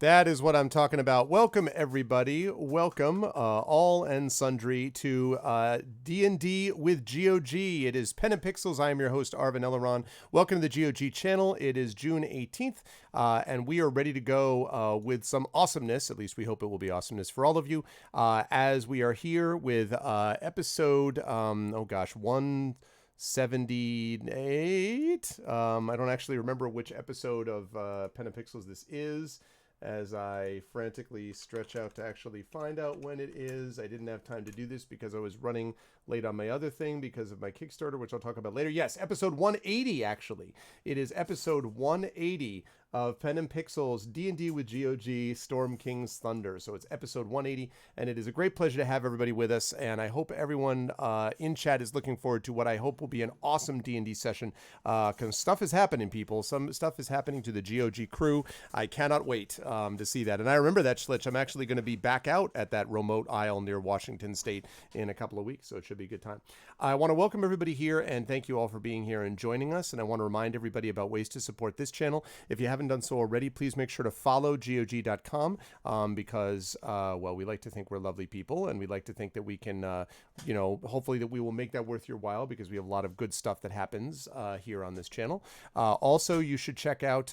That is what I'm talking about. Welcome, everybody. Welcome, all and sundry, to D&D with GOG. It is Pen and Pixels. I am your host, Arvin Elleron. Welcome to the GOG channel. It is June 18th, and we are ready to go with some awesomeness. At least we hope it will be awesomeness for all of you, as we are here with episode, 178. I don't actually remember which episode of Pen and Pixels this is, as I frantically stretch out to actually find out when it is. I didn't have time to do this because I was running late on my other thing because of my Kickstarter, which I'll talk about later. Yes, episode 180, actually. It is episode 180 of Pen and Pixels D&D with GOG Storm King's Thunder. So it's episode 180, and it is a great pleasure to have everybody with us, and I hope everyone in chat is looking forward to what I hope will be an awesome D&D session, because stuff is happening, people. Some stuff is happening to the GOG crew. I cannot wait to see that. And I remember that, Schlitch. I'm actually going to be back out at that remote isle near Washington State in a couple of weeks, so it should be a good time. I want to welcome everybody here, and thank you all for being here and joining us. And I want to remind everybody about ways to support this channel. If you haven't done so already, please make sure to follow GOG.com, because, well, we like to think we're lovely people, and we like to think that we can, hopefully that we will make that worth your while, because we have a lot of good stuff that happens here on this channel. Also, you should check out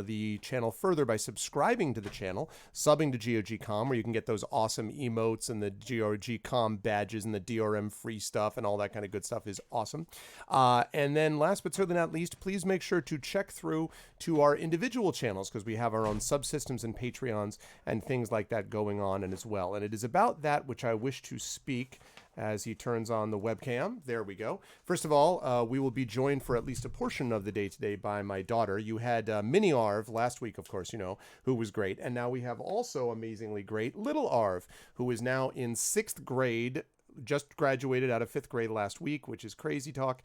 the channel further by subscribing to the channel, subbing to GOG.com, where you can get those awesome emotes and the GOG.com badges and the DRM free stuff and all that kind of good stuff is awesome. And then last but certainly not least, please make sure to check through to our individual channels, because we have our own subsystems and Patreons and things like that going on and as well. And it is about that which I wish to speak as he turns on the webcam. There we go. First of all, we will be joined for at least a portion of the day today by my daughter. You had Mini Arv last week, of course, who was great. And now we have also amazingly great Little Arv, who is now in 6th grade, just graduated out of 5th grade last week, which is crazy talk.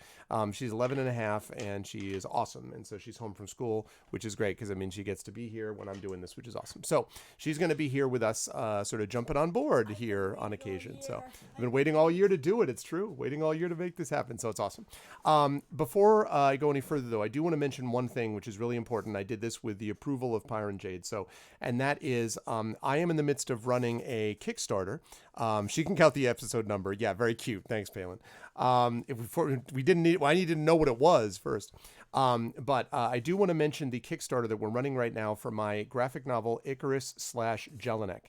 She's 11 and a half, and she is awesome. And so she's home from school, which is great, because she gets to be here when I'm doing this, which is awesome. So she's going to be here with us, sort of jumping on board here on occasion. So I've been waiting all year to do it. It's true. Waiting all year to make this happen. So it's awesome. Before I go any further, though, I do want to mention one thing, which is really important. I did this with the approval of Pyron Jade. And that is, I am in the midst of running a Kickstarter. She can count the episode number. Yeah, very cute. Thanks, Palin. We didn't need, well, I needed to know what it was first. But I do want to mention the Kickstarter that we're running right now for my graphic novel Icarus/Jelinek.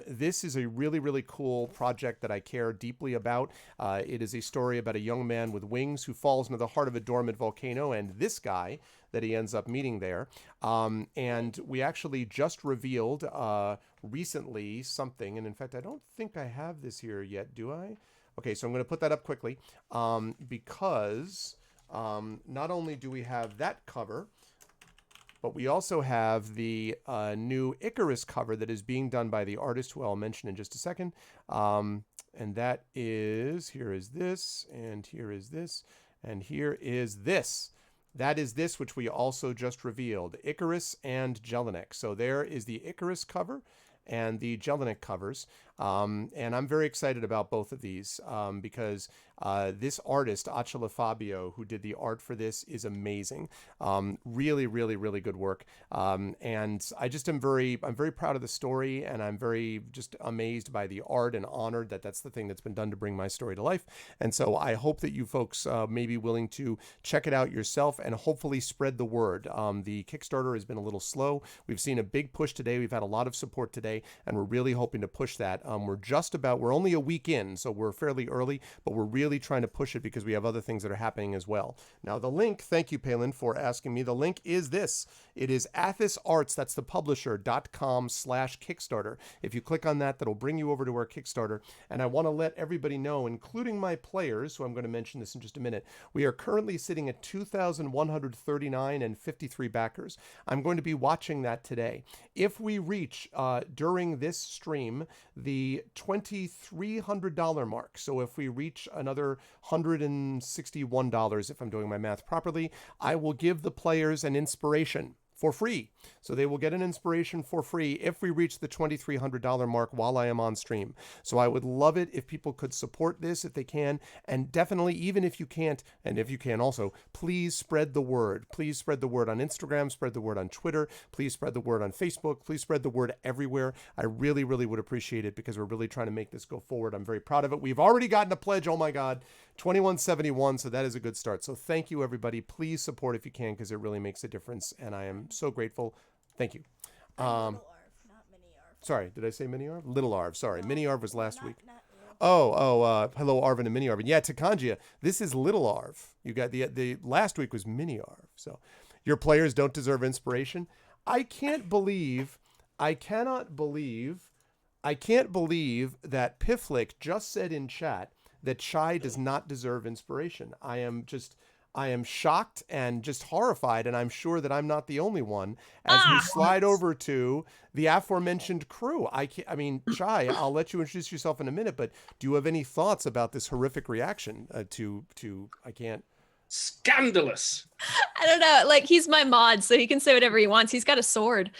This is a really, really cool project that I care deeply about. It is a story about a young man with wings who falls into the heart of a dormant volcano, and this guy that he ends up meeting there. And we actually just revealed recently something, and in fact, I don't think I have this here yet, do I? Okay, so I'm going to put that up quickly, because not only do we have that cover, but we also have the new Icarus cover that is being done by the artist who I'll mention in just a second. And that is, here is this, and here is this, and here is this. That is this, which we also just revealed, Icarus and Jelinek. So there is the Icarus cover and the Jelinek covers. And I'm very excited about both of these, because this artist, Acela Fabio, who did the art for this, is amazing. Really, really, really good work. And I just I'm very proud of the story, and I'm very just amazed by the art and honored that that's the thing that's been done to bring my story to life. And so I hope that you folks may be willing to check it out yourself and hopefully spread the word. The Kickstarter has been a little slow. We've seen a big push today. We've had a lot of support today, and we're really hoping to push that. We're only a week in, so we're fairly early, but we're really trying to push it because we have other things that are happening as well. Now, the link, thank you, Palin, for asking me. The link is this. It is Athos Arts, that's the publisher.com/Kickstarter. If you click on that, that'll bring you over to our Kickstarter. And I want to let everybody know, including my players, so I'm going to mention this in just a minute, we are currently sitting at 2,139 and 53 backers. I'm going to be watching that today. If we reach, during this stream, the $2,300 mark. So if we reach another $161, if I'm doing my math properly, I will give the players an inspiration for free. So they will get an inspiration for free if we reach the $2,300 mark while I am on stream. So I would love it if people could support this if they can. And definitely, even if you can't, and if you can also, please spread the word. Please spread the word on Instagram, spread the word on Twitter, please spread the word on Facebook, please spread the word everywhere. I really, really would appreciate it because we're really trying to make this go forward. I'm very proud of it. We've already gotten a pledge. Oh my God, 2171. So that is a good start. So thank you, everybody. Please support if you can because it really makes a difference. And I am so grateful. Thank you. Little Arv, not Mini Arv. Sorry, did I say Mini Arv? Little Arv, sorry. Mini Arv was last week. Not you. Hello Arv and Mini Arv. And yeah, Takanjia, this is Little Arv. You got the last week was Mini Arv. So your players don't deserve inspiration. I cannot believe that Pifflick just said in chat that Chai does not deserve inspiration. I am shocked and just horrified, and I'm sure that I'm not the only one. As we slide over to the aforementioned crew, I mean, Chai, I'll let you introduce yourself in a minute, but do you have any thoughts about this horrific reaction to I can't? Scandalous. I don't know. Like, he's my mod, so he can say whatever he wants. He's got a sword.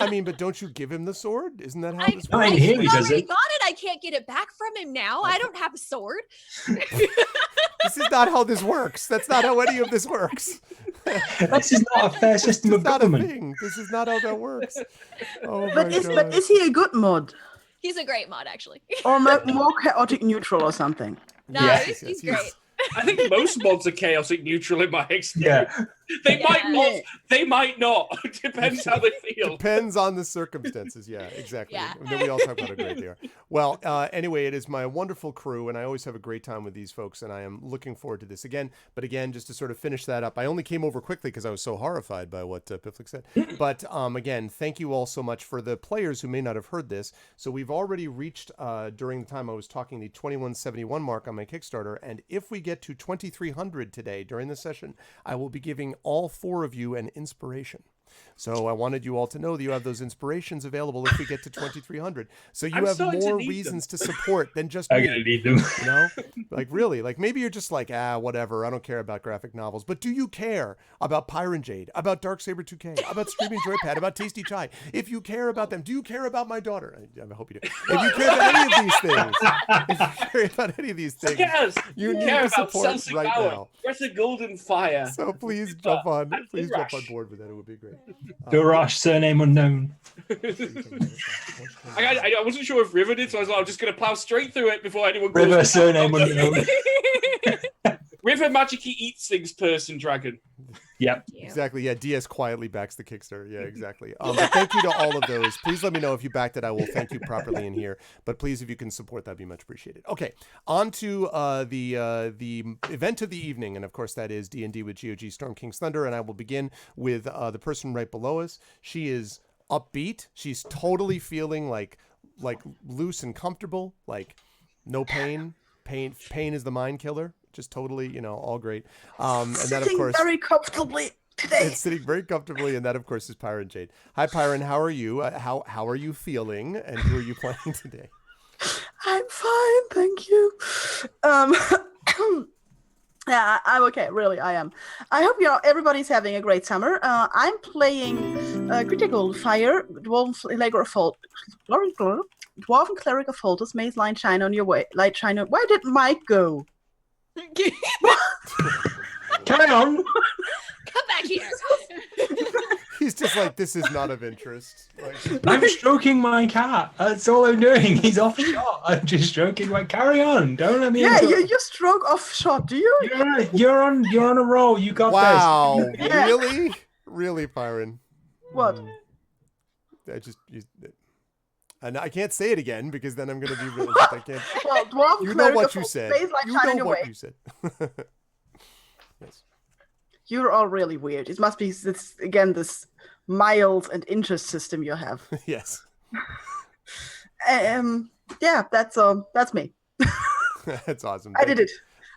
I mean, but don't you give him the sword? Isn't that how this I works? he already got it. I can't get it back from him now. I don't have a sword. This is not how this works. That's not how any of this works. This is not a fair system of government. Thing. This is not how that works. Oh but is he a good mod? He's a great mod, actually. Or more chaotic neutral or something? No, Yes, he's great. I think most mods are chaotic neutral in my experience. Yeah. They might not. They might not. Depends how they feel. Depends on the circumstances. Yeah, exactly. Yeah. And then we all talk about how great they are. Well, anyway, it is my wonderful crew, and I always have a great time with these folks, and I am looking forward to this again. But again, just to sort of finish that up, I only came over quickly because I was so horrified by what Pifflick said. But again, thank you all so much for the players who may not have heard this. So we've already reached, during the time I was talking, the 2171 mark on my Kickstarter, and if we get to 2300 today during the session, I will be giving all 4 of you an inspiration. So I wanted you all to know that you have those inspirations available if we get to 2300. So you have more reasons to support than just I'm me. gonna need them. You know, like really, like maybe you're just like, whatever. I don't care about graphic novels, but do you care about Pyron Jade, about Darksaber 2K, about Streaming Joypad, about Tasty Chai? If you care about them, do you care about my daughter? I hope you do. If you care about any of these things, Yes, you need care to about support Celtic right Power. now. Greta Golden Fire. So please jump on Rush. board with that. It would be great. Durash, surname unknown. I wasn't sure if River did, so I was like, I'm just going to plow straight through it before anyone goes. River, surname unknown. River magically eats things, person, dragon. Yep. Exactly. Yeah. DS quietly backs the Kickstarter. Yeah, exactly. But thank you to all of those. Please let me know if you backed it. I will thank you properly in here. But please, if you can support, that'd be much appreciated. Okay. On to the event of the evening. And of course, that is D&D with GOG Storm King's Thunder. And I will begin with the person right below us. She is upbeat. She's totally feeling like loose and comfortable, like no pain. Pain is the mind killer. Just totally, all great. And that, of course, very comfortably today. It's sitting very comfortably, and that, of course, is Pyron Jade. Hi, Pyron. How are you? How are you feeling? And who are you playing today? I'm fine, thank you. Yeah, I'm okay. Really, I am. I hope everybody's having a great summer. I'm playing Critical Fire, Dwarven Cleric of Folters, Maze Line Shine on your way. Light shine on. Where did Mike go? Carry on. Come back here. He's just like, this is not of interest. Like, I'm stroking my cat. That's all I'm doing. He's off shot. I'm just stroking my. Carry on. Don't let me. Yeah, you stroke off shot. Do you? You're on a roll. You got wow. this. Yeah. Really, Pyron? What? And I can't say it again because then I'm going to be really. I can't. Well, you know what you said. You know what you said. Yes. You're all really weird. It must be this mild and interest system you have. Yes. Yeah, that's me. That's awesome. I did it.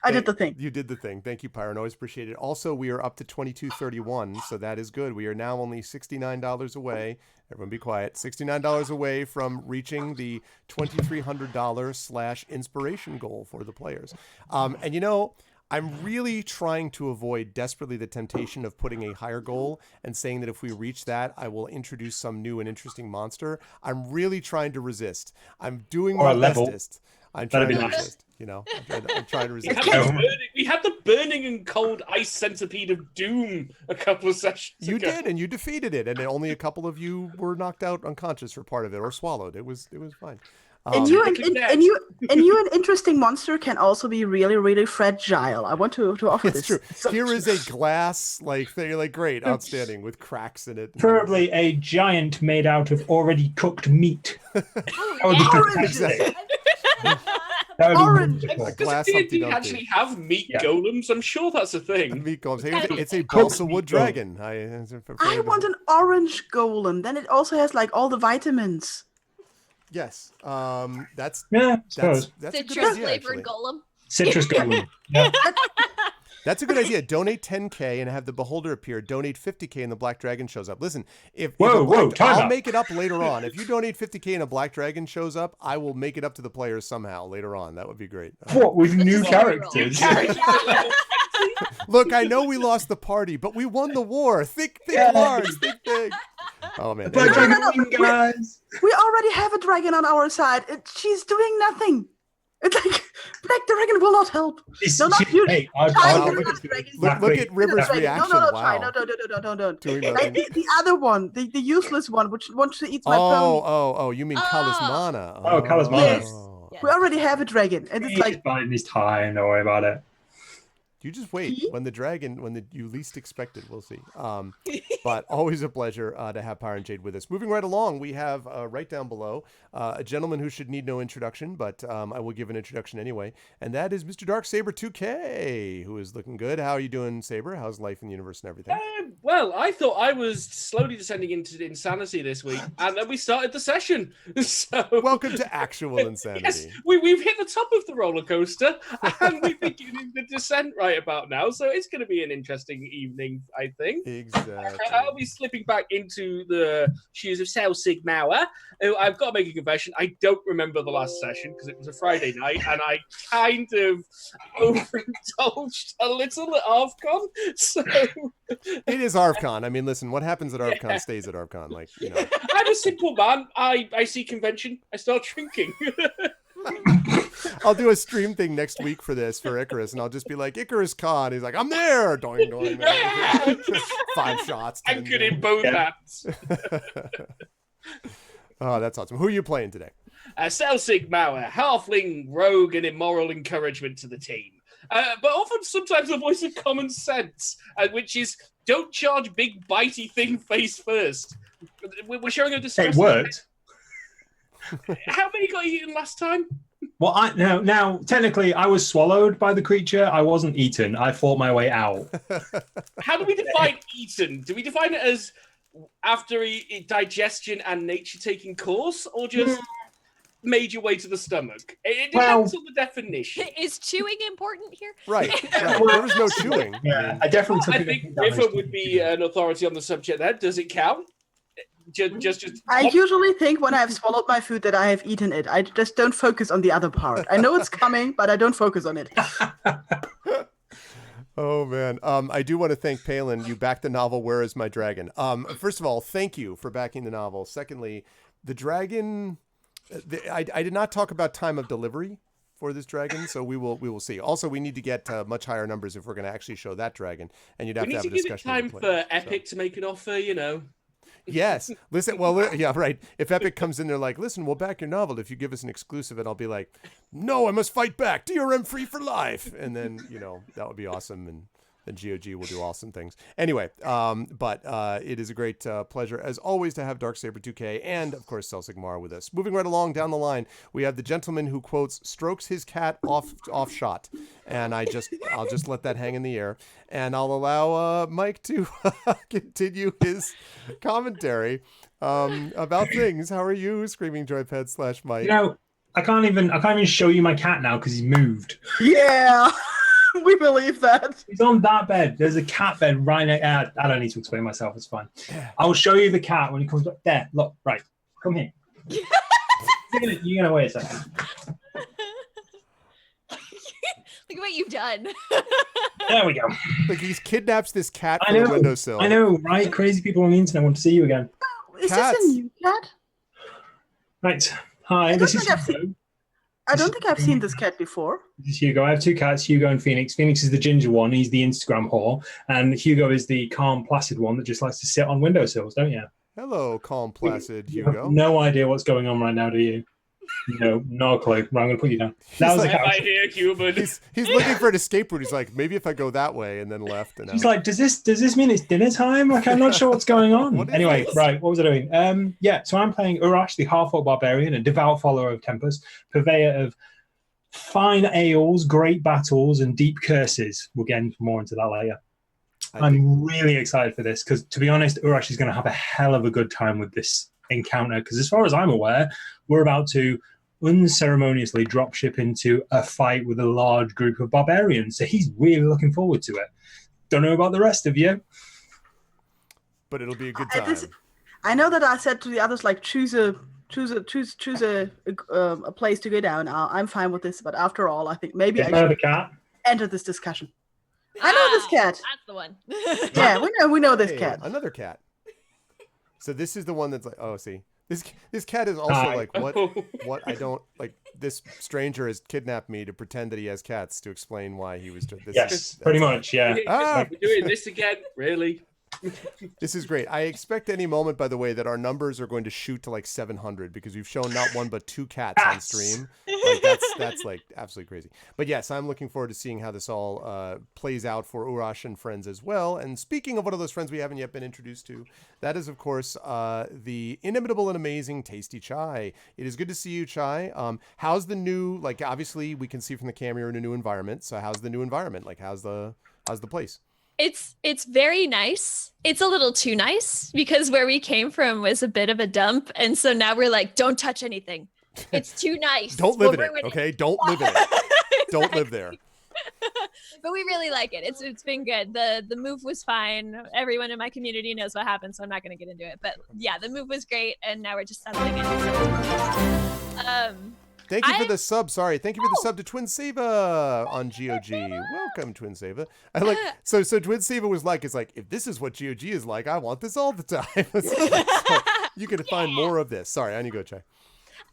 I did the thing. You did the thing. Thank you, Pyron. Always appreciate it. Also, we are up to 2231, so that is good. We are now only $69 away. Everyone be quiet. $69 away from reaching the $2,300 /inspiration goal for the players. And I'm really trying to avoid desperately the temptation of putting a higher goal and saying that if we reach that, I will introduce some new and interesting monster. I'm really trying to resist. I'm doing Or my a level. bestest. I'm That'd trying be to nice. resist. I'm trying to We resist. had, we had the burning and cold ice centipede of doom a couple of sessions You ago. did, and you defeated it, and only a couple of you were knocked out unconscious for part of it or swallowed. It was fine. And you Technically and you an interesting monster can also be really, really fragile. I want to offer It's this. true. So- Here is a glass thing. You're like, great, outstanding, with cracks in it. Preferably a giant made out of already cooked meat. That would be Orange. fantastic. I've That would be Orange. wonderful. glass Does Humpty D&D Dumpty. actually have meat Yeah. golems? I'm sure that's a thing. Meat golems. Hey, it's a Cooked balsa meat wood golem. dragon. I want an orange golem. Then it also has like all the vitamins. Yes. That's Yeah, I suppose. that's a good Citrus idea. flavored Actually. golem. Citrus golem. Yeah. That's a good idea. Donate 10K and have the beholder appear. Donate 50K and the black dragon shows up. Listen, if Whoa, time I'll out. make it up later on. If you donate 50K and a black dragon shows up, I will make it up to the players somehow later on. That would be great. What, with new is characters? Look, I know we lost the party, but we won the war. Think Yeah. large. Think big. Oh man. Black Anyway. Dragon wing, guys. We already have a dragon on our side. She's doing nothing. It's like Black Dragon will not help. This- not you. Hey, Try wow, to look Black at- Dragon. Look at River's Dragon. reaction. No, Wow. no. Doing Like nothing. the other one, the useless one, which wants to eat my Oh, pony. you mean Oh. Kalismana. Oh, Kalismana. Yes. Oh. Yes. We already have a dragon, and it's He's like biding his time. Don't worry about it. You just wait. See? When you least expect it, we'll see. But always a pleasure to have Pyre and Jade with us. Moving right along, we have right down below a gentleman who should need no introduction, but I will give an introduction anyway. And that is Mr. Dark Saber 2K, who is looking good. How are you doing, Saber? How's life in the universe and everything? Well, I thought I was slowly descending into insanity this week, and then we started the session. So Welcome to actual insanity. yes, we've hit the top of the roller coaster, and we're beginning the descent right about now. So it's going to be an interesting evening, I think. Exactly. I'll be slipping back into the shoes of Sal Sigmauer. I've got to make a confession. I don't remember the last session because it was a Friday night, and I kind of overindulged a little at ARFCon. So It is ARFCon. I mean, listen, what happens at ARFCon stays at ARFCon. Like, I'm a simple man. I see convention. I start drinking. I'll do a stream thing next week for Icarus, and I'll just be like, Icarus Con. He's like, I'm there. Doing, doing. 5 shots. I'm 10 good in both hands. Oh, that's awesome. Who are you playing today? Sal Sigmauer, halfling, rogue, and immoral encouragement to the team. But often, sometimes a voice of common sense, which is don't charge big bitey thing face first. We're showing a distress. It worked. How many got eaten last time? Well, now technically I was swallowed by the creature. I wasn't eaten. I fought my way out. How do we define eaten? Do we define it as after digestion and nature taking course, or just made your way to the stomach? It depends on the definition. Is chewing important here? Right. There was no chewing. Yeah, I definitely took I a think bit of River would be an authority on the subject there. Does it count? Just I usually think when I've swallowed my food that I have eaten it. I just don't focus on the other part. I know it's coming, but I don't focus on it. Oh man, I do want to thank Palin. You backed the novel Where Is My Dragon? First of all, thank you for backing the novel. Secondly, the dragon. I did not talk about time of delivery for this dragon, so we will see. Also, we need to get much higher numbers if we're going to actually show that dragon, and you'd have we to need have to a give it discussion. time with the for player, Epic to make an offer, you know. Yes. Listen, well, yeah, right. If Epic comes in, they're like, listen, we'll back your novel if you give us an exclusive. And I'll be like, no, I must fight back. DRM free for life. And then, that would be awesome. And then GOG will do awesome things. Anyway, but it is a great pleasure, as always, to have Darksaber 2K and, of course, Cel Sigmar with us. Moving right along down the line, we have the gentleman who, quotes, strokes his cat off shot. And I'll just let that hang in the air. And I'll allow Mike to continue his commentary about things. How are you, Screaming Joypad / Mike? I can't even show you my cat now because he's moved. Yeah, we believe that. He's on that bed. There's a cat bed right next. I don't need to explain myself. It's fine. I'll show you the cat when he comes back. There, look, right. Come here. You're gonna wait a second. Look what you've done. There we go. Like he's kidnaps this cat I from the know. windowsill. I know, right? Crazy people on the internet want to see you again. Is Cats. this a new cat? Right. Hi, I this don't is think I've Hugo. I don't think I've seen this cat before. This is Hugo. I have two cats, Hugo and Phoenix. Phoenix is the ginger one. He's the Instagram whore. And Hugo is the calm, placid one that just likes to sit on windowsills, don't you? Hello, calm, placid You have Hugo. no idea what's going on right now, do you? No, no clue. Right, I'm going to put you down. That He's was a like- Am I cat. here, human? He's looking for an escape route. He's like, maybe if I go that way, and then left. And He's out. like, does this mean it's dinner time? Like, I'm not sure what's going on. What is Anyway, this? right, what was I doing? Yeah, so I'm playing Urash, the half-orc barbarian, a devout follower of Tempest, purveyor of fine ales, great battles, and deep curses. We'll get more into that later. I'm really excited for this because, to be honest, Urash is going to have a hell of a good time with this encounter because, as far as I'm aware, we're about to unceremoniously dropship into a fight with a large group of barbarians. So he's really looking forward to it. Don't know about the rest of you. But it'll be a good I- time. this- I know that I said to the others, like, choose a place to go down. I'm fine with this, but after all, I think maybe I Get out of should the cat. enter this discussion. I know this cat. That's the one. Yeah, we know this Hey, cat. Another cat. So this is the one that's like, oh, see, this cat is also Hi. like, what I don't like. This stranger has kidnapped me to pretend that he has cats to explain why he was. Yes, pretty much, yeah. Ah. We're doing this again, really? This is great. I expect any moment, by the way, that our numbers are going to shoot to like 700 because we've shown not one but two cats on stream. Like that's like absolutely crazy. But yes, I'm looking forward to seeing how this all plays out for Urash and friends as well. And speaking of one of those friends we haven't yet been introduced to, that is of course the inimitable and amazing Tasty Chai. It is good to see you, Chai. How's the new? Like obviously we can see from the camera you're in a new environment. So how's the new environment? Like how's the place? It's very nice. It's a little too nice because where we came from was a bit of a dump, and so now we're like, don't touch anything. It's too nice. Don't live We'll in it, ruin okay? Don't live in it. Don't live there. But we really like it. It's been good. The move was fine. Everyone in my community knows what happened, so I'm not going to get into it. But yeah, the move was great, and now we're just settling in. Thank you for the sub. Sorry, thank you for the sub to Twin Seva on GOG. Welcome, Twin Seva. I like so Twin Seva was like, it's like if this is what GOG is like, I want this all the time. So you can find more of this. Sorry, I need to go check.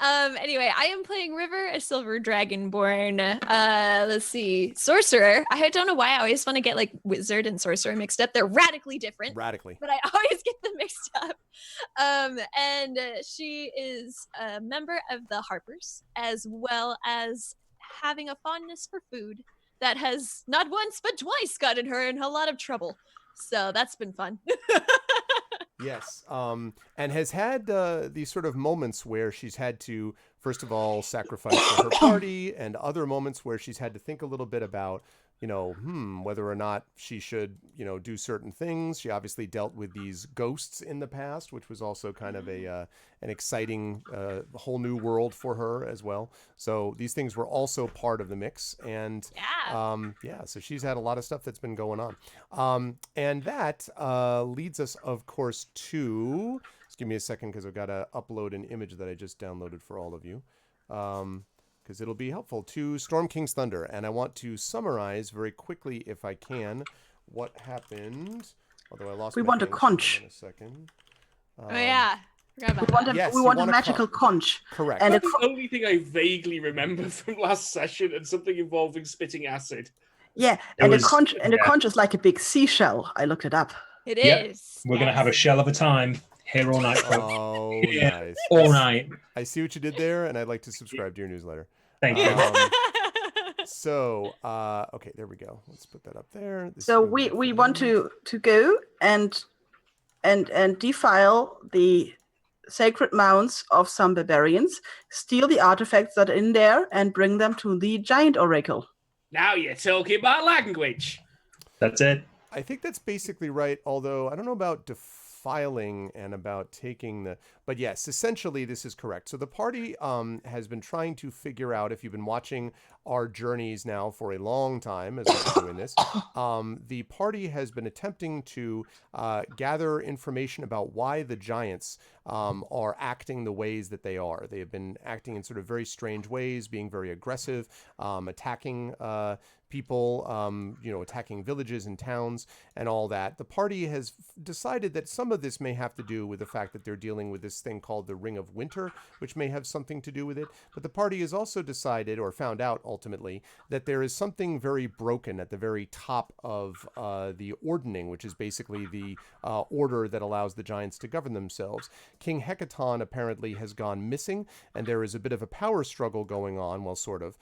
Anyway, I am playing River, a silver dragonborn. Let's see, sorcerer. I don't know why I always want to get like wizard and sorcerer mixed up. They're radically different. Radically. But I always get them mixed up. And she is a member of the Harpers, as well as having a fondness for food that has not once but twice gotten her in a lot of trouble. So that's been fun. Yes. And has had these sort of moments where she's had to, first of all, sacrifice for her party, and other moments where she's had to think a little bit about, whether or not she should, do certain things. She obviously dealt with these ghosts in the past, which was also kind of an exciting whole new world for her as well. So these things were also part of the mix. And so she's had a lot of stuff that's been going on. And that leads us, of course, to, just give me a second because I've got to upload an image that I just downloaded for all of you. Because it'll be helpful to Storm King's Thunder. And I want to summarize very quickly, if I can, what happened. Although I lost. We my want a thing, so conch. hold on a second. Oh yeah. Forgot We about want that. a, Yes, we you want a want a magical conch. Correct. And That's it, the only thing I vaguely remember from last session, and something involving spitting acid. yeah, It and was- the conch and the yeah. conch is like a big seashell. I looked it up. It Yep. is. We're going to have a shell of a time here all night, folks. Oh, Yeah. nice. All night. I see what you did there, and I'd like to subscribe to your newsletter. Thank you. Okay, there we go. Let's put that up there. This So is gonna be we for want you. to go and defile the sacred mounds of some barbarians, steal the artifacts that are in there, and bring them to the giant oracle. Now you're talking about language. That's it. I think that's basically right. Although I don't know about defiling and about taking the. But yes, essentially this is correct. So the party has been trying to figure out, if you've been watching our journeys now for a long time as we've been doing this, the party has been attempting to gather information about why the giants are acting the ways that they are. They have been acting in sort of very strange ways, being very aggressive, attacking people, attacking villages and towns and all that. The party has decided that some of this may have to do with the fact that they're dealing with this thing called the Ring of Winter, which may have something to do with it. But the party has also decided, or found out ultimately, that there is something very broken at the very top of the ordning, which is basically the order that allows the giants to govern themselves. King Hecaton apparently has gone missing, and there is a bit of a power struggle going on, well, sort of,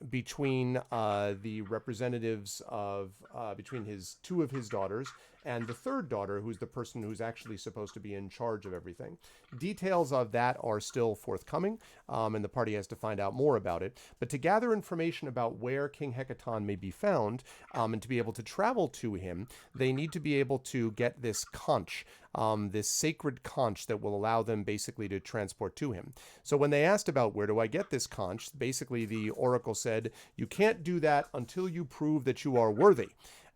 between the representatives of between two of his daughters and the third daughter, who's the person who's actually supposed to be in charge of everything. Details of that are still forthcoming, and the party has to find out more about it. But to gather information about where King Hecaton may be found, and to be able to travel to him, they need to be able to get this conch, this sacred conch that will allow them basically to transport to him. So when they asked about where do I get this conch, basically the oracle said, you can't do that until you prove that you are worthy.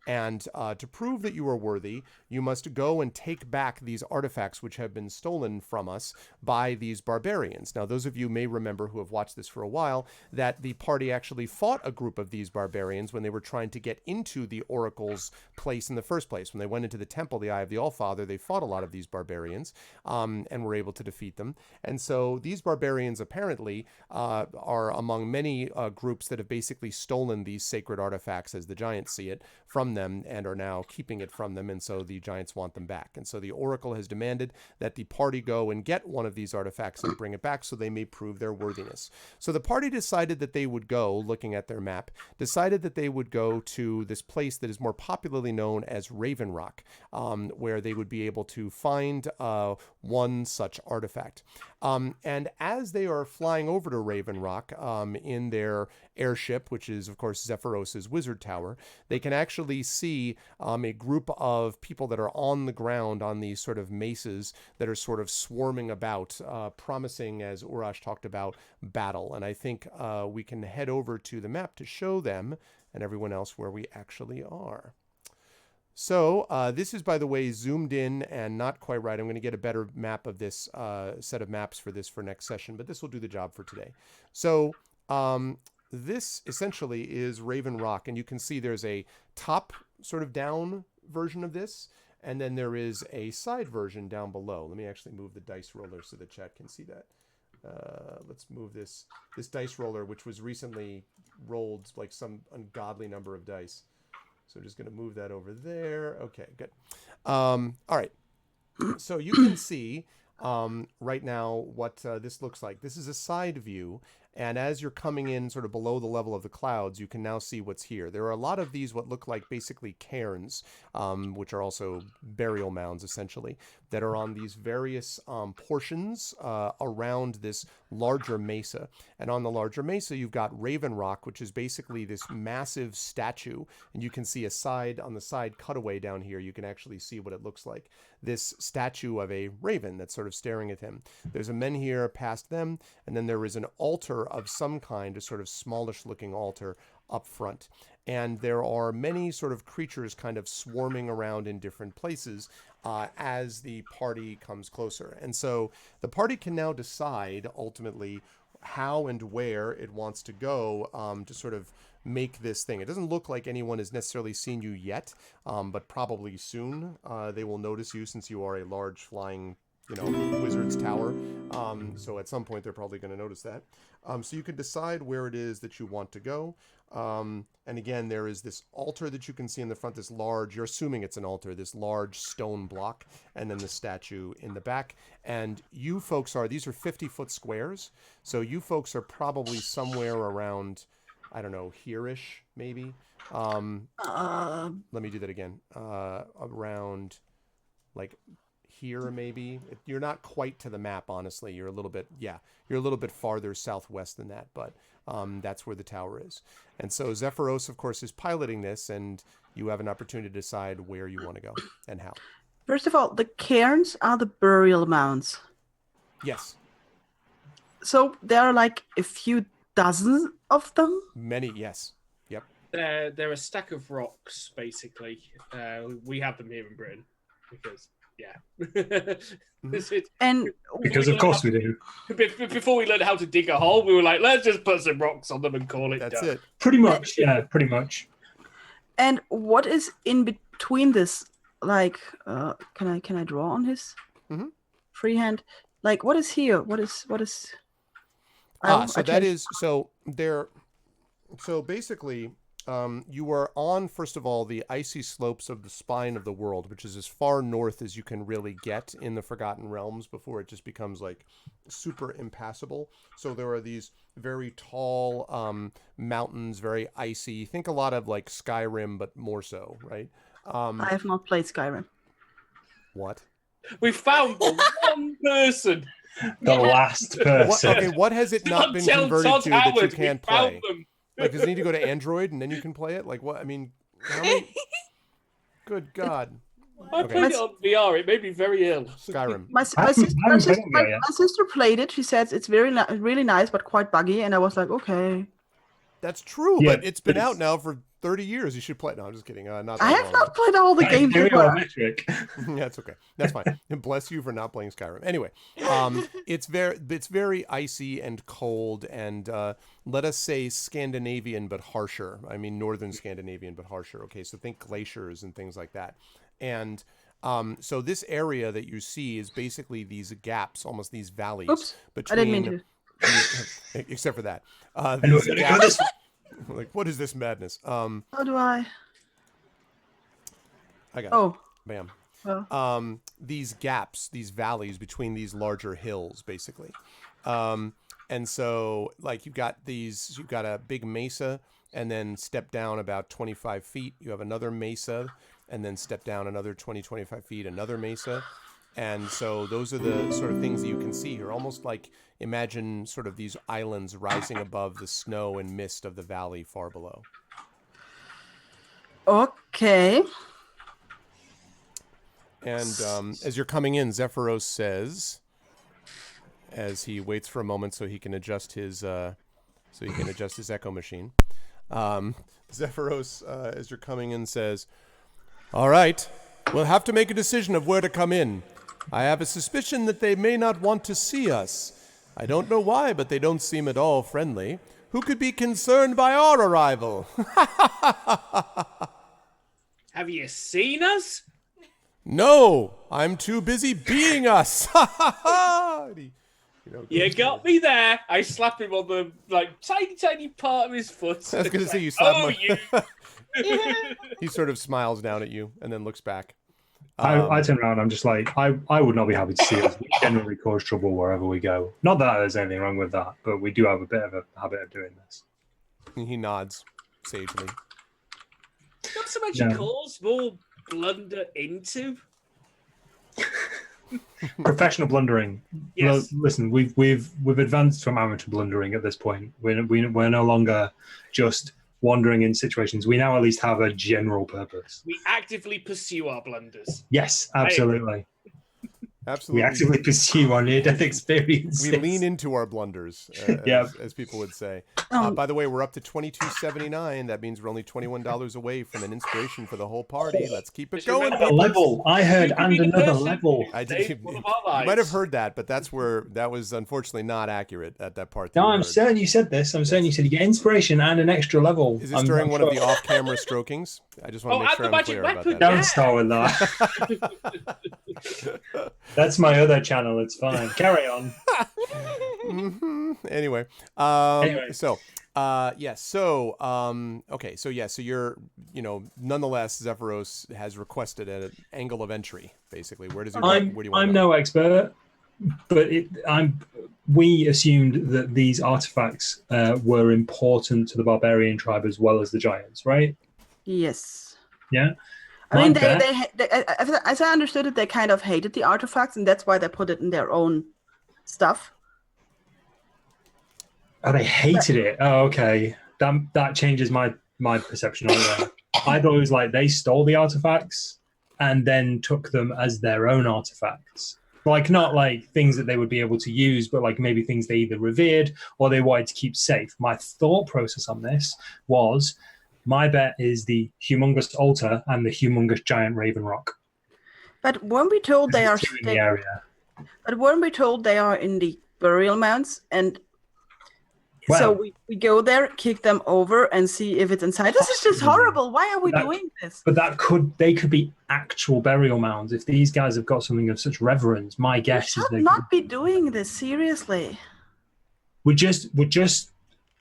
And to prove that you are worthy, you must go and take back these artifacts which have been stolen from us by these barbarians. Now, those of you may remember who have watched this for a while that the party actually fought a group of these barbarians when they were trying to get into the oracle's place in the first place. When they went into the temple, the Eye of the All-Father, they fought a lot of these barbarians and were able to defeat them. And so these barbarians apparently are among many groups that have basically stolen these sacred artifacts, as the giants see it, from them and are now keeping it from them, and so the giants want them back. And so the oracle has demanded that the party go and get one of these artifacts and bring it back so they may prove their worthiness. So the party decided that they would go, looking at their map, decided that they would go to this place that is more popularly known as Raven Rock, where they would be able to find one such artifact. And as they are flying over to Raven Rock in their airship, which is, of course, Zephyros's wizard tower, they can actually see a group of people that are on the ground on these sort of mesas that are sort of swarming about, promising, as Urash talked about, battle. And I think we can head over to the map to show them and everyone else where we actually are. So this is, by the way, zoomed in and not quite right. I'm going to get a better map of this set of maps for this for next session, but this will do the job for today. So this essentially is Raven Rock, and you can see there's a top sort of down version of this, and then there is a side version down below. Let me actually move the dice roller so the chat can see that. Let's move this dice roller, which was recently rolled like some ungodly number of dice. So I'm just going to move that over there. Okay, good. All right. So you can see right now what this looks like. This is a side view. And as you're coming in sort of below the level of the clouds, you can now see what's here. There are a lot of these what look like basically cairns, which are also burial mounds, essentially, that are on these various portions around this larger mesa. And on the larger mesa, you've got Raven Rock, which is basically this massive statue. And you can see on the side cutaway down here, you can actually see what it looks like. This statue of a raven that's sort of staring at him. There's a menhir past them, and then there is an altar of some kind, a sort of smallish looking altar up front. And there are many sort of creatures kind of swarming around in different places as the party comes closer. And so the party can now decide ultimately how and where it wants to go to sort of make this thing. It doesn't look like anyone has necessarily seen you yet, but probably soon they will notice you, since you are a large flying wizard's tower. So at some point they're probably going to notice that. So you can decide where it is that you want to go. And again, there is this altar that you can see in the front, this large, you're assuming it's an altar, this large stone block, and then the statue in the back. And you folks these are 50-foot squares. So you folks are probably somewhere around, I don't know, here-ish, maybe. Let me do that again. Around, like, here maybe. You're not quite to the map, honestly. You're a little bit farther southwest than that, but that's where the tower is. And so Zephyros, of course, is piloting this, and you have an opportunity to decide where you want to go and how. First of all, the cairns are the burial mounds. Yes. So there are like a few dozen of them. Many. Yes. Yep. They're a stack of rocks, basically. We have them here in Britain because, And Because of course we do. Before we learned how to dig a hole, we were like, let's just put some rocks on them and call it That's done. it. Pretty much, yeah, pretty much. and what is in between this? Like, can I draw on his Mhm. freehand? Like, what is here? What is? So that is so there. So basically, you are on, first of all, the icy slopes of the spine of the world, which is as far north as you can really get in the Forgotten Realms before it just becomes like super impassable. So there are these very tall mountains, very icy. Think a lot of like Skyrim, but more so, right? I have not played Skyrim. What? We found the one person. The last person. What has it not been Tell converted Todd to that you Howard, can't we found play? them. Like, does it need to go to Android and then you can play it? Like, what? I mean, how many? Good God. I Okay. played it on VR. It made me very ill. Skyrim. My sister played it. She says it's really nice, but quite buggy. And I was like, okay. That's true, Yeah, but it's been but out it's- now for 30 years. You should play. No, I'm just kidding. Not that I have long. not played all the games. Very before. metric. Yeah, it's okay. That's fine. And bless you for not playing Skyrim. Anyway, it's very icy and cold and let us say Scandinavian but harsher. I mean northern Scandinavian but harsher. Okay, so think glaciers and things like that. And so this area that you see is basically these gaps, almost these valleys. Oops, between. I didn't mean to. Except for that. know, These gaps, like what is this madness? How do I? I got it. Oh, Bam. well. These gaps, these valleys between these larger hills, basically. And so, like, you've got a big mesa, and then step down about 25 feet. You have another mesa, and then step down another 20, 25 feet, another mesa. And so those are the sort of things that you can see here. Almost like imagine sort of these islands rising above the snow and mist of the valley far below. Okay. And as you're coming in, Zephyros says, as he waits for a moment so he can adjust his echo machine. Zephyros, as you're coming in, says, "All right, we'll have to make a decision of where to come in. I have a suspicion that they may not want to see us. I don't know why, but they don't seem at all friendly. Who could be concerned by our arrival?" Have you seen us? "No, I'm too busy being us." You got me there. I slap him on the tiny part of his foot. I was going to say you slap Oh, him. you. He sort of smiles down at you and then looks back. I turn around. I'm just like, I would not be happy to see us. We generally cause trouble wherever we go. Not that there's anything wrong with that, but we do have a bit of a habit of doing this. He nods sagely. Not so much No. cause, more blunder into. Professional blundering. Yes. Listen, we've advanced from amateur blundering at this point. We're no longer just wandering in situations. We now at least have a general purpose. We actively pursue our blunders. Yes, absolutely. We Absolutely. actively pursue our near-death experiences. We lean into our blunders, Yeah. as people would say. Um, By the way, we're up to $22.79. That means we're only $21 away from an inspiration for the whole party. Let's keep it Just going. remember- A level. I heard, You could and be the another person level. I did. Saved one You of our might have lives. heard that, but that was unfortunately not accurate at that part. that No, you I'm heard. certain you said this. I'm certain you said you get inspiration and an extra level. Is this I'm during one of the sure. off-camera strokings? I just want to Oh, make and sure the I'm magic clear about weapon. that. Don't start with that. That's my other channel. It's fine. Carry on. Anyway, Anyway. so yes, so okay, so yeah, so you're, nonetheless, Zephyros has requested an angle of entry. Basically, where does he? Where do you want I'm to go? no expert, but we assumed that these artifacts were important to the barbarian tribe as well as the giants, right? Yes. Yeah. I mean, My they as I understood it, they kind of hated the artifacts, and that's why they put it in their own stuff. Oh, they hated it. Oh, okay. That changes my perception of it. I thought it was like they stole the artifacts and then took them as their own artifacts. Like, not like things that they would be able to use, but like maybe things they either revered or they wanted to keep safe. My thought process on this was, my bet is the humongous altar and the humongous giant raven rock. But weren't we told they are In the area. But weren't we told they are in the burial mounds? And so Well- we go there, kick them over, and see if it's inside. This is just horrible. Why are we doing this? But they could be actual burial mounds. If these guys have got something of such reverence, my guess is Should they not be doing this, seriously. we're just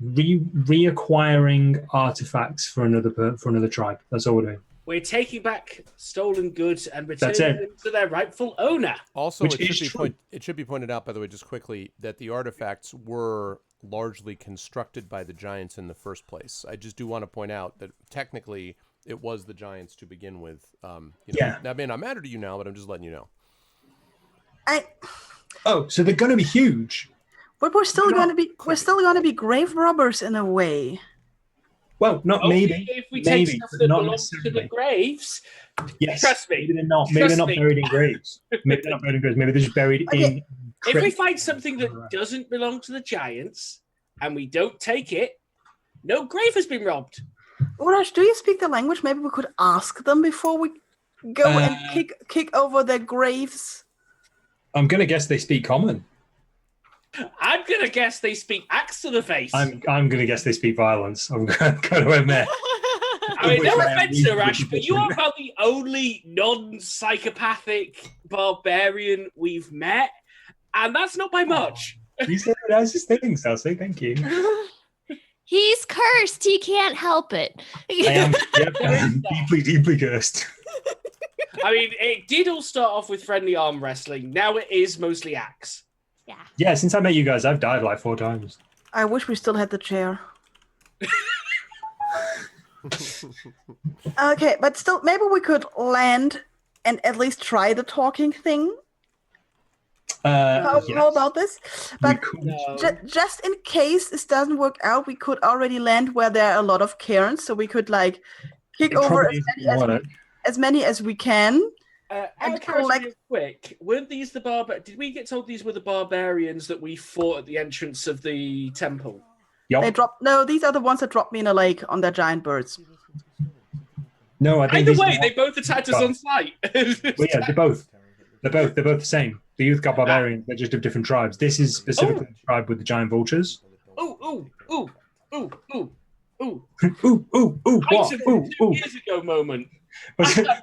reacquiring artifacts for another tribe. That's all we're doing. We're taking back stolen goods and That's returning it. them to their rightful owner. Also, Which it is should, true. it should be pointed out, by the way, just quickly, that the artifacts were largely constructed by the giants in the first place. I just do want to point out that technically it was the giants to begin with. Yeah. That may not matter to you now, but I'm just letting you know. Oh, so they're going to be huge. But we're still going to be grave robbers in a way. Well, not Only maybe. if we maybe, take stuff but that not belongs to the necessarily. graves. Yes. Trust me. Maybe they're not. Maybe they're Trust not me. buried in graves. Maybe they're not buried in graves. Maybe they're just buried Okay. in. If we crypts. find something that doesn't belong to the giants and we don't take it, no grave has been robbed. Urash, do you speak the language? Maybe we could ask them before we go and kick over their graves. I'm going to guess they speak common. I'm going to guess they speak axe to the face. I'm going to guess they speak violence. I'm going to admit. I mean, no Which I am offense, reasonably Arash, but you are different. about the only non-psychopathic barbarian we've met, and that's not by much. You said the nicest things, Elsie. Thank you. He's cursed. He can't help it. I am, I'm deeply, deeply cursed. I mean, it did all start off with friendly arm wrestling. Now it is mostly axe. Yeah. Yeah, since I met you guys, I've died like 4 times. I wish we still had the chair. Okay, but still, maybe we could land and at least try the talking thing. How Yes. about this? We But could- No. just in case this doesn't work out, we could already land where there are a lot of cairns, so we could like kick It over probably isn't work. as many as we can. Out And of curiosity, collect- real quick, weren't these the Did we get told these were the barbarians that we fought at the entrance of the temple? Yup. These are the ones that dropped me in a lake on their giant birds. No, I think Either these are way, the they both attacked us on sight. Well, yeah, they're both the same. The youth got barbarians, they're just of different tribes. This is specifically the tribe with the giant vultures. Ooh, ooh, ooh, ooh, ooh, ooh. Ooh, what? Height of Ooh, 2 ooh. years ago moment.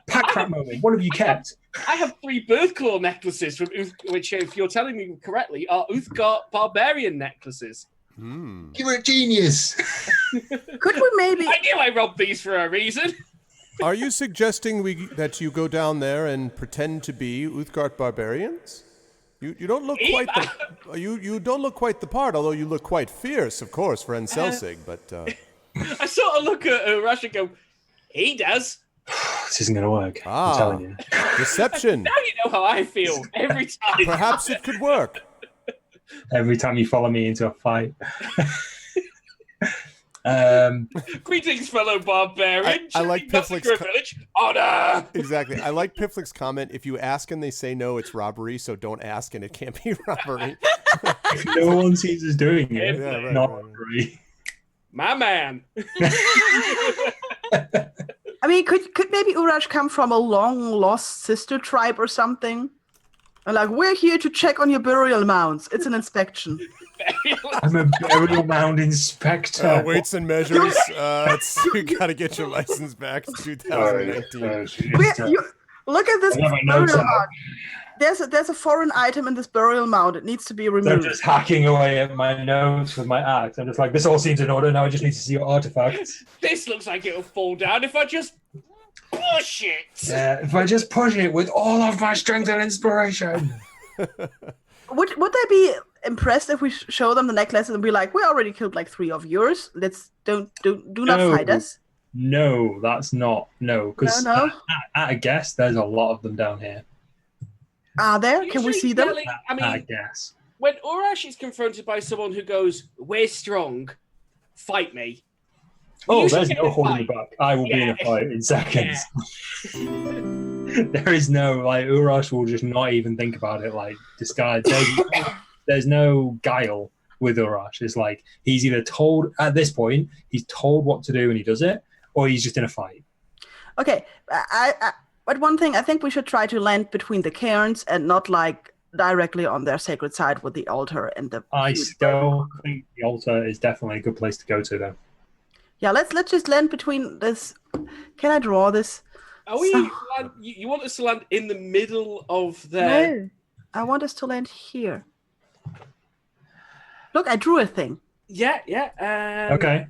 Pack rat moment. What have you kept? I have 3 birth claw necklaces, from which, if you're telling me correctly, are Uthgar barbarian necklaces. You're a genius. Could we maybe? I knew I robbed these for a reason. Are you suggesting that you go down there and pretend to be Uthgard barbarians? You don't look quite the you don't look quite the part, although you look quite fierce, of course, for Enselsig. But I sort of look at Rush and go, he does. This isn't going to work. I'm telling you. deception. Now you know how I feel every time. Perhaps it could work. Every time you follow me into a fight. Greetings, fellow barbarian. I like Massacre Pifflick's village. Honor. Exactly. I like Pifflick's comment. If you ask and they say no, it's robbery. So don't ask and it can't be robbery. If no one sees us doing it, Yeah, right, not right. agree. My man. I mean, could maybe Urash come from a long lost sister tribe or something? And like, we're here to check on your burial mounds. It's an inspection. I'm a burial mound inspector. Weights and measures. You got to get your license back. It's 2019. Look at this I have my notes burial out. mound. There's a foreign item in this burial mound. It needs to be I'm removed. just hacking away at my notes with my axe. I'm just like, this all seems in order. Now I just need to see your artifacts. This looks like it'll fall down if I just push it. Yeah, if I just push it with all of my strength and inspiration. Would they be impressed if we show them the necklace and be like, we already killed like 3 of yours. Let's do not No. fight us. No, that's not. No, because No. at a guess, there's a lot of them down here. Are there? Can we Usually see them? yelling- I At a mean, guess. when Urash is confronted by someone who goes, "We're strong, fight me." we Oh, usually there's get no in a holding me fight. back. I will be in a Yeah. fight in seconds. There is no like Urash will just not even think about it. Like disguise. There's no guile with Urash. It's like he's either told at this point he's told what to do and he does it, or he's just in a fight. Okay, but one thing, I think we should try to land between the cairns and not like directly on their sacred side with the altar and the. I still think the altar is definitely a good place to go to, though. Yeah, let's just land between this. Can I draw this? Are we? You want us to land in the middle of their? No, I want us to land here. Look, I drew a thing. Yeah. Okay.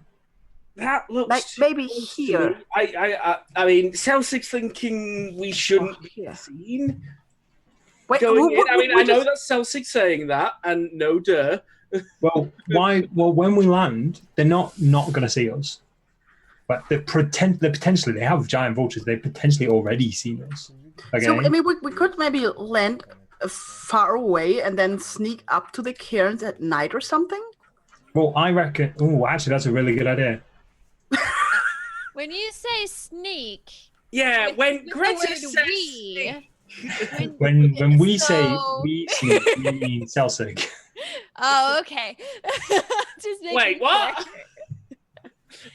That looks like maybe here. I mean, Celtic's thinking we shouldn't be seen. Wait, going in. I mean, I know that's Celtic saying that, and no duh. Well, why? Well, when we land, they're not going to see us. But they potentially they have giant vultures. They've potentially already seen us. Okay. So I mean, we could maybe land far away and then sneak up to the cairns at night or something. Well, I reckon. Oh, actually, that's a really good idea. When you say sneak, yeah, when with Greta the word says we, when we say so- we sneak, we mean Celtic. Oh, okay. Just making Wait, what? sure.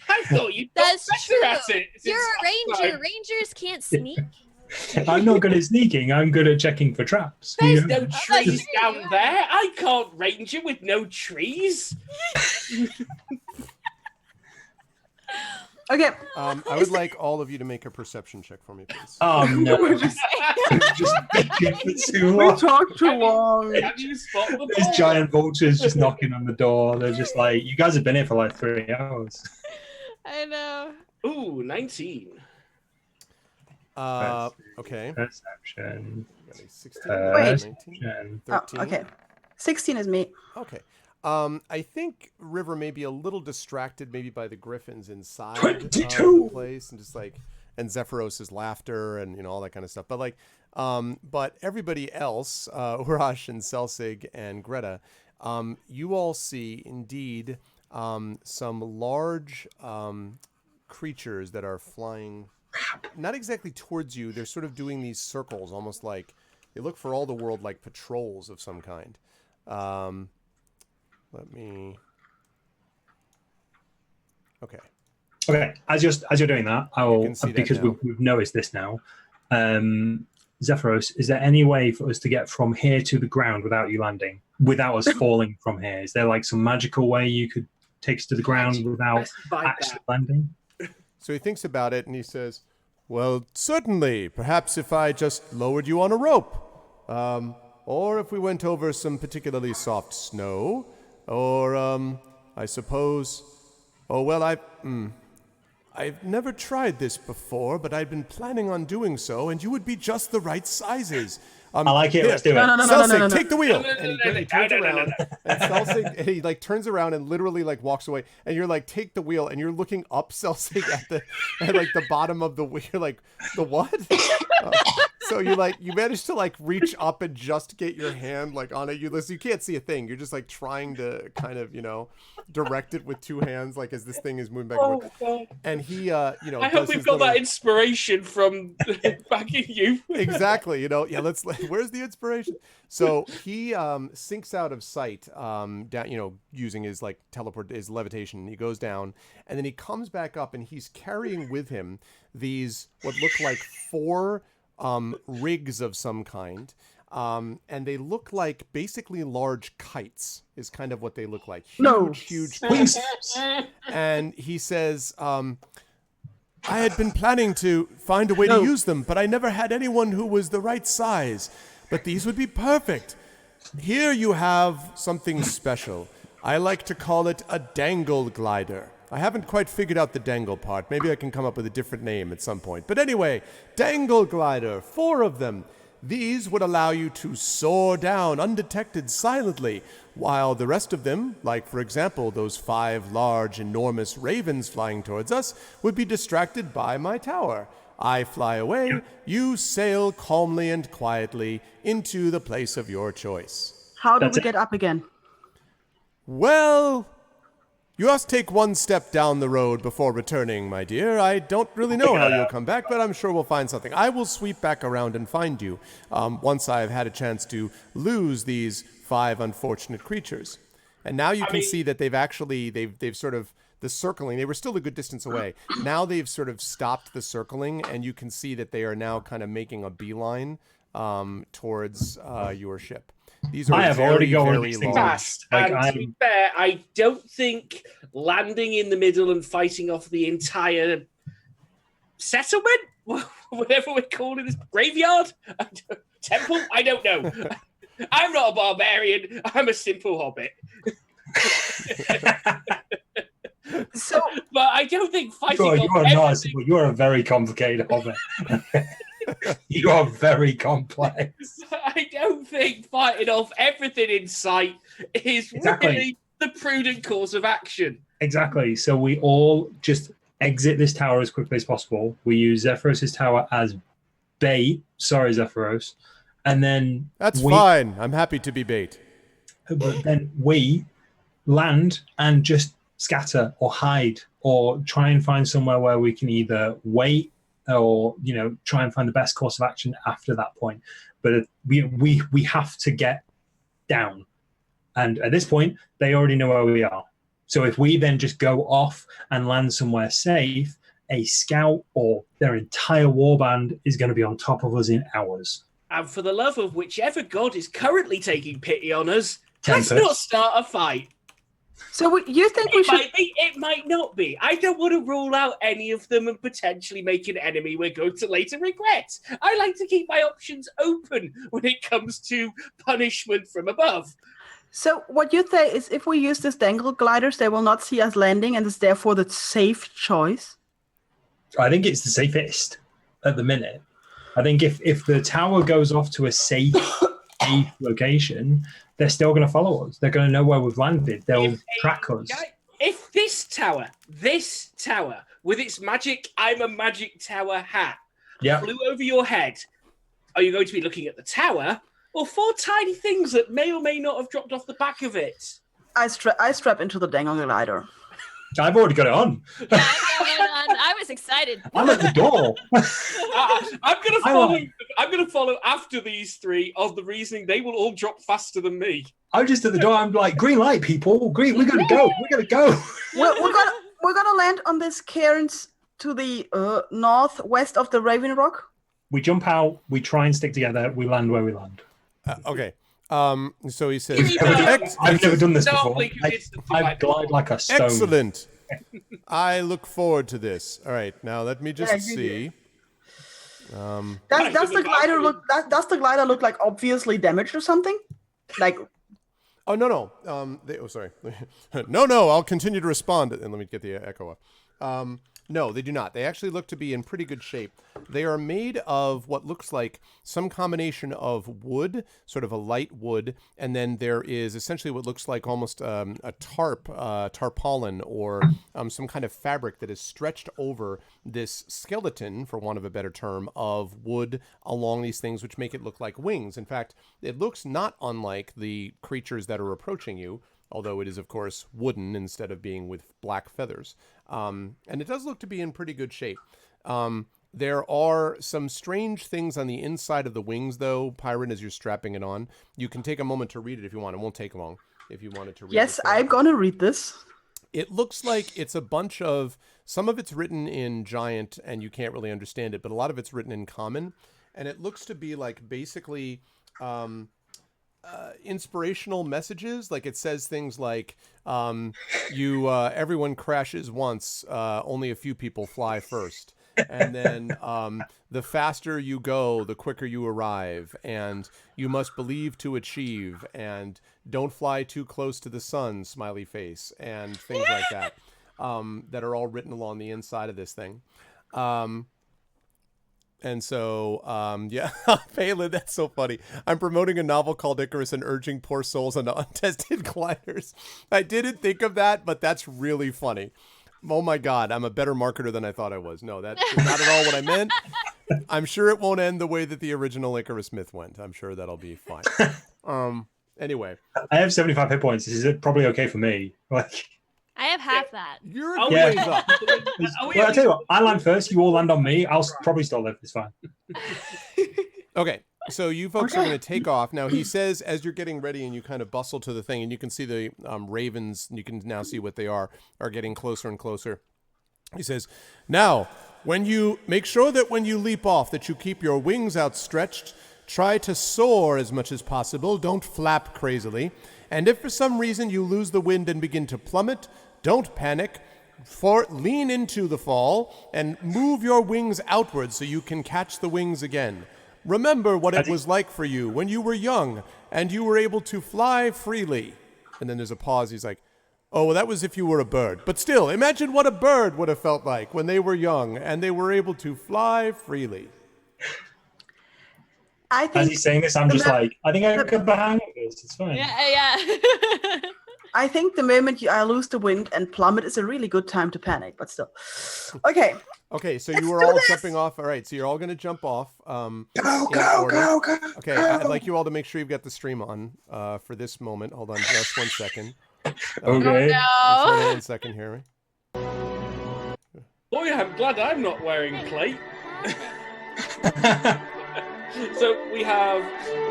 I thought you got That's better true. at it. You're a since ranger. last time. Rangers can't sneak. I'm not good at sneaking. I'm good at checking for traps. There's Yeah. no trees down there. I can't ranger with no trees. Okay. I would like all of you to make a perception check for me, please. Oh no! just thinking for too long. Talk too long. Have you spotted the These ball? giant vultures just knocking on the door. They're just like, you guys have been here for like 3 hours. I know. Ooh, 19. Okay. Perception. 16, Wait. 19, Oh, 13. okay. 16 is me. Okay. I think River may be a little distracted maybe by the griffins inside 22. the place and just like and Zephyros's laughter and all that kind of stuff. But like but everybody else, Urash and Selsig and Greta, you all see indeed some large creatures that are flying not exactly towards you. They're sort of doing these circles, almost like they look for all the world like patrols of some kind. Let me. Okay. Okay, as you're doing that, I will, can see that because now. we've noticed this now. Zephyros, is there any way for us to get from here to the ground without you landing, without us falling from here? Is there like some magical way you could take us to the ground without Specify actually that. landing? So he thinks about it and he says, "Well, certainly. Perhaps if I just lowered you on a rope, or if we went over some particularly soft snow." Or, I suppose... Oh, well, I've never tried this before, but I've been planning on doing so, and you would be just the right sizes. I like it. Here, Let's do it. No. Selsig, take the wheel. No. And he turns around, and Selsig, and he like turns around and literally like walks away. And you're like, take the wheel, and you're looking up, Selsig, at like the bottom of the wheel. You're like, the what? So you manage to like reach up and just get your hand like on it. You can't see a thing. You're just like trying to kind of direct it with two hands, like as this thing is moving back and forth. God. And he I does hope we've his got little- that inspiration from back in youth. Exactly. Yeah, where's the inspiration? So he sinks out of sight down, using his like his levitation. He goes down and then he comes back up and he's carrying with him these what look like 4 rigs of some kind. And they look like basically large kites is kind of what they look like. Huge kites. And he says, I had been planning to find a way to use them, but I never had anyone who was the right size. But these would be perfect. Here you have something special. I like to call it a dangle glider. I haven't quite figured out the dangle part. Maybe I can come up with a different name at some point. But anyway, dangle glider, 4 of them. These would allow you to soar down undetected silently, while the rest of them, like for example those 5 large, enormous ravens flying towards us, would be distracted by my tower. I fly away, you sail calmly and quietly into the place of your choice. How do That's we it. get up again? Well, You must take one step down the road before returning, my dear. I don't really know how you'll come back, but I'm sure we'll find something. I will sweep back around and find you once I've had a chance to lose these 5 unfortunate creatures. And now you can see that they've sort of, the circling, they were still a good distance away. Now they've sort of stopped the circling, and you can see that they are now kind of making a beeline towards your ship. These are I have very, already got one of very these things large. Fast. Like, And to be fair, I don't think landing in the middle and fighting off the entire settlement, whatever we're calling this, graveyard, temple, I don't know. I'm not a barbarian. I'm a simple hobbit. So, But I don't think fighting you off are not everything- simple. You are a very complicated hobbit. You are very complex. I don't think fighting off everything in sight is Exactly. really the prudent course of action. Exactly. So we all just exit this tower as quickly as possible. We use Zephyros' tower as bait. Sorry, Zephyros. And then That's fine. I'm happy to be bait. But then we land and just scatter or hide or try and find somewhere where we can either wait or try and find the best course of action after that point. But we have to get down, and at this point they already know where we are. So if we then just go off and land somewhere safe, a scout or their entire warband is going to be on top of us in hours. And for the love of whichever god is currently taking pity on us, let's Tempest. not start a fight. so you think we It should? might be, it might not be. I don't want to rule out any of them and potentially make an enemy we're going to later regret. I like to keep my options open when it comes to punishment from above. So what you say is, if we use this dangle gliders, they will not see us landing, and it's therefore the safe choice. I think it's the safest at the minute. I think if the tower goes off to a safe location, they're still going to follow us. They're going to know where we've landed. They'll track us. If this tower, with its magic I'm a magic tower hat, Yeah. flew over your head, are you going to be looking at the tower or 4 tiny things that may or may not have dropped off the back of it? I strap into the dangle glider. I've already got it on. Yeah, I was excited. I'm at the door. I'm gonna follow after these 3 of the reasoning they will all drop faster than me. I'm just at the door. I'm like, green light, people. Green, we're going to go. We're going to go. We're gonna land on this cairns to the northwest of the Raven Rock. We jump out. We try and stick together. We land where we land. Okay. So he says, I've never done this Don't before. blink your distance, you I might- glide like a stone. excellent. I look forward to this. All right, now let me just you see. Does the glider look? Does the glider look like obviously damaged or something? Like, Oh no. Sorry. No. I'll continue to respond, and let me get the echo off. No, they do not. They actually look to be in pretty good shape. They are made of what looks like some combination of wood, sort of a light wood, and then there is essentially what looks like almost a tarpaulin, or some kind of fabric that is stretched over this skeleton, for want of a better term, of wood along these things, which make it look like wings. In fact, it looks not unlike the creatures that are approaching you, although it is, of course, wooden instead of being with black feathers. And it does look to be in pretty good shape. There are some strange things on the inside of the wings, though, Pyron, as you're strapping it on. You can take a moment to read it if you want. It won't take long if you wanted to read it. yes, I'm gonna read this. It looks like it's a bunch of, some of it's written in Giant and you can't really understand it, but a lot of it's written in Common. And it looks to be like basically inspirational messages. Like it says things like, everyone crashes once, only a few people fly first. And then the faster you go, the quicker you arrive, and you must believe to achieve, and don't fly too close to the sun, smiley face, and things like that, that are all written along the inside of this thing. And so, yeah, Phelan, that's so funny. I'm promoting a novel called Icarus and urging poor souls on untested gliders. I didn't think of that, but that's really funny. Oh my God, I'm a better marketer than I thought I was. No, that's not at all what I meant. I'm sure it won't end the way that the original Icarus myth went. I'm sure that'll be fine. Anyway. I have 75 hit points. This is probably okay for me. Like, I have half that. You're Oh, ways yeah. up. Well, I tell you what, I land first. You all land on me. I'll probably still live. It's fine. Okay, so you folks are going to take off. Now, he says, as you're getting ready and you kind of bustle to the thing, and you can see the ravens, and you can now see what they are getting closer and closer. He says, now, when you make sure that when you leap off that you keep your wings outstretched, try to soar as much as possible. Don't flap crazily. And if for some reason you lose the wind and begin to plummet, don't panic. Lean into the fall and move your wings outwards so you can catch the wings again. Remember what it was like for you when you were young and you were able to fly freely. And then there's a pause. He's like, oh, well, that was if you were a bird. But still, imagine what a bird would have felt like when they were young and they were able to fly freely. I think As he's saying this, I'm just like, I think I could hang of this. It's fine. Yeah. I think the moment I lose the wind and plummet is a really good time to panic, but still. Okay. Okay, so Let's you were do all this! jumping off. All right, so you're all going to jump off. Go, in go, order. go, go. Okay, I'd like you all to make sure you've got the stream on for this moment. Hold on just 1 second. Okay. Just hold on No. 1 second here. Boy, I'm glad I'm not wearing plate. So we have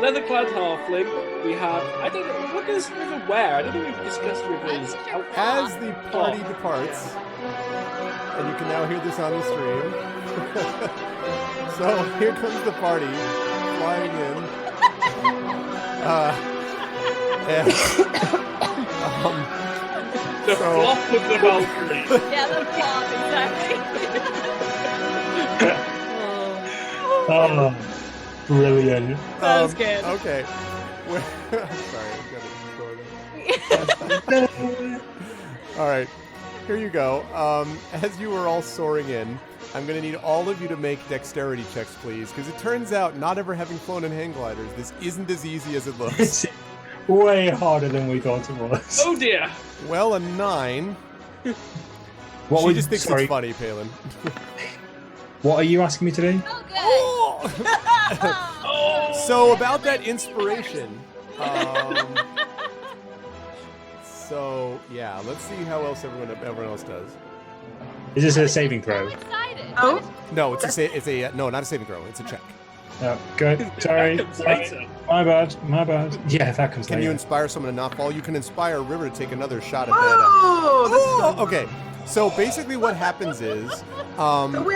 leather-clad halfling. We have, I don't know, what does River wear? I don't think we've discussed River's outfit. As the party departs, and you can now hear this on the stream. So here comes the party flying in. The so- flop of the Valkyrie. Yeah, the flop, exactly. Oh, brilliant. That was good. Okay. I'm sorry, I'm gonna All right, here you go. As you were all soaring in, I'm going to need all of you to make dexterity checks, please, because it turns out, not ever having flown in hang gliders, this isn't as easy as it looks. It's way harder than we thought it was. Oh dear. Well, a 9. What She was- just thinks sorry, it's funny, Palin. What are you asking me to do? Oh, So about that inspiration. So yeah, let's see how else everyone else does. Is this a saving good. throw? So excited. Oh, No, no, not a saving throw. It's a check. No, good. Sorry. That comes later. My bad. Yeah, that comes Can later. you inspire someone to not fall? You can inspire River to take another shot at that. oh, this is so Okay, so basically what happens is, we have-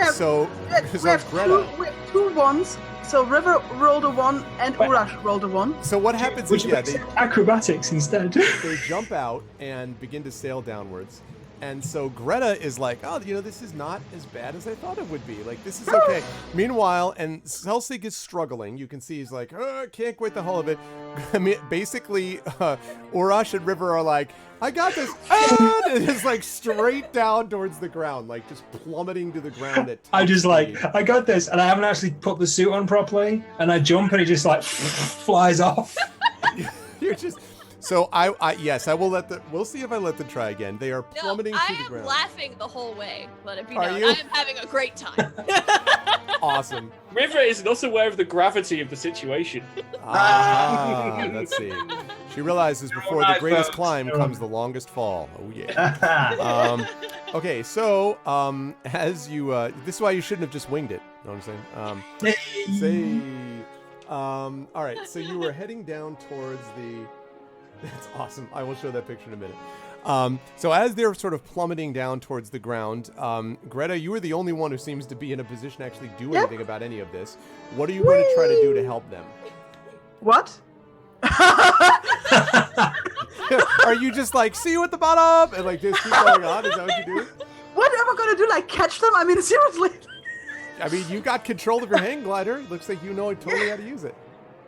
we have two ones. So River rolled a 1 and Wait. Urash rolled a 1. So what happens Which is, yeah, makes it acrobatics instead. they jump out and begin to sail downwards. And so Greta is like, oh, this is not as bad as I thought it would be. Like, this is okay. Meanwhile, and Celsig is struggling. You can see he's like, oh, can't quit the whole of it. I mean, basically, Urash and River are like, I got this. And it's like straight down towards the ground, like just plummeting to the ground. I just like, I got this, and I haven't actually put the suit on properly, and I jump, and it just like flies off. You're just... So yes, I will we'll see if I let them try again. They are No, plummeting I to the am ground. laughing the whole way. Let it be Are known. you? I am having a great time. Awesome. River is not aware of the gravity of the situation. Let's see. She realizes before the greatest climb comes the longest fall. Oh yeah. Okay, so as you, this is why you shouldn't have just winged it. Know what I'm saying? All right, so you were heading down towards the. That's awesome. I will show that picture in a minute. So as they're sort of plummeting down towards the ground, Greta, you are the only one who seems to be in a position to actually do anything about any of this. What are you going to try to do to help them? What? Are you just like, see you at the bottom, and like just keep going on? Is that what you do? What am I gonna do? Like catch them? I mean, seriously. I mean, you got control of your hang glider. Looks like you know totally how to use it.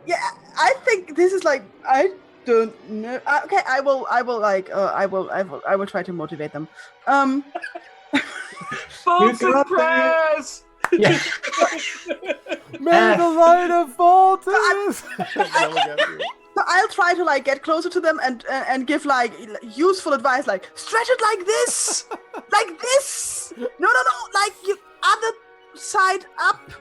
Yeah, I think this is like I don't know. Okay, I will try to motivate them. Thoughts You and got prayers! Yeah. May the light of fall to So I'll try to like get closer to them and give like useful advice, like stretch it like this, like this. No, like you other side up.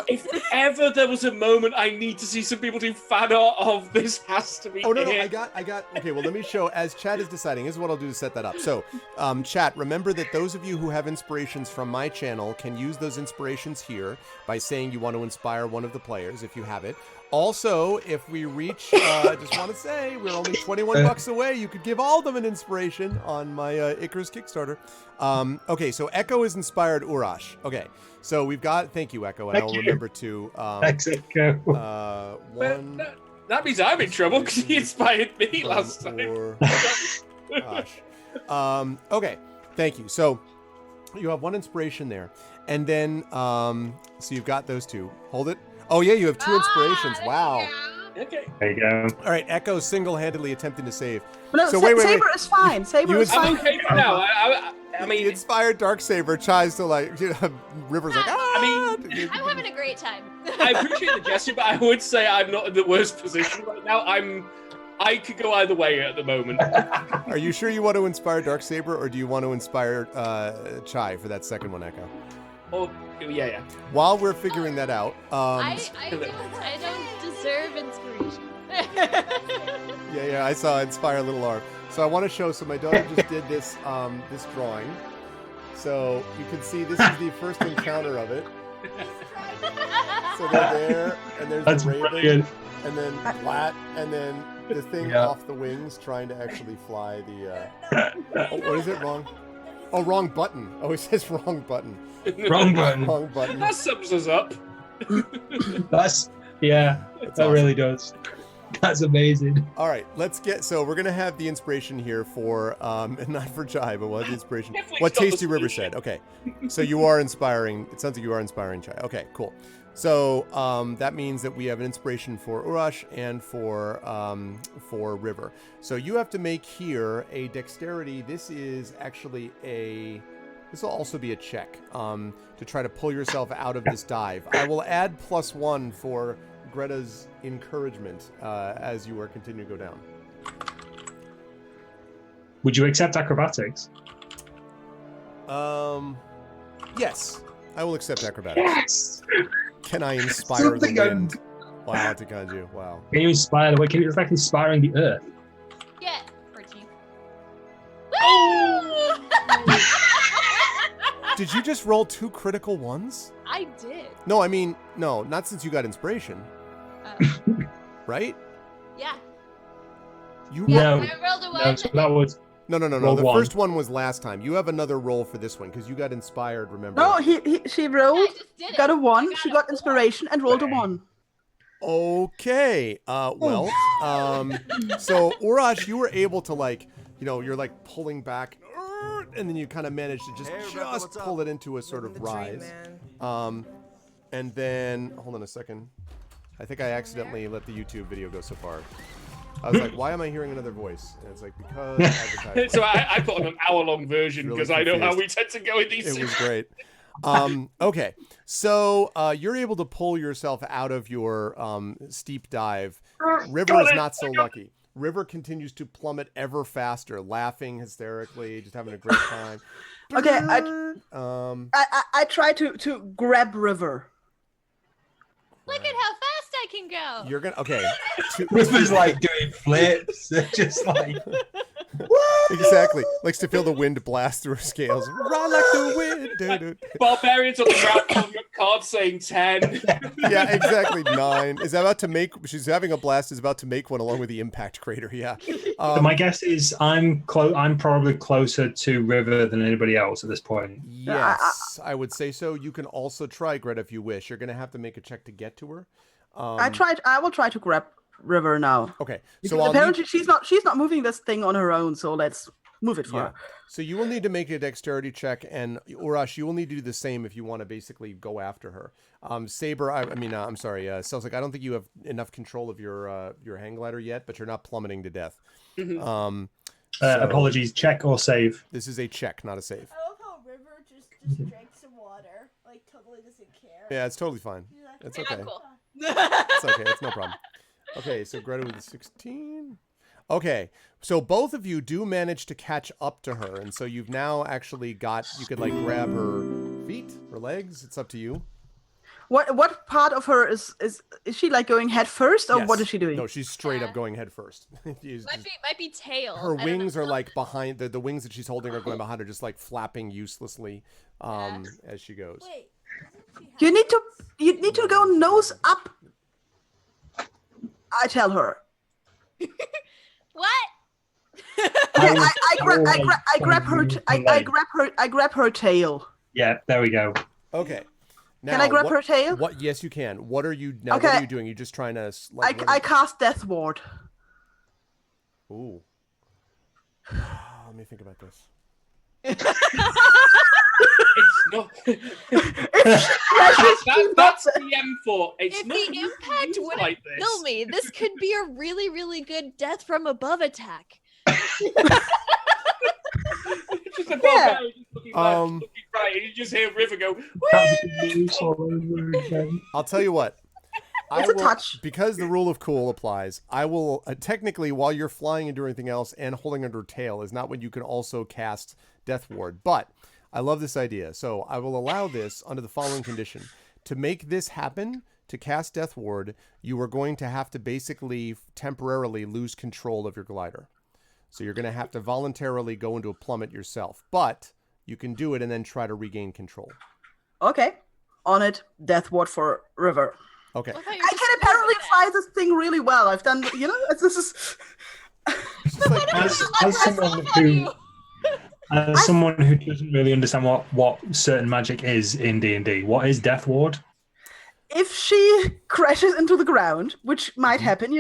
If ever there was a moment I need to see some people do fan art of, this has to be Oh, no, no, it. I got, okay, well, let me show, as chat is deciding, here's what I'll do to set that up. So, chat, remember that those of you who have inspirations from my channel can use those inspirations here by saying you want to inspire one of the players, if you have it. Also, if we reach, I just want to say, we're only 21 bucks away. You could give all of them an inspiration on my Icarus Kickstarter. Okay, so Echo has inspired Urash. Okay, so we've got, thank you, Echo, and Thank I'll you. remember to, Thanks, Echo. one... That means I'm in trouble because he inspired me last time. Or, gosh. Okay, thank you. So you have one inspiration there, and then so you've got those two. Hold it. Oh yeah, you have two inspirations. Wow. Okay. There you go. All right, Echo single-handedly attempting to save. No, So wait. Saber is fine. Saber You is I'm fine. okay for now. I mean, The inspired Darksaber tries to River's like, I'm having a great time. I appreciate the gesture, but I would say I'm not in the worst position right now. I could go either way at the moment. Are you sure you want to inspire Darksaber, or do you want to inspire Chai for that second one, Echo? Oh, yeah. While we're figuring that out, I don't deserve inspiration. yeah, I saw inspire little R. So I want to show. So my daughter just did this this drawing. So you can see this is the first encounter of it. So they're there, and there's That's the raven, brilliant. and then flat, and then the thing Yeah. off the wings trying to actually fly the. Oh, what is it? Wrong. Oh, wrong button. Oh, it says wrong button. Wrong button. Wrong button. That sums us up. That's that awesome. really does. That's amazing. All right, let's get. So we're gonna have the inspiration here for, not for Chai, but we'll have the inspiration. Definitely What stop the Tasty River solution. said. Okay, so you are inspiring. It sounds like you are inspiring Chai. Okay, cool. So that means that we have an inspiration for Urash and for River. So you have to make here a dexterity. This is actually a. This will also be a check to try to pull yourself out of this dive. I will add +1 for Greta's encouragement as you are continuing to go down. Would you accept acrobatics? Yes, I will accept acrobatics. Yes. Can I inspire the Something wind? Wow, Takanju, wow. Can you inspire the way? Can you reflect inspiring the earth? Yeah, 14. Oh! Did you just roll 2 critical ones? I did. No, I mean, no, not since you got inspiration, right? Yeah. You Yeah, No. I rolled a one. No, so that was No. Roll The one. first one was last time. You have another roll for this one because you got inspired. Remember? No, she rolled, I just did it. got a 1, I she got got a 4. inspiration, and rolled a 1. Okay. Well. So Urash, you were able to you're like pulling back, and then you kind of managed to just pull it into a sort of rise. And then hold on a second. I think I accidentally let the YouTube video go so far. I was like, why am I hearing another voice? And it's like, because advertising. So I put on an hour-long version Really because I know how confused. we tend to go in these. It was great. Okay, so you're able to pull yourself out of your steep dive. River is not so lucky. River continues to plummet ever faster, laughing hysterically, just having a great time. Okay, I try to grab River. Look at how fast I can go. You're gonna River's like doing flips. They're just like, exactly likes to feel the wind blast through her scales. Run like the wind. Doo-doo. Barbarians on the ground pulling up cards saying 10. Yeah, exactly. 9 is about to make. She's having a blast. Is about to make one along with the impact crater. Yeah. my guess is I'm probably closer to River than anybody else at this point. Yes, I would say so. You can also try Greta if you wish. You're gonna have to make a check to get to her. I will try to grab River now. Okay, Because so apparently she's not moving this thing on her own, so let's move it for her. So you will need to make a dexterity check, and Urash, you will need to do the same if you want to basically go after her. Saber, I'm sorry, Celsic, I don't think you have enough control of your hang glider yet, but you're not plummeting to death. So Apologies. Check or save? this is a check, not a save. I love how River just drank some water. Like, totally doesn't care. Yeah, it's totally fine. She's like, It's Yeah, okay. cool. It's okay. It's no problem. Okay, so Greta with a 16. Okay, so both of you do manage to catch up to her, and so you've now actually got, you could like grab her feet or legs. It's up to you. What part of her is she like going head first, or what Yes. is she doing? No, she's straight up going head first. Might be tail. Her I don't wings know. are like behind the wings that she's holding are going behind her, just like flapping uselessly as she goes. Wait. doesn't she You have- need to go nose up. I tell her. What? I grab her tail. Yeah, there we go. Okay. Now, Can I grab her tail? What? Yes, you can. What are you now? What Okay. are you doing? You're just trying to. Like, I cast Death Ward. Ooh. Let me think about this. It's not. That's the M4. It's If not the impact used wouldn't like this. kill me, this could be a really, really good death from above attack. Just a Yeah. barbarian just looking left, looking right, and you just hear River go. I'll tell you what. It's a touch. Because the rule of cool applies. I will technically, while you're flying and doing anything else, and holding under tail is not when you can also cast Death Ward. But I love this idea, so I will allow this under the following condition: to make this happen, to cast Death Ward, you are going to have to basically temporarily lose control of your glider. So you're going to have to voluntarily go into a plummet yourself, but you can do it and then try to regain control. Okay. On it. Death Ward for River. Okay. I thought you were I just can apparently doing fly this thing really well. I've done, this is. It's just like, As someone who, as someone who doesn't really understand what certain magic is in D&D, what is Death Ward? If she crashes into the ground, which might happen,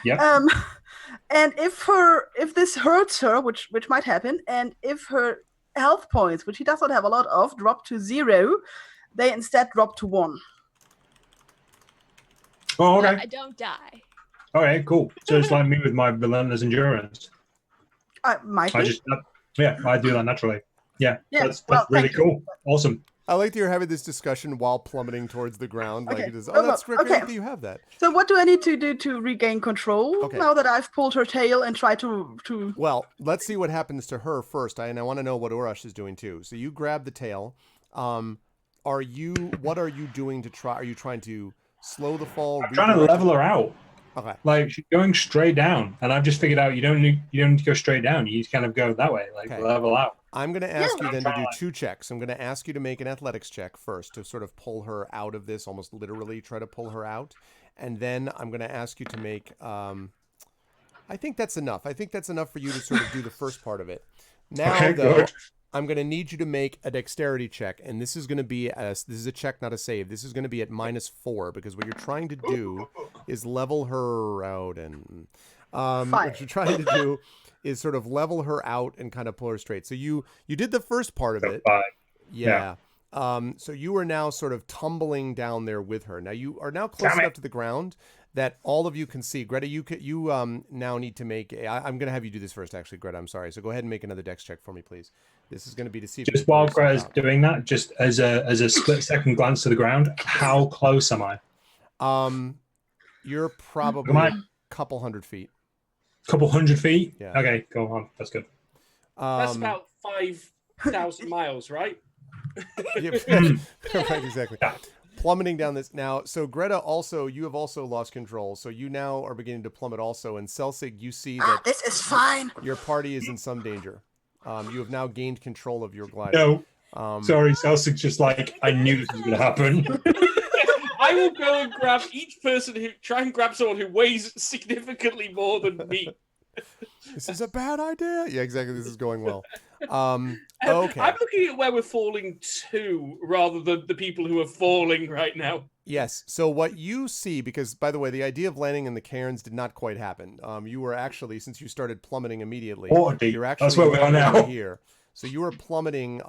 Yeah. And if this hurts her, which might happen, and if her health points, which she does not have a lot of, drop to 0, they instead drop to 1. Oh, that. okay. I don't die. Okay, cool. So it's like me with my relentless endurance. Might be. I do that naturally. Yeah, Yeah, that's well, really thank you. cool. Awesome. I like that you're having this discussion while plummeting towards the ground. Like Okay. it is. No, Oh, no, that's great okay. that you have that. So what do I need to do to regain control Okay. now that I've pulled her tail and tried to? Well, let's see what happens to her first. And I want to know what Urash is doing too. So you grab the tail. What are you doing to try? Are you trying to slow the fall? I'm trying to redirect- level her out. Okay. Like she's going straight down, and I've just figured out you don't need to go straight down. You just kind of go that way, like Okay. level out. I'm going to ask you then to do Try. 2 checks. I'm going to ask you to make an athletics check first to sort of pull her out of this, almost literally try to pull her out. And then I'm going to ask you to make, I think that's enough. I think that's enough for you to sort of do the first part of it. Now, Okay, though, good. I'm going to need you to make a dexterity check. And this is going to be, this is a check, not a save. This is going to be at -4 because what you're trying to do is level her out. And what you're trying to do is sort of level her out and kind of pull her straight. So you did the first part of it. Yeah. So you are now sort of tumbling down there with her. Now you are now close enough to the ground that all of you can see. Greta, you now need to make. I'm going to have you do this first, actually, Greta. I'm sorry. So go ahead and make another dex check for me, please. This is going to be to see. Just while Greta's doing that, just as a split second glance to the ground, how close am I? You're probably a couple hundred feet. Couple hundred feet. Yeah. Okay, go on. That's good. That's about 5,000 miles, right? Yeah, right, exactly. Plummeting down this now. So Greta, also you have also lost control. So you now are beginning to plummet also. And Celsig, you see that This is fine. your party is in some danger. You have now gained control of your glider. No, sorry, Celtic's just like I knew this was going to happen. I will go and grab each person try and grab someone who weighs significantly more than me. This is a bad idea. Yeah, exactly. This is going well. Okay. I'm looking at where we're falling to rather than the people who are falling right now. Yes. So what you see, because by the way, the idea of landing in the cairns did not quite happen. You were actually, since you started plummeting immediately, you're actually that's where we are now. here. So you are plummeting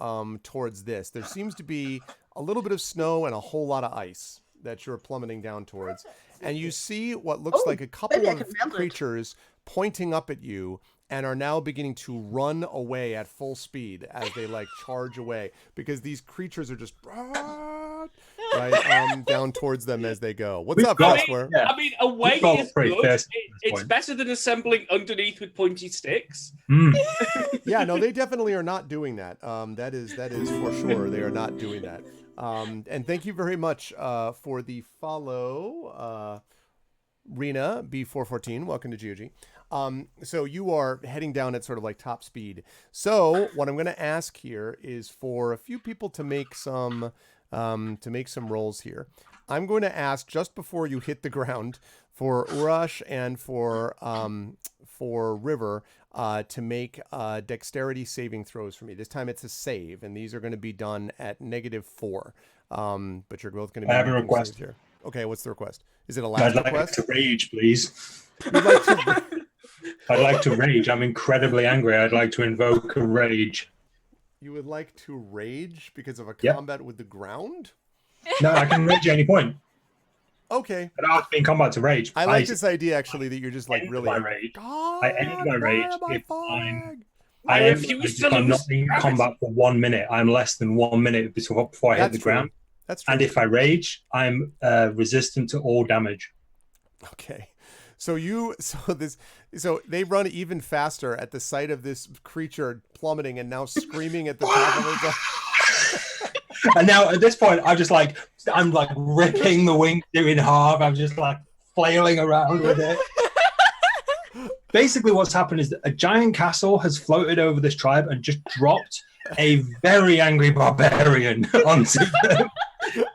towards this. There seems to be a little bit of snow and a whole lot of ice that you're plummeting down towards. And you see what looks like a couple maybe I of can melt it. creatures pointing up at you and are now beginning to run away at full speed as they like charge away because these creatures are just right down towards them as they go. What's up, Fosquare? I mean, away We've is pretty good. fast It's point. better than assembling underneath with pointy sticks. Yeah, no, they definitely are not doing that. That is for sure. They are not doing that. And thank you very much for the follow, Rena B414. Welcome to GOG. So you are heading down at sort of like top speed. So what I'm going to ask here is for a few people to make some rolls here. I'm going to ask just before you hit the ground for Urash and for River to make dexterity saving throws for me. This time it's a save, and these are going to be done at -4. But you're both going to be I have a making request. saves here. Okay, what's the request? Is it a I'd last like request? to rage, please. You'd like to... I'd like to rage. I'm incredibly angry. I'd like to invoke a rage. You would like to rage because of a Yep. combat with the ground? No, I can rage at any point. Okay. I don't have to be in combat to rage. I like this idea actually that you're just like end really. my rage. God, I end my rage why am I if I'm- flag? I am refuse if to I'm not lose. in combat for 1 minute. I'm less than 1 minute before I hit That's the true. ground. That's true. And if I rage, I'm resistant to all damage. Okay. So they run even faster at the sight of this creature plummeting and now screaming at the top of its. And now at this point, I'm like ripping the wing in half. I'm just like flailing around with it. Basically, what's happened is that a giant castle has floated over this tribe and just dropped a very angry barbarian onto them.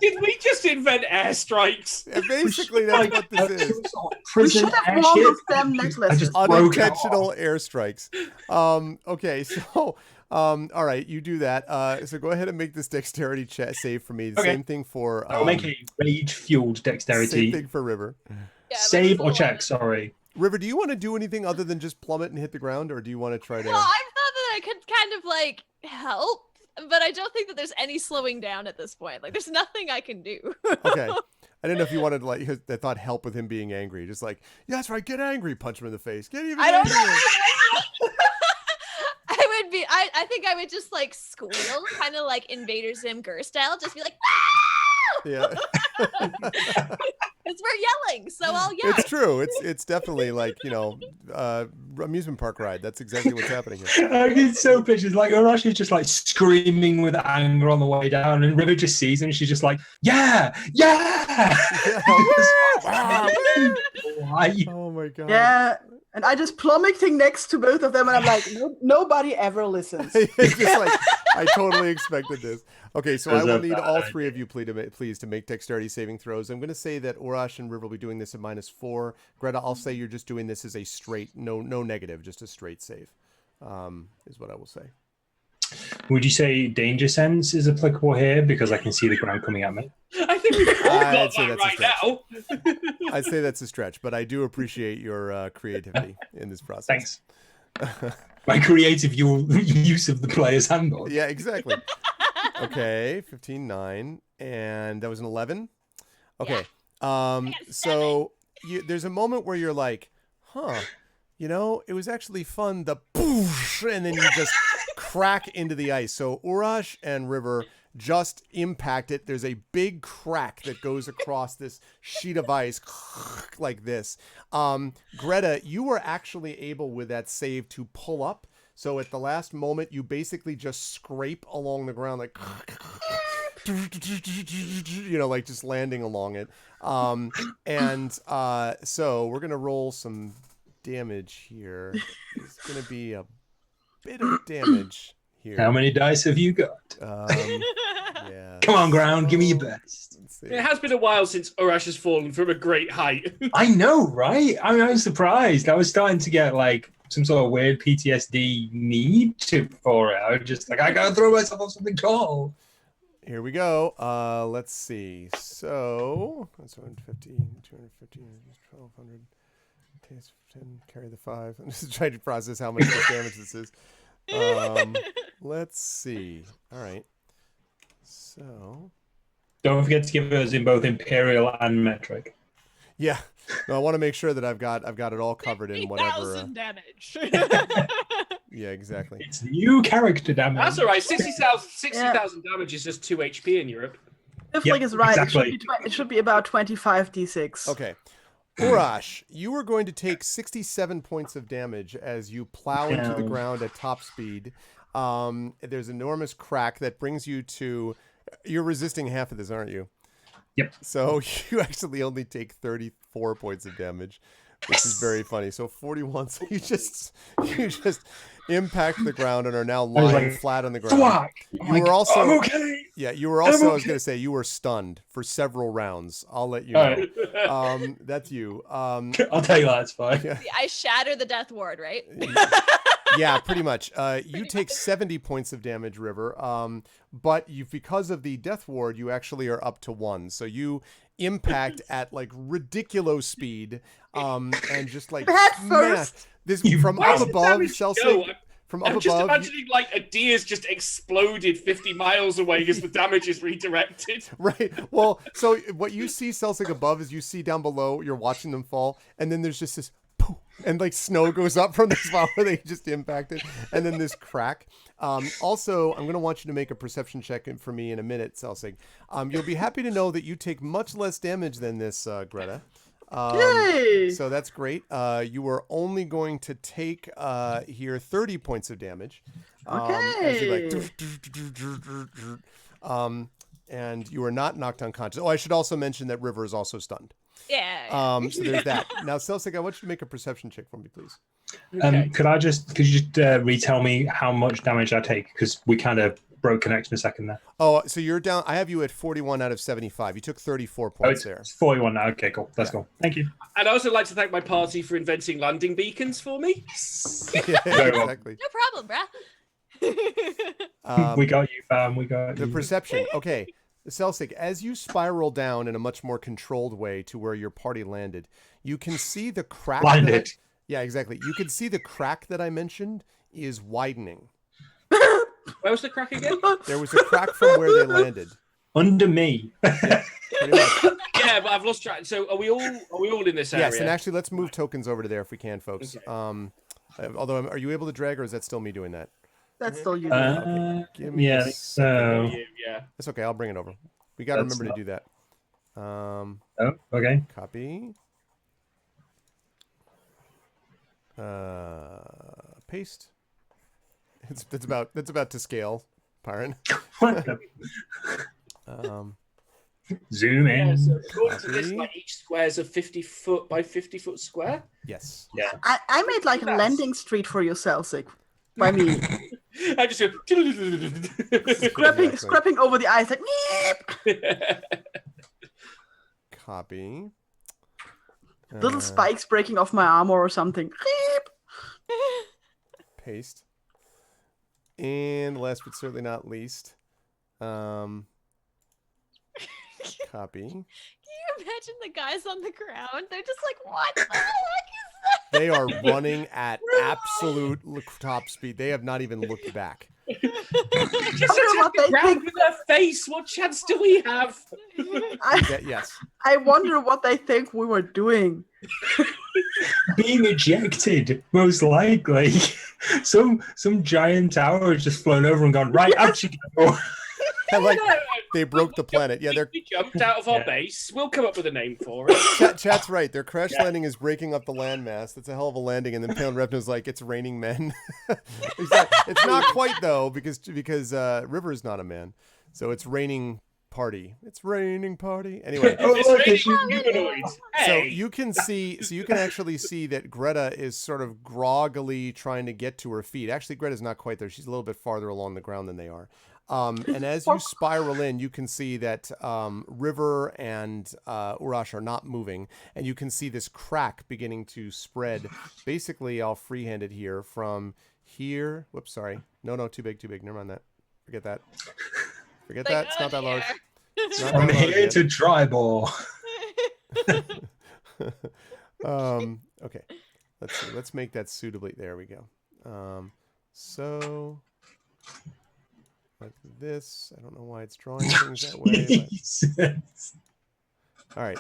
Did we just invent airstrikes? Yeah, basically, that's what this is. Sort of We prison should have airship. worn those damn I necklaces. just broke out. Unintentional airstrikes. Okay, so all right, you do that. So go ahead and make this dexterity save for me. The Okay. same thing for I'll make a rage-fueled same dexterity. thing for River. Yeah, but Save it's or a check, lot. sorry. River, do you want to do anything other than just plummet and hit the ground, or do you want to try to? Well, I thought that I could kind of like help, but I don't think that there's any slowing down at this point. Like, there's nothing I can do. Okay. I didn't know if you wanted to like. I thought help with him being angry, just like, yeah, that's right, get angry, punch him in the face, get even I don't angrier. know. I would be. I think I would just like squeal, kind of like Invader Zim Gur style, just be like, "Wow!" Yeah. Because we're yelling, so I'll yell. It's true. It's definitely like, amusement park ride. That's exactly what's happening here. I can so picture like Urash is just like screaming with anger on the way down, and River just sees him, and she's just like, "Yeah, yeah!" Why? Oh my god. Yeah, and I just plummeting next to both of them, and I'm like, nobody ever listens. It's just like, I totally expected this. Okay, so I That's will a need bad all three of you please to make dexterity saving throws. I'm going to say that Urash and River will be doing this at -4. Greta, I'll say you're just doing this as a straight, no negative, just a straight save, is what I will say. Would you say danger sense is applicable here because I can see the ground coming at me? I think we've all I'd got say that that's a right stretch. now. I'd say that's a stretch, but I do appreciate your creativity in this process. Thanks. My creative use of the player's handbook. Yeah, exactly. Okay, 15, 9, and that was an 11. Okay, so there's a moment where you're like, huh, it was actually fun, the poosh, and then you just crack into the ice. So Urash and River just impact it. There's a big crack that goes across this sheet of ice like this. Greta, you were actually able with that save to pull up. So at the last moment, you basically just scrape along the ground like, like just landing along it. So we're going to roll some damage here. It's going to be a bit of damage here. How many dice have you got? Yeah. Come on, ground, give me your best. Let's see. It has been a while since Urash has fallen from a great height. I know, right? I mean, I was surprised. I was starting to get like some sort of weird PTSD need for it. I was just like, I gotta throw myself off something tall. Here we go. Let's see. So that's 150, 250, 1200. Taste 10, carry the 5. I'm just trying to process how much damage this is. Let's see. All right. So Don't forget to give us in both imperial and metric. yeah, no, I want to make sure that I've got it all covered in whatever. 50,000 damage. Yeah, exactly. It's new character damage. That's all right. 60,000 damage is just 2 HP in Europe. Iflik is right. exactly. It should be about 25 d6. Okay. Urash, you are going to take 67 points of damage as you plow into the ground at top speed. There's an enormous crack that brings you to You're resisting half of this, aren't you? Yep. So you actually only take 34 points of damage, which is very funny. So 41. So you just impact the ground and are now lying flat on the ground. Fuck! You were also I'm okay. Yeah, you were also. I was gonna say you were stunned for several rounds. I'll let you know. That's you. I'll tell you that. It's fine. Yeah. I shatter the death ward, right? Yeah, pretty much. You take 70 points of damage, River. But because of the death ward, you actually are up to 1. So you impact at like ridiculous speed, and just like first. this You from up bastard. above. Damage Celsius, go. from I'm up just above. imagining like a deer's just exploded 50 miles away as the damage is redirected. Right. Well, so what you see, Celsius, above is you see down below. You're watching them fall, and then there's just this poof, and like snow goes up from the spot where they just impacted, and then this crack. Also, I'm going to want you to make a perception check for me in a minute, Celsius. You'll be happy to know that you take much less damage than this, Greta. Yay! So that's great. You are only going to take here 30 points of damage. As you like, and you are not knocked unconscious. Oh, I should also mention that River is also stunned. Yeah. So there's that. Now, Celsius, I want you to make a perception check for me, please. Okay. Could you just retell me how much damage I take? Because we kind of broke connection a second there. Oh, so you're down. I have you at 41 out of 75. You took 34 points there. It's 41 now. Okay, cool. Let's go. Thank you. I'd also like to thank my party for inventing landing beacons for me. Yeah, Very well. exactly. No problem, bruh. We got you, fam. We got The you. perception. Okay. Celsius, as you spiral down in a much more controlled way to where your party landed, you can see the crack. Landed. Yeah, exactly. You can see the crack that I mentioned is widening. Where was the crack again? There was a crack from where they landed. Under me. Pretty much. Yeah, but I've lost track. So are we all in this area? Yes, and actually, let's move tokens over to there if we can, folks. Okay. Although, are you able to drag, or is that still me doing that? That's still you. Give me Yeah, a I think so. Yeah. That's okay. I'll bring it over. We got to That's remember to do that. Oh, okay. Copy. Paste. That's about to scale, Pyron. Zoom in. Yeah, so according to this, Copy. like each square is a 50-foot by 50-foot square. Yes. Yeah. I made like a Yes. landing street for you, Celsius. By me. I just go. Exactly. Scrapping over the ice like Copy. little spikes breaking off my armor or something. Paste. And last but certainly not least, copy. Can you imagine the guys on the ground? They're just like, what the heck is They are running at absolute top speed. They have not even looked back. Just wonder what attack the they ground think. with their face. What chance do we have? Yes. I wonder what they think we were doing. Being ejected, most likely. Some giant tower has just flown over and gone, right, out you go. Like they broke the planet. Yeah, they're We jumped out of our base. We'll come up with a name for it. chat's right. Their crash landing is breaking up the landmass. That's a hell of a landing. And then Pale Repno's like, it's raining men. It's not quite though, because River is not a man, so it's raining party. It's raining party. Anyway. It's raining humanoids. So Hey. you can actually see that Greta is sort of groggily trying to get to her feet. Actually, Greta's not quite there. She's a little bit farther along the ground than they are. And as you spiral in, you can see that River and Urash are not moving, and you can see this crack beginning to spread. Basically, I'll freehand it here from here. Whoops, sorry. No, too big. Never mind that. Forget that. Forget that. It's not that large. It's not From that large here yet. to tribal. Okay. Let's see. Let's make that suitably. There we go. So like this. I don't know why it's drawing things that way. Jesus. But... All right.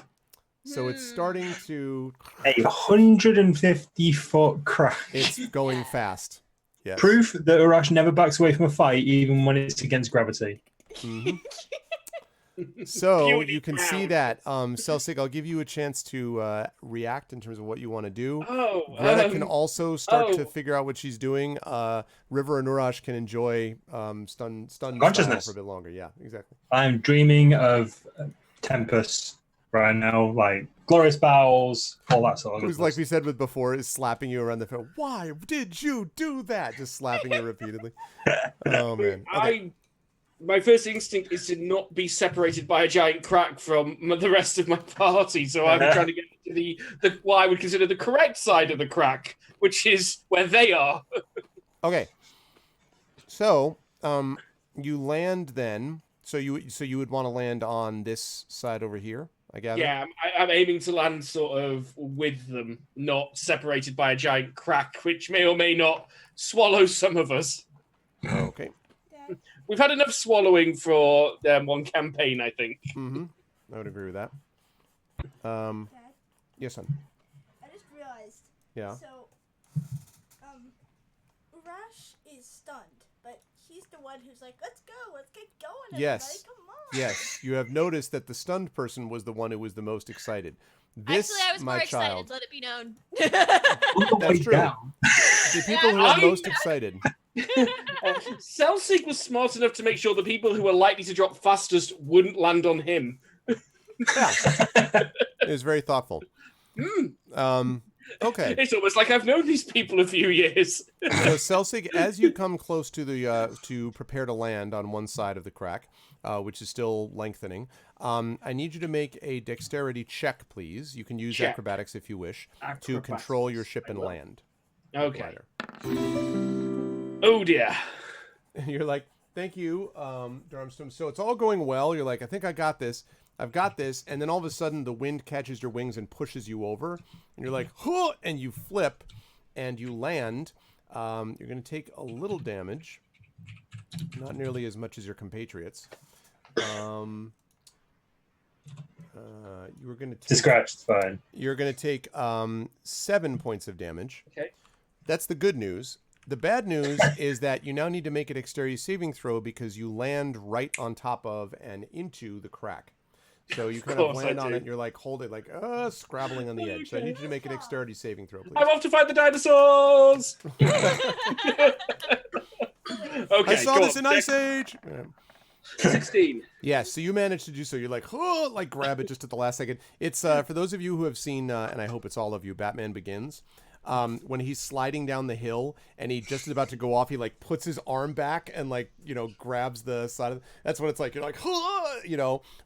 So it's starting to. A 150-foot crack. It's going fast. Yes. Proof that Urash never backs away from a fight, even when it's against gravity. Mhm. So Beauty you can see crown. that. Celsig, I'll give you a chance to react in terms of what you want to do. Oh, Greta can also start to oh. figure out what she's doing. River and Urash can enjoy stun style Consciousness. for a bit longer. Yeah, exactly. I'm dreaming of Tempest right now, like glorious bowels, all that sort of Who's, stuff. like we said with before, is slapping you around the face. Why did you do that? Just slapping you repeatedly. Oh man. Okay. My first instinct is to not be separated by a giant crack from the rest of my party, so I'm trying to get to the what I would consider the correct side of the crack, which is where they are. Okay. So, you land then. So you would want to land on this side over here, I gather. Yeah, I'm aiming to land sort of with them, not separated by a giant crack, which may or may not swallow some of us. Okay. Dad, We've had enough swallowing for one campaign, I think. Mm-hmm. I would agree with that. Dad, Yes, son. I just realized. Yeah. So, Urash is stunned, but he's the one who's like, "Let's go, let's get going, Yes. everybody, come on." Yes, you have noticed that the stunned person was the one who was the most excited. This, Actually, I was my more child, excited. Let it be known. All the That's way true. down. the people who are I- most excited. Celsig was smart enough to make sure the people who were likely to drop fastest wouldn't land on him. Yeah. It was very thoughtful. Okay. It's almost like I've known these people a few years. So Celsig, as you come close to the to prepare to land on one side of the crack, which is still lengthening, I need you to make a dexterity check, please. You can use Check. acrobatics if you wish to Acrobatics. control your ship I and will. land. Okay. Glider. Oh dear. And you're like, thank you, Darmstrom. So it's all going well. You're like, I think I got this. I've got this. And then all of a sudden, the wind catches your wings and pushes you over. And you're like, huh! And you flip and you land. You're going to take a little damage. Not nearly as much as your compatriots. You were going to To take... scratch, it's fine. You're going to take 7 points of damage. Okay. That's the good news. The bad news is that you now need to make a dexterity saving throw because you land right on top of and into the crack. So you kind of course I land on do. it and you're like, hold it, like, scrabbling on the edge. So I need you to make a dexterity saving throw, please. I'm off to fight the dinosaurs. Okay. I saw go this on. in Ice Age! Yeah. 16. Yeah, so you managed to do so. You're like, like grab it just at the last second. It's for those of you who have seen, and I hope it's all of you, Batman Begins. When he's sliding down the hill and he just is about to go off, he like puts his arm back and like, grabs the side of that's what it's like. You're like,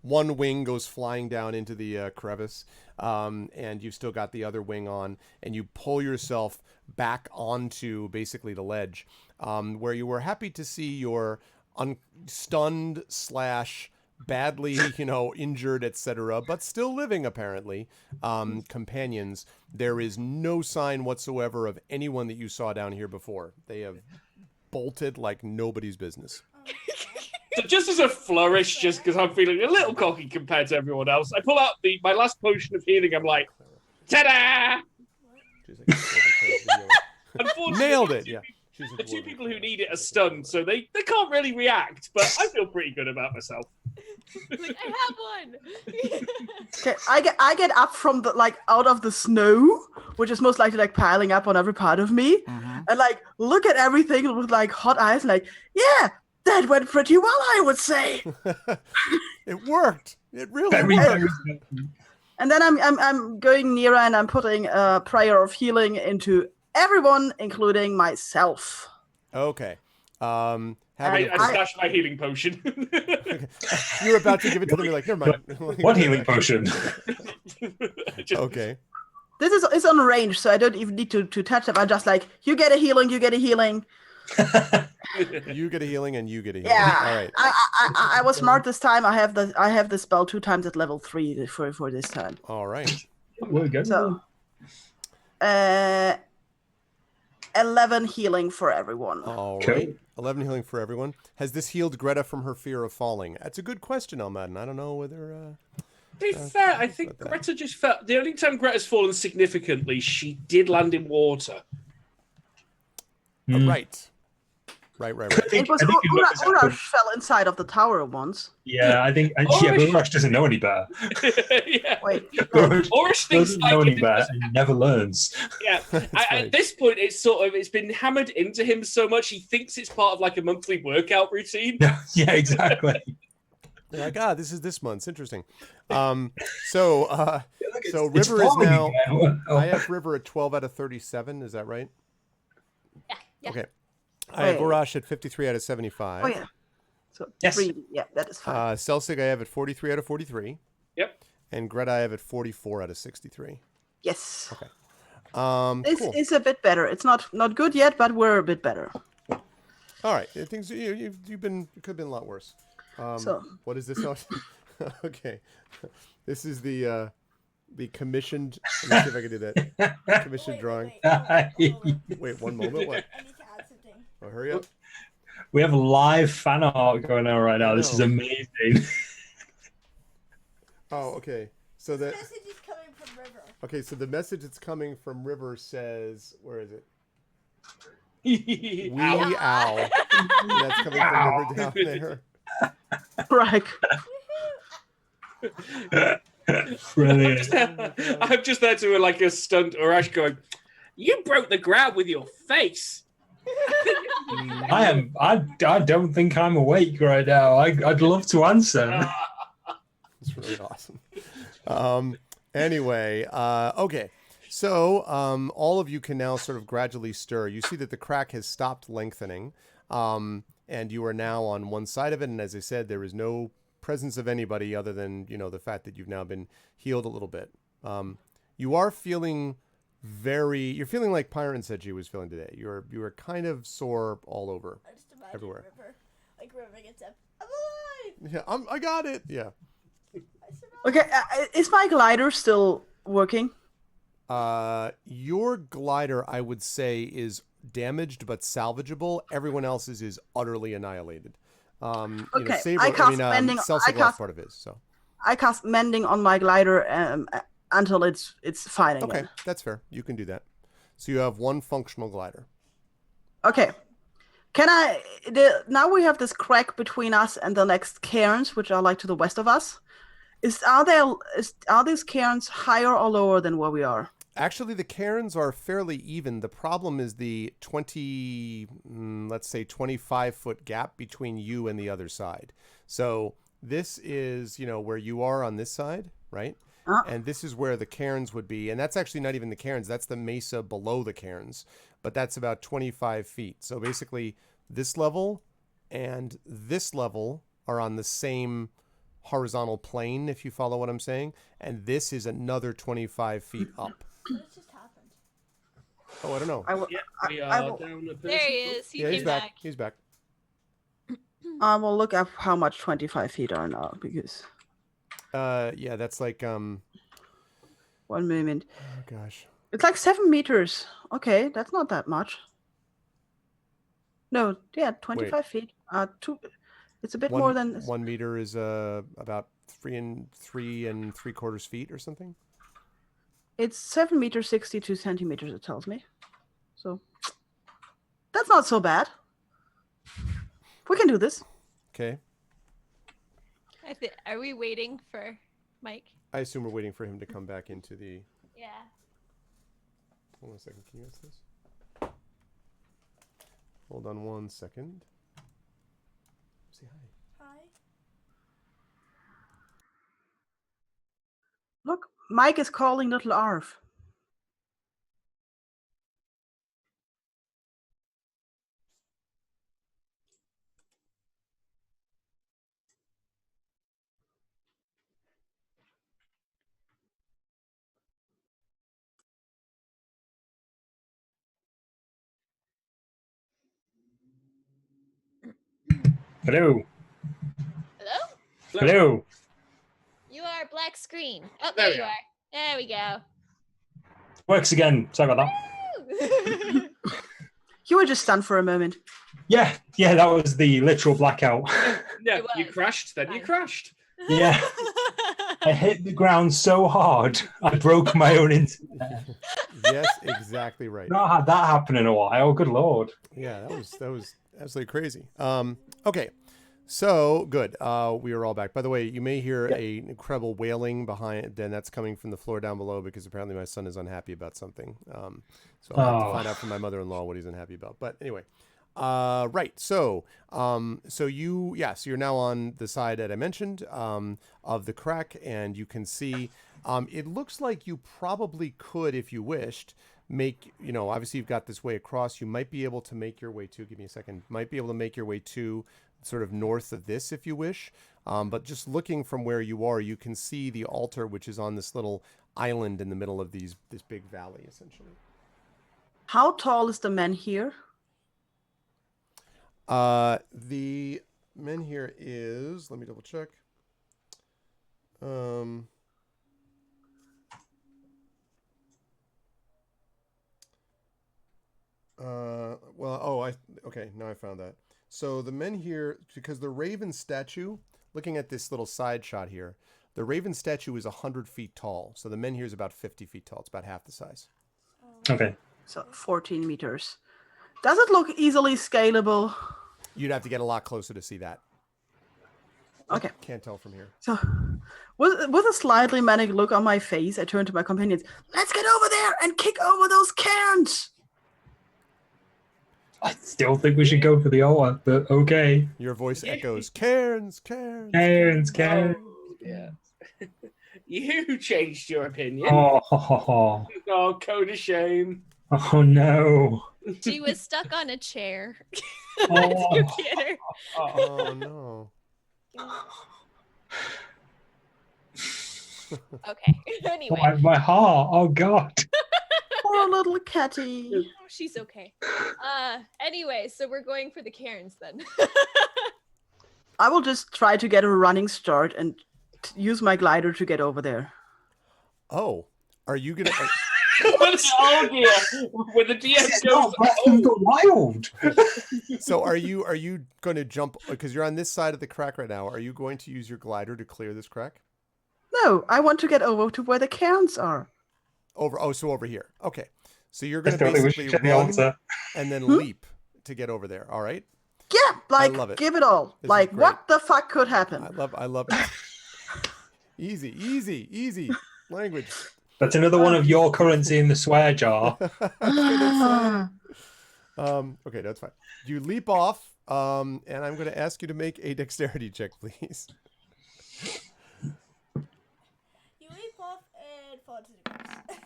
one wing goes flying down into the crevice, and you've still got the other wing on, and you pull yourself back onto basically the ledge, where you were happy to see your stunned / badly, injured, etc., but still living apparently, companions. There is no sign whatsoever of anyone that you saw down here before. They have bolted like nobody's business. So just as a flourish, just because I'm feeling a little cocky compared to everyone else, I pull out my last potion of healing. I'm like, ta-da! She's like, Unfortunately, nailed it. Yeah. She's a The two dwarven. people who need it are stunned, so they can't really react, but I feel pretty good about myself. Like, I have one. Okay, I get up from the out of the snow, which is most likely piling up on every part of me, and look at everything with hot eyes, and yeah, that went pretty well, I would say. It worked. It really Very, worked. very And then I'm going nearer and I'm putting a prayer of healing into everyone, including myself. Okay. I Having stashed my healing potion. you were about to give it to them. You're like, never mind. What healing potion? Just- Okay. This is on range, so I don't even need to touch them. I'm just you get a healing, you get a healing. You get a healing and you get a healing. Yeah. All right. I was smart this time. I have the spell 2 times at level 3 for this time. All right. We're good. So 11 healing for everyone. All Cool. right. 11 healing for everyone. Has this healed Greta from her fear of falling? That's a good question, Almaden. I don't know whether... To be fair, I think Greta just felt the only time Greta's fallen significantly, she did land in water. Right. Right. It was I think you looked at Urash fell inside of the tower once. Yeah, I think. And yeah, but Urash doesn't know any better. Yeah. Wait, Urash Oroch thinks doesn't like know any it better was- and never learns. Yeah, That's at right. this point, it's been hammered into him so much he thinks it's part of like a monthly workout routine. Yeah, exactly. They're like, this is this month's interesting. So It's River is farming now. again. Oh. I have River at 12 out of 37. Is that right? Yeah. Okay. I have Wait. Urash at 53 out of 75. oh yeah. So Yes. 3. Yeah, that is fine. Celsig I have at 43 out of 43. Yep. And Greta I have at 44 out of 63. Yes. Cool. This is a bit better. It's not good yet, but we're a bit better. All right. Things you've been it could have been a lot worse. So- What is this? Okay. This is the commissioned. Let me see if I can do that. Commissioned drawing. Wait, one moment. What? I need to add something. Oh, hurry up. We have live fan art going on right now. This is know. amazing. Oh, okay. So that. This message is coming from River. Okay, so the message that's coming from River says, where is it? Wee Ow. owl. And that's coming from River down there. Right. Brilliant. I'm just there to like a stunt or Ash going, "You broke the ground with your face." I don't think I'm awake right now. I'd love to answer. It's really awesome. Anyway, okay. So all of you can now sort of gradually stir. You see that the crack has stopped lengthening, and you are now on one side of it. And as I said, there is no presence of anybody other than the fact that you've now been healed a little bit. You are feeling you're feeling like Pyron said she was feeling today. You are kind of sore all over. I just imagine Everywhere. River. Like River gets up. I'm alive. Yeah, I got it. Yeah. I survived. Okay, is my glider still working? Your glider, I would say, is damaged but salvageable. Everyone else's is utterly annihilated. Okay, Saber, I cast Mending- Celsig I lost cast- part of his. So I cast mending on my glider until it's fine again. okay, that's fair. You can do that. So you have one functional glider. Okay. Now we have this crack between us and the next cairns, which are like to the west of us. Are these cairns higher or lower than where we are? Actually, the cairns are fairly even. The problem is the 25-foot gap between you and the other side. So this is, where you are on this side, right? And this is where the cairns would be. And that's actually not even the cairns. That's the mesa below the cairns. But that's about 25 feet. So basically, this level and this level are on the same horizontal plane, if you follow what I'm saying. And this is another 25 feet up. What just happened? Oh, I don't know. Yeah, we I are will- down a person. There he is. He Yeah, he's came back. back. He's back. I will look up how much 25 feet are now because Yeah, that's like 1 moment. oh gosh. It's like 7 meters. Okay, that's not that much. No, yeah, 25 feet. It's a bit more than 1 meter is about 3 3/4 feet or something. It's 7 meters 62 centimeters. It tells me. So that's not so bad. We can do this. Okay. Are we waiting for Mike? I assume we're waiting for him to come back into the. Yeah. Hold on a second. Can you guys this? Hold on 1 second. Say hi. Hi. Look, Mike is calling little Arv. Hello. Hello? Hello. You are black screen. Oh, There there we you are. are. There we go. Works again. Sorry about that. Woo! You were just stunned for a moment. Yeah, that was the literal blackout. Yeah, It you was. crashed, then you Fine. crashed. Yeah. I hit the ground so hard, I broke my own internet. Yes, exactly right. Not had that happen in a while. Good lord. Yeah, that was absolutely crazy. Okay. So good. We are all back. By the way, you may hear a incredible wailing behind, and that's coming from the floor down below because apparently my son is unhappy about something. So I'll have to find out from my mother-in-law what he's unhappy about. But anyway, right. So, so you're now on the side that I mentioned of the crack, and you can see. It looks like you probably could, if you wished, make. Obviously you've got this way across. You might be able to make your way to. Give me a second. Might be able to make your way to. Sort of north of this, if you wish. But just looking from where you are, you can see the altar, which is on this little island in the middle of this big valley, essentially. How tall is the man here? The men here is, let me double check. Okay, now I found that. So the men here, because the Raven statue, looking at this little side shot here, the Raven statue is 100 feet tall. So the men here is about 50 feet tall. It's about half the size. Okay. So 14 meters. Does it look easily scalable? You'd have to get a lot closer to see that. Okay. Can't tell from here. So with a slightly manic look on my face, I turn to my companions. Let's get over there and kick over those cairns. I still think we should go for the altar, but okay. Your voice echoes, Cairns, Cairns. Cairns, Cairns. Yeah. You changed your opinion. Oh, Code of shame. oh no. She was stuck on a chair. Oh. Computer. Oh, no. Okay. Anyway, My heart. Oh God. Poor little catty. she's okay. Anyway, so we're going for the Cairns then. I will just try to get a running start and use my glider to get over there. Oh, are you going to... Oh dear! When the DM goes, Wild. So are you going to jump, because you're on this side of the crack right now, are you going to use your glider to clear this crack? No, I want to get over to where the cairns are. So over here. Okay. So you're going to basically run and then leap to get over there. All right. Yeah, like love it. give it all. This Like is great. what the fuck could happen? I love it. Easy language. That's another one of your currency in the swear jar. Okay, that's fine. You leap off, and I'm going to ask you to make a dexterity check, please. You leap off and fall to the ground.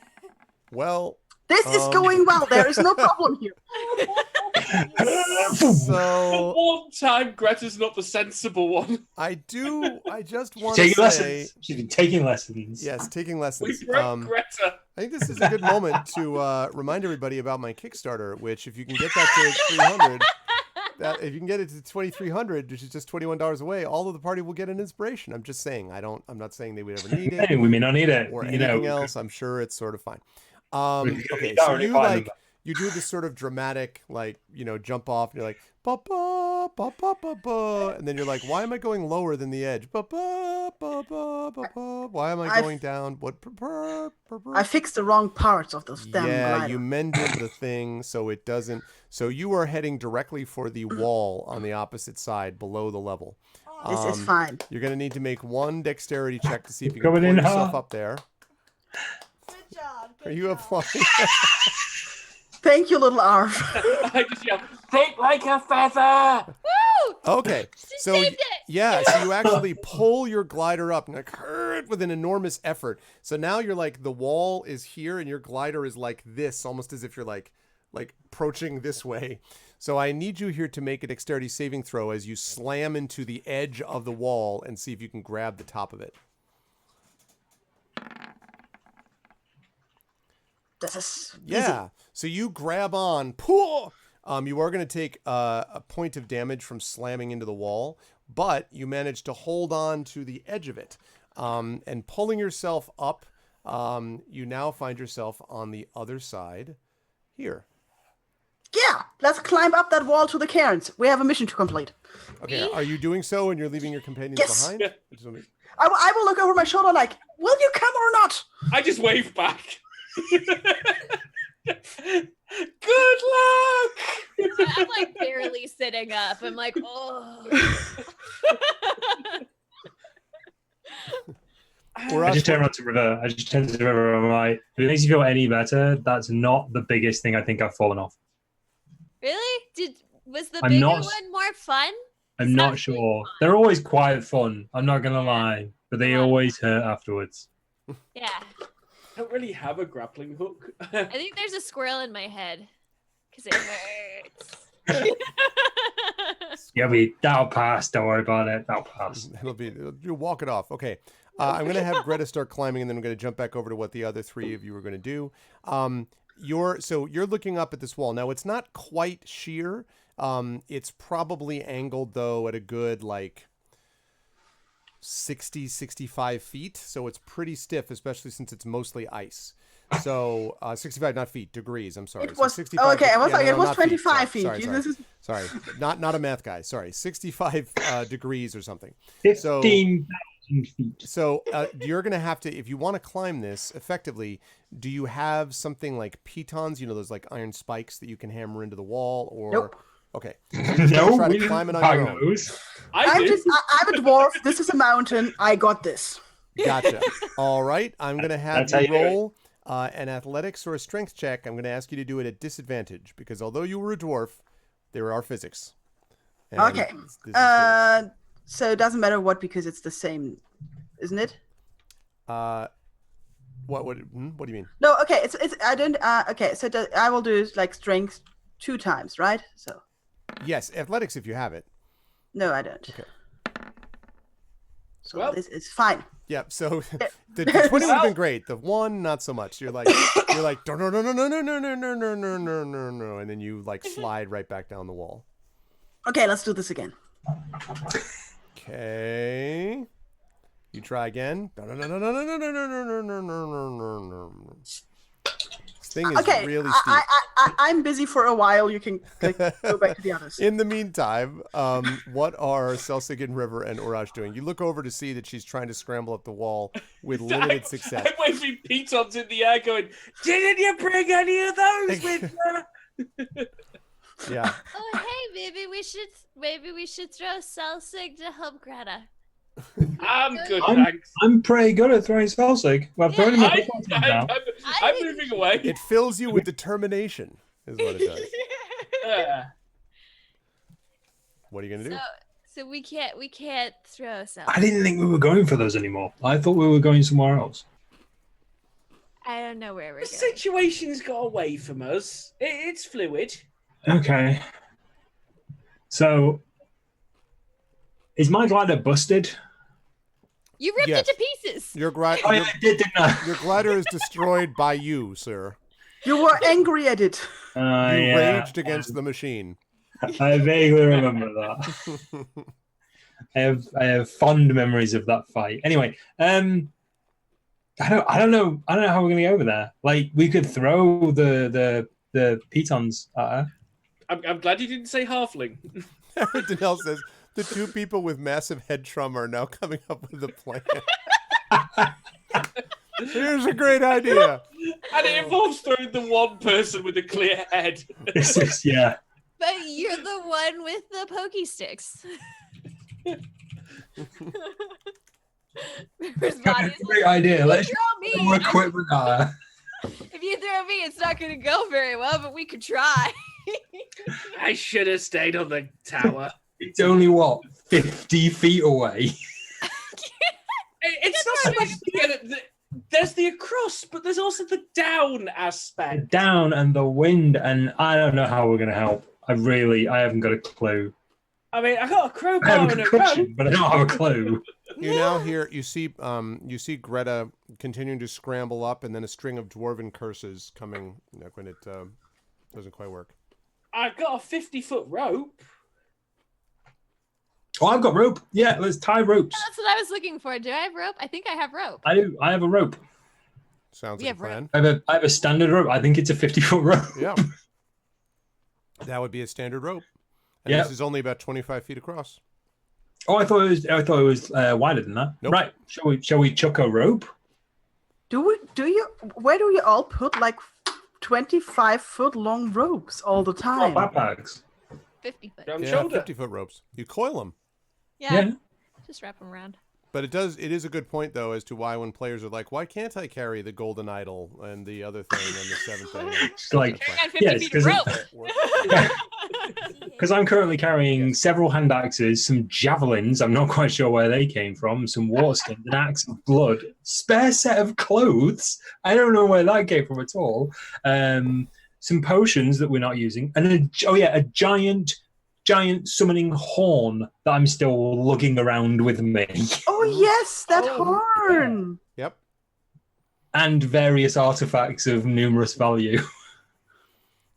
Well, This is going well. There is no problem here. so one time Greta's not the sensible one. I just want to Taking say, lessons. She's been taking lessons. yes, taking lessons. We broke Greta. I think this is a good moment to remind everybody about my Kickstarter, which if you can get that to 300, if you can get it to 2,300, which is just $21 away, all of the party will get an inspiration. I'm just saying. I'm not saying they would ever need it Hey, we may not need it. or you anything know. else. I'm sure it's sort of fine. Okay, don't so really you find them. you do this sort of dramatic, jump off, and you're like, ba ba ba ba ba ba, and then you're like, why am I going lower than the edge? Ba ba ba ba ba ba. Why am I going down? What? I fixed the wrong parts of this damn Yeah, glider. you mended the thing so it doesn't. So you are heading directly for the wall on the opposite side, below the level. This is fine. You're gonna need to make one dexterity check to see if you Going can pull in yourself hard. up there. Good job. Are you applying? Thank you, little Arv. I just yell, think like a feather. Woo! Okay, so saved it! yeah, so you actually pull your glider up and with an enormous effort. So now you're like the wall is here and your glider is like this, almost as if you're like approaching this way. So I need you here to make a dexterity saving throw as you slam into the edge of the wall and see if you can grab the top of it. This is Yeah. So you grab on, pull. You are going to take a point of damage from slamming into the wall, but you manage to hold on to the edge of it. And pulling yourself up, you now find yourself on the other side here. Yeah, let's climb up that wall to the cairns. We have a mission to complete. Okay, are you doing so and you're leaving your companions Yes. behind? Yeah. I will look over my shoulder like, will you come or not? I just wave back. Good luck. I'm like barely sitting up. I'm like, oh. I just turn around to River. I'm like, if it makes you feel any better, that's not the biggest thing I think I've fallen off. Really? Was the I'm bigger not- one more fun? I'm not sure. They're always quite fun. I'm not gonna lie, but they always hurt afterwards. Yeah. I don't really have a grappling hook. I think there's a squirrel in my head because it hurts. That'll pass. Don't worry about it. That'll pass. You walk it off. Okay. I'm going to have Greta start climbing, and then I'm going to jump back over to what the other three of you are going to do. You're looking up at this wall. Now, it's not quite sheer. It's probably angled, though, at a good, 60, 65 feet. So it's pretty stiff, especially since it's mostly ice. So 65, not feet, degrees. I'm sorry. It was 65. okay. I was it was 25 feet. Sorry. Not a math guy. Sorry, 65 degrees or something. 15,000 feet. So you're going to have to, if you want to climb this effectively, do you have something like pitons, those like iron spikes that you can hammer into the wall? Or Nope. Okay. So you're just gonna try to climb it on your own. I'm a dwarf. This is a mountain. I got this. Gotcha. All right. I'm going to have That's how you you do it. roll an athletics or a strength check. I'm going to ask you to do it at disadvantage because although you were a dwarf, there are physics. And Okay. this is So it doesn't matter what because it's the same, isn't it? what do you mean? No. Okay. It's I don't. Okay. So I will do strength 2 times, right? So Yes, athletics if you have it. no, I don't. Okay. So Well- this is fine. Yeah, so the 20 would have been great. The 1, not so much. You're like, no, and then you slide right back down the wall. Okay, let's do this again. Okay. You try again. This thing is Okay, really steep. I'm busy for a while. You can go back to the others. In the meantime, what are Celsig and River and Orash doing? You look over to see that she's trying to scramble up the wall with limited success. I'm waving pitons in the air going, didn't you bring any of those with you? Yeah. Oh, hey, maybe we should throw Celsig to help Greta. I'm good, I'm- thanks. I'm pretty good at throwing spellsig. Well, I've thrown him a couple of times now. I'm moving away. It fills you with determination, is what it does. What are you going to do? So we can't throw Celsig. I didn't think we were going for those anymore. I thought we were going somewhere else. I don't know where we're The going. situation's got away from us. It's fluid. Okay. So, is my glider busted? You ripped Yes. it to pieces. Your Oh, yeah, I did, didn't I? Your glider is destroyed by you, sir. You were angry at it. You Yeah. raged against the machine. I vaguely remember that. I have fond memories of that fight. Anyway, I don't know how we're gonna go over there. We could throw the pitons at her. I'm glad you didn't say halfling. Danelle says, the 2 people with massive head trauma are now coming up with a plan. Here's a great idea. And it involves throwing the one person with a clear head. This is yeah. But you're the one with the pokey sticks. River's body's Great idea. Let's throw me. throw equipment at her. If you throw me, it's not going to go very well, but we could try. I should have stayed on the tower. It's only 50 feet away. It's not so much to get it. There's the across, but there's also the down aspect. Down and the wind, and I don't know how we're gonna help. I haven't got a clue. I mean, I got a I crowbar have a and a concussion, rope. but I don't have a clue. You now hear, you see Greta continuing to scramble up, and then a string of dwarven curses coming when it doesn't quite work. I've got a 50-foot rope. Oh, I've got rope. Yeah, let's tie ropes. That's what I was looking for. Do I have rope? I think I have rope. I do. I have a rope. Sounds We like a have plan. I have a standard rope. I think it's a 50-foot rope. Yeah. That would be a standard rope. And Yeah. this is only about 25 feet across. Oh, I thought it was wider than that. Nope. Right. Shall we chuck a rope? Where do you all put 25-foot long ropes all the Oh, time. backpacks. 50 foot. Round Yeah, shoulder. 50-foot ropes. You coil them. Yeah. Just wrap them around. But it is a good point, though, as to why when players are like, why can't I carry the golden idol and the other thing and the seventh thing? It's like, That's Carry on 50 yes, feet because of rope. because I'm currently carrying several hand axes, some javelins. I'm not quite sure where they came from. Some water skins, an axe of blood, spare set of clothes. I don't know where that came from at all. Some potions that we're not using, and a giant summoning horn that I'm still lugging around with me, Oh yes, that Oh, horn. Yep. and various artifacts of numerous value.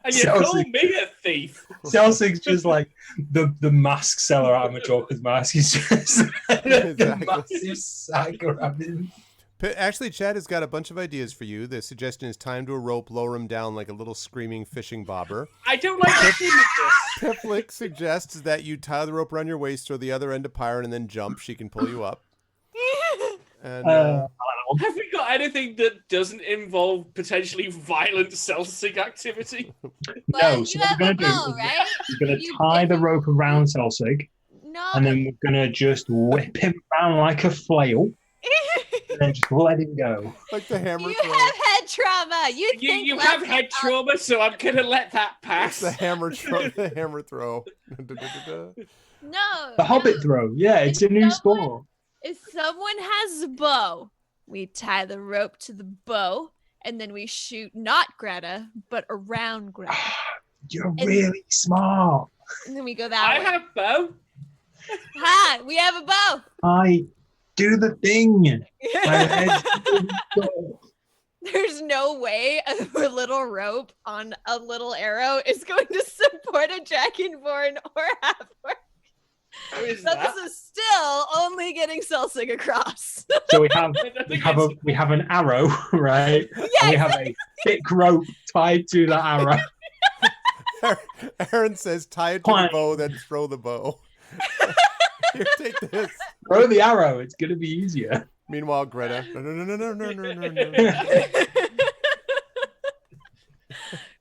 And you Sounds call like- me a thief. Celtic's just like the mask seller out of Majorca's mask. He's just a Exactly. massive sack around him. Actually, Chad has got a bunch of ideas for you. The suggestion is time to a rope, lower him down like a little screaming fishing bobber. I don't like the thing with this. Piplik suggests that you tie the rope around your waist, throw the other end to Pyron, and then jump. She can pull you up. And Have we got anything that doesn't involve potentially violent Celtic activity? But No, you so what have we're a going to bow, do, right? we're going to You tie the didn't- rope around Celsig, No. and then we're going to just whip him around like a flail, and then just let him go. like the hammer You throw. have head trauma. You You think have less head about- trauma, so I'm gonna let that It's pass. the hammer throw. The hammer throw. No. The Hobbit throw, yeah, it's a new sport. If someone has a bow, we tie the rope to the bow, and then we shoot not Greta, but around Greta. You're really smart. And then we go that I way. have bow. Ha! We have a bow. I do the thing. My head's There's no way a little rope on a little arrow is going to support a dragonborn or half-orc. Who is This that? is still only getting Celsig across. So we I think it's- have an arrow, right? And we Yes. have a thick rope tied to that arrow. Aaron says, tie it to the bow, then throw the bow. Here, take this. Throw the arrow. It's going to be easier. Meanwhile, Greta. No.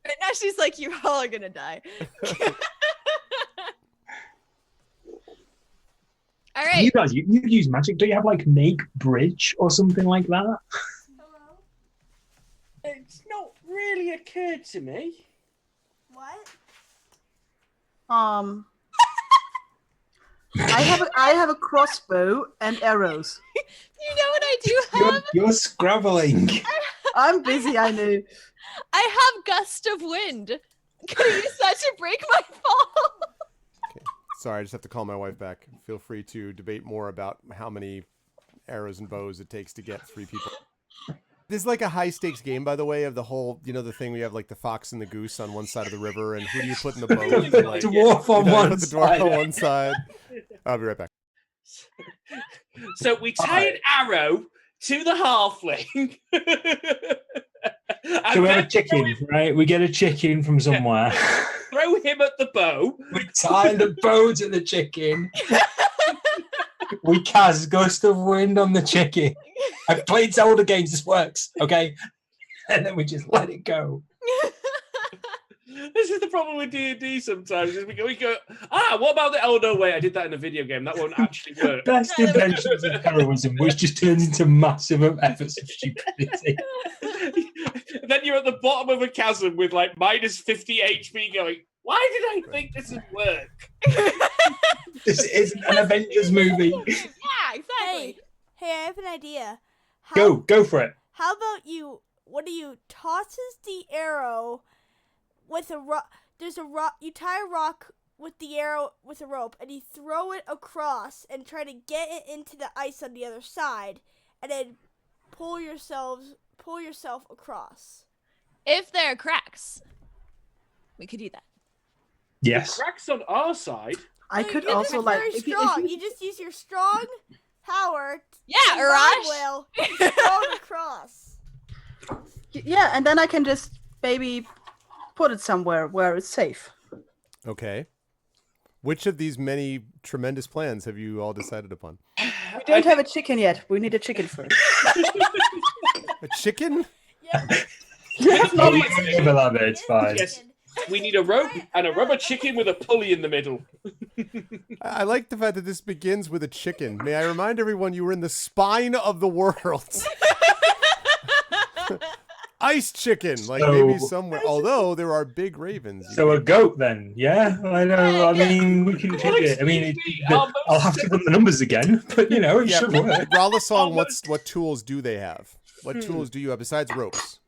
Right now she's like, you all are gonna die. All right. You guys, you use magic. Do you have like make bridge or something like that? Hello? It's not really occurred to me. What? I have a crossbow and arrows. You know what I do have? You're scrabbling. I'm busy, I know. I have gust of wind. Can I use that to break my fall? Sorry, I just have to call my wife back. Feel free to debate more about how many arrows and bows it takes to get 3 people. This is like a high stakes game, by the way, of the whole, the thing we have like the fox and the goose on one side of the river, and who do you put in the boat? The Like, dwarf on you one put the dwarf side. on one side. I'll be right back. So we tie an arrow to the halfling. And So we have then a chicken, right? We get a chicken from somewhere. throw him at the bow. We tie the bow to the chicken. We cast gust of wind on the chicken. I've played Zelda games. This works, okay? And then we just let it go. This is the problem with D&D sometimes. Is we go, what about the... Oh, no, wait, I did that in a video game. That won't actually work. Best inventions of heroism, which just turns into massive efforts of stupidity. Then you're at the bottom of a chasm with like minus 50 HP going, why did I think this would work? This isn't an Avengers movie. Yeah, exactly. Hey, I have an idea. Go for it. How about one of you tosses the arrow with a rock? There's a rock. You tie a rock with the arrow with a rope, and you throw it across and try to get it into the ice on the other side, and then pull yourself across. If there are cracks, we could do that. Yes. Cracks on our side. I So could you're also just like very if you- strong. You just use your strong power. Yeah, to Arash. will throw it across. yeah, and then I can just maybe put it somewhere where it's safe. Okay. Which of these many tremendous plans have you all decided upon? We don't have a chicken yet. We need a chicken first. A chicken? Yeah. It's fine. Yes. We need a rope and a rubber chicken with a pulley in the middle. I like the fact that this begins with a chicken. May I remind everyone you were in the spine of the world. Ice chicken, like maybe somewhere. Although there are big ravens. So a goat then, yeah? I know. I mean, we can take it. I mean, I'll have to run the numbers again, but you know, it should work. Ralasong, what tools do they have? What tools do you have besides ropes?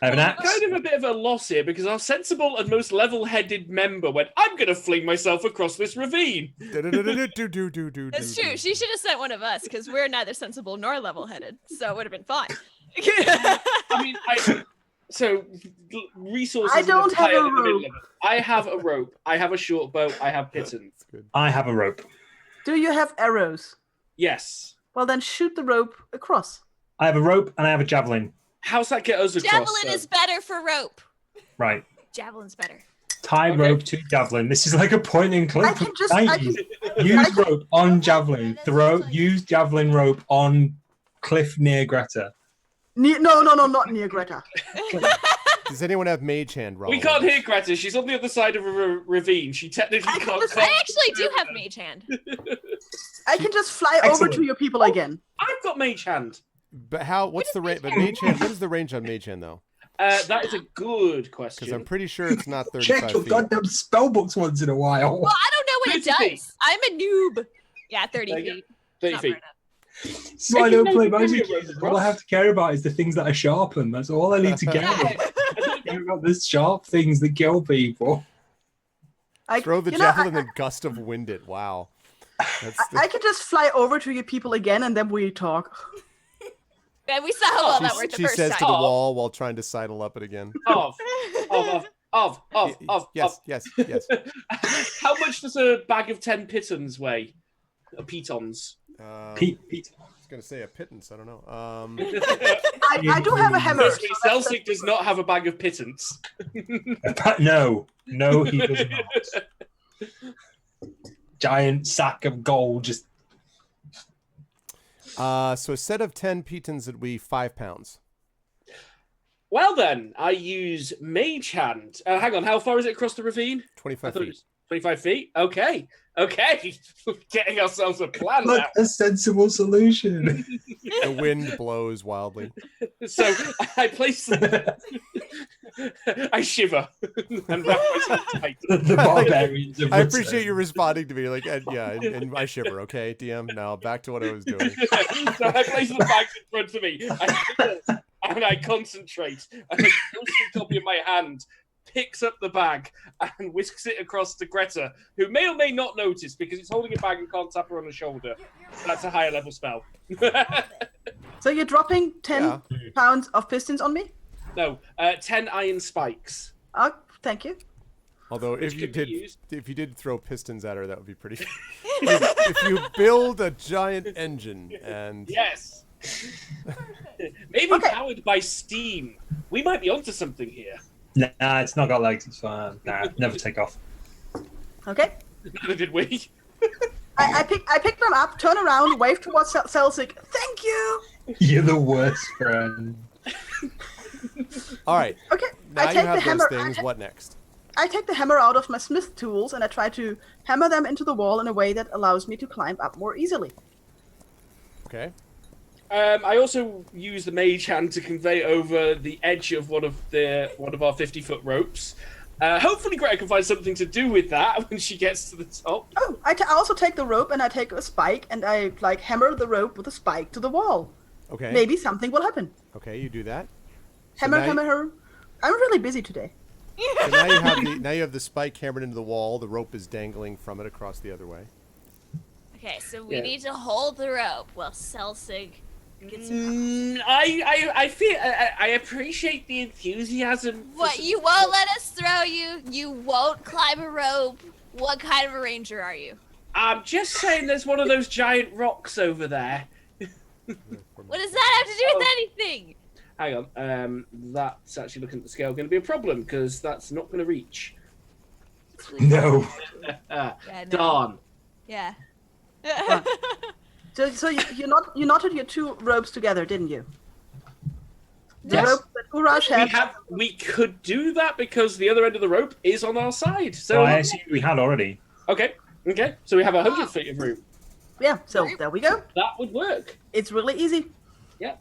I have an axe. Kind of a bit of a loss here because our sensible and most level-headed member went, I'm going to fling myself across this ravine. It's true. She should have sent one of us because we're neither sensible nor level-headed, so it would have been fine. I mean, resources. I don't have a rope. I have a rope. I have a short bow. I have pitons. I have a rope. Do you have arrows? Yes. Well, then shoot the rope across. I have a rope and I have a javelin. How's that get us across? Javelin is better for rope. Right. Javelin's better. Tie rope to javelin. This is like a point and click. I can just use rope on javelin. Use javelin rope on cliff near Greta. No, not near Greta. Does anyone have mage hand roll? We can't hear Greta. She's on the other side of a ravine. She technically can't. I actually do have mage hand. I can just fly over to your people again. I've got mage hand. But how? What's the range? But mage hand. What is the range on mage hand though? That is a good question. Because I'm pretty sure it's not 35 Check your feet. goddamn spell books once in a while. Well, I don't know what it 30 does. I'm a noob. Yeah, 30 feet. 30 Not feet. far enough. This is why I don't play magic. Rope All I have to care about is the things that are sharpened. That's all I need to care about. I care about the sharp things that kill people. Throw the javelin and gust of wind it. Wow. I can just fly over to your people again and then we talk. Yeah, we saw how well that worked the She first says time. to the wall while trying to sidle up it again. Yes. How much does a bag of 10 pitons weigh? Pitons. Pete. I was going to say a pittance. I don't know. I do have a hammer. Firstly, Celsic does not have a bag of pittance. No, he does not. Giant sack of gold just. So a set of 10 pitons would weigh 5 pounds. Well then, I use Mage Hand. Hang on, how far is it across the ravine? 25 feet. 25 feet? Okay. Getting ourselves a plan Look, now. a sensible solution. The wind blows wildly. So I place I shiver and wrap myself tight. The barbarians of I Britain. appreciate you responding to me. Like, and I shiver, okay, DM? Now back to what I was doing. So I place the bags in front of me. I shiver, and I concentrate. And a ghostly copy of my hand picks up the bag and whisks it across to Greta, who may or may not notice because it's holding a bag and can't tap her on the shoulder. That's a higher level spell. So you're dropping 10 pounds of pistons on me? No, 10 iron spikes. Oh, thank you. Although Which if you can be used. did throw pistons at her, that would be pretty. if you build a giant engine and Yes. Maybe powered by steam. We might be onto something here. Nah, it's not got legs. It's fine. Nah, never take off. Okay. Neither did we. I pick them up, turn around, wave towards Celsic. Thank you. You're the worst friend. all right. Okay. Now I you take have the hammer. those things. What next? I take the hammer out of my smith tools and I try to hammer them into the wall in a way that allows me to climb up more easily. Okay. I also use the mage hand to convey over the edge of one of our 50-foot ropes. Hopefully Greta can find something to do with that when she gets to the top. Oh, I also take the rope and I take a spike and I hammer the rope with a spike to the wall. Okay. Maybe something will happen. Okay, you do that. Hammer. now I'm really busy today. So now you have the spike hammered into the wall. The rope is dangling from it across the other way. Okay, so we need to hold the rope while Celsig gets I feel I appreciate the enthusiasm. What, you won't let us throw you? You won't climb a rope? What kind of a ranger are you? I'm just saying there's one of those giant rocks over there. What does that have to do with anything? Hang on, that's actually looking at the scale going to be a problem because that's not going to reach. No. Yeah, no. Darn. Yeah. So you knotted your two ropes together, didn't you? The Yes. rope that Urash has. We could do that because the other end of the rope is on our side. So Well, I assumed we had already. okay. So we have 100 feet of room. Yeah, so there we go. That would work. It's really easy. Yeah.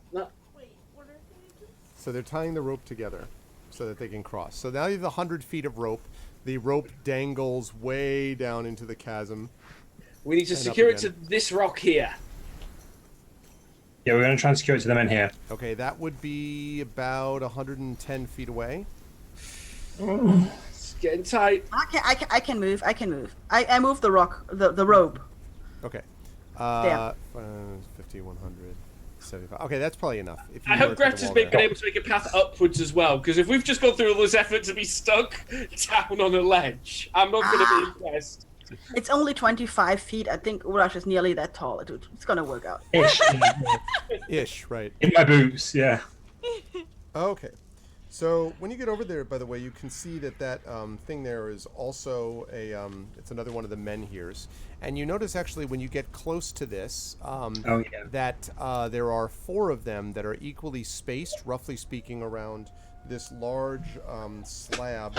So they're tying the rope together so that they can cross. So now you have the 100 feet of rope. The rope dangles way down into the chasm. We need to And secure up it to this rock here. Yeah, we're going to try and secure it to the men here. Okay, that would be about 110 feet away. It's getting tight. I can move. I move the rock, the rope. Okay. There. 50, 100, 75. Okay, that's probably enough. If you I hope work with the Greta's wall been there. able to make a path upwards as well, because if we've just gone through all this effort to be stuck down on a ledge, I'm not going to be impressed. It's only 25 feet. I think Urash is nearly that tall. It's gonna work out. Ish. Ish, right. In my boots, yeah. Okay. So when you get over there, by the way, you can see that thing there is also it's another one of the menhirs. And you notice actually when you get close to this that there are 4 of them that are equally spaced, roughly speaking, around this large slab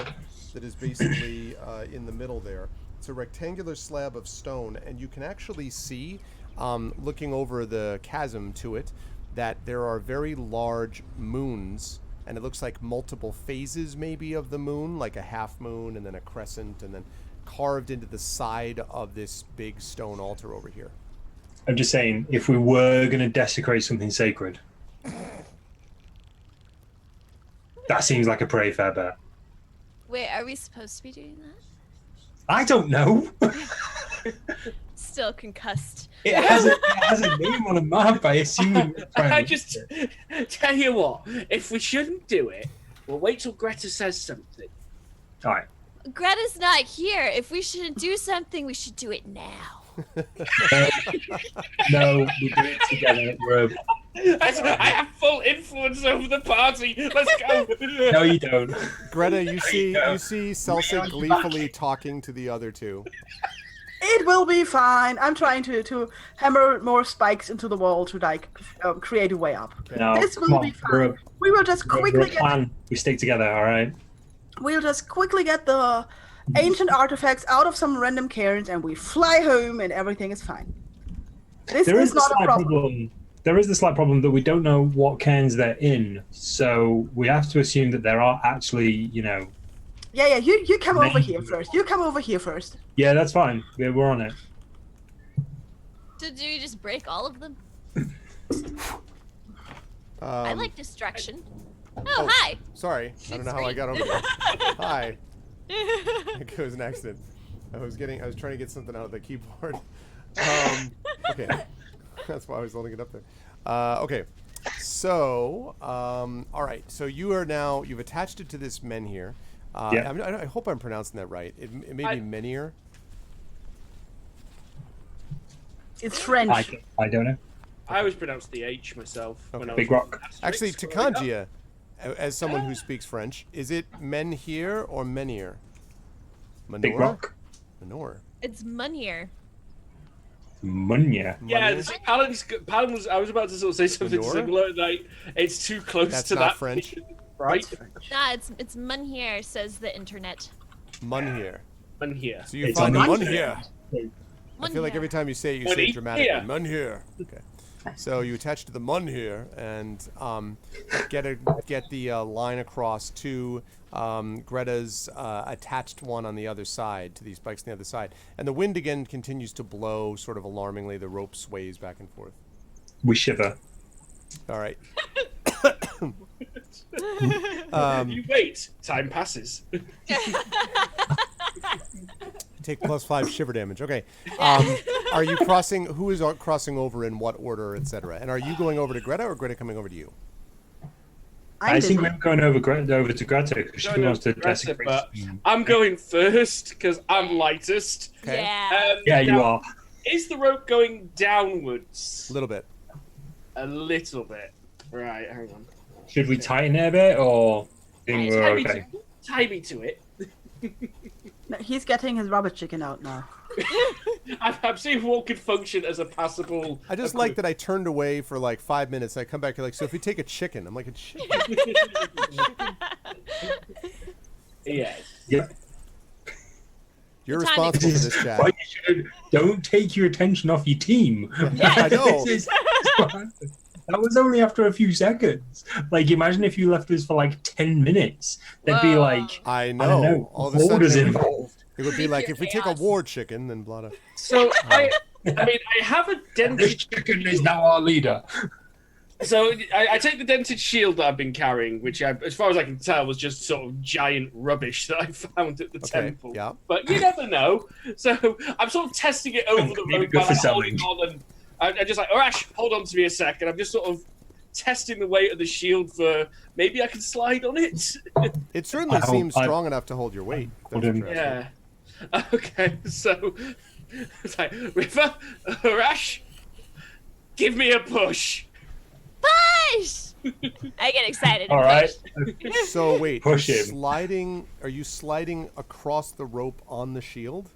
that is basically in the middle there. It's a rectangular slab of stone, and you can actually see, looking over the chasm to it, that there are very large moons, and it looks like multiple phases maybe of the moon, like a half moon and then a crescent, and then carved into the side of this big stone altar over here. I'm just saying, if we were going to desecrate something sacred, that seems like a pretty fair bet. Wait, are we supposed to be doing that? I don't know. Still concussed. It has a name on a map. I assume. I just tell you what, if we shouldn't do it, we'll wait till Greta says something. All right. Greta's not here. If we shouldn't do something, we should do it now. No, we do it together. I have full influence over the party. Let's go. No, you don't. Greta, you see Celsic gleefully talking to the other 2. It will be fine. I'm trying to hammer more spikes into the wall to create a way up. No, This will come be on. fine. We will just quickly get. We stick together, all right? We'll just quickly get the ancient artifacts out of some random cairns, and we fly home, and everything is fine. This is not a problem. There is the slight problem that we don't know what cairns they're in, so we have to assume that there are actually, Yeah, you come over here first. You come over here first. Yeah, that's fine. We're on it. Do we just break all of them? I like distraction. Oh, hi. Sorry, I don't know how I got over there. Hi. It was an accident. I was trying to get something out of the keyboard. Okay, that's why I was holding it up there. Okay, so all right. So you've attached it to this menhir. Yeah. I hope I'm pronouncing that right. It may be menhir. It's French. I don't know. I always pronounce the H myself. When I was Big rock. Actually, Takanjia, as someone who speaks French, is it menhir or menhir? Big rock. Manor. It's Munir. Munya. Yeah, Paladin was. I was about to sort of say something Manure? similar. Like it's too close That's to not that. French. Right? Nah, it's Munir, says the internet. Munhir. And here. So you It's find the on Munhir. I feel like Munhir. every time you say it, you say it dramatically. Munhir. Okay. So you attach to the Munhir and get the line across to Greta's attached one on the other side, to these spikes on the other side. And the wind again continues to blow sort of alarmingly. The rope sways back and forth. We shiver. All right. You wait. Time passes. Take +5 shiver damage. Okay. Are you crossing? Who is crossing over in what order, etc.? And are you going over to Greta or Greta coming over to you? I think we're going over to Greta because she wants to Greta, desecrate. but I'm going first because I'm lightest. Okay. Yeah. Yeah, you now, are. Is the rope going downwards? A little bit. A little bit. Right, hang on. Should we tighten it a bit or think we're okay? Tie me to it. No, he's getting his rabbit chicken out now. I'm seeing what could function as a passable. I just like that I turned away for like 5 minutes. I come back, you're like, so if we take a chicken, I'm like, a chicken? Yes. Yeah. You're The timing. responsible for this, chat. Why you should, don't take your attention off your team. I know. That was only after a few seconds. Like, imagine if you left us for like 10 minutes. There'd be Whoa. like, I I know. don't know, All of a sudden, orders it would, involved. it would be like, if we take a Chaos. war chicken, then blah, blah. So I mean, I have a dented. This chicken is now our leader. So I take the dented shield that I've been carrying, which, as far as I can tell, was just sort of giant rubbish that I found at the Okay, temple. yeah. But you never know. So I'm sort of testing it over the Maybe road good while for I'm holding selling. on, and I'm just like, Arash, hold on to me a sec, and I'm just sort of testing the weight of the shield for maybe I can slide on it. It certainly I hope seems I- strong enough to hold your weight. That's Hold him. interesting. Yeah. Okay, so it's like, River, Arash, give me a push. Push! I get excited. All and right. push. So wait, Push him. sliding? Are you sliding across the rope on the shield?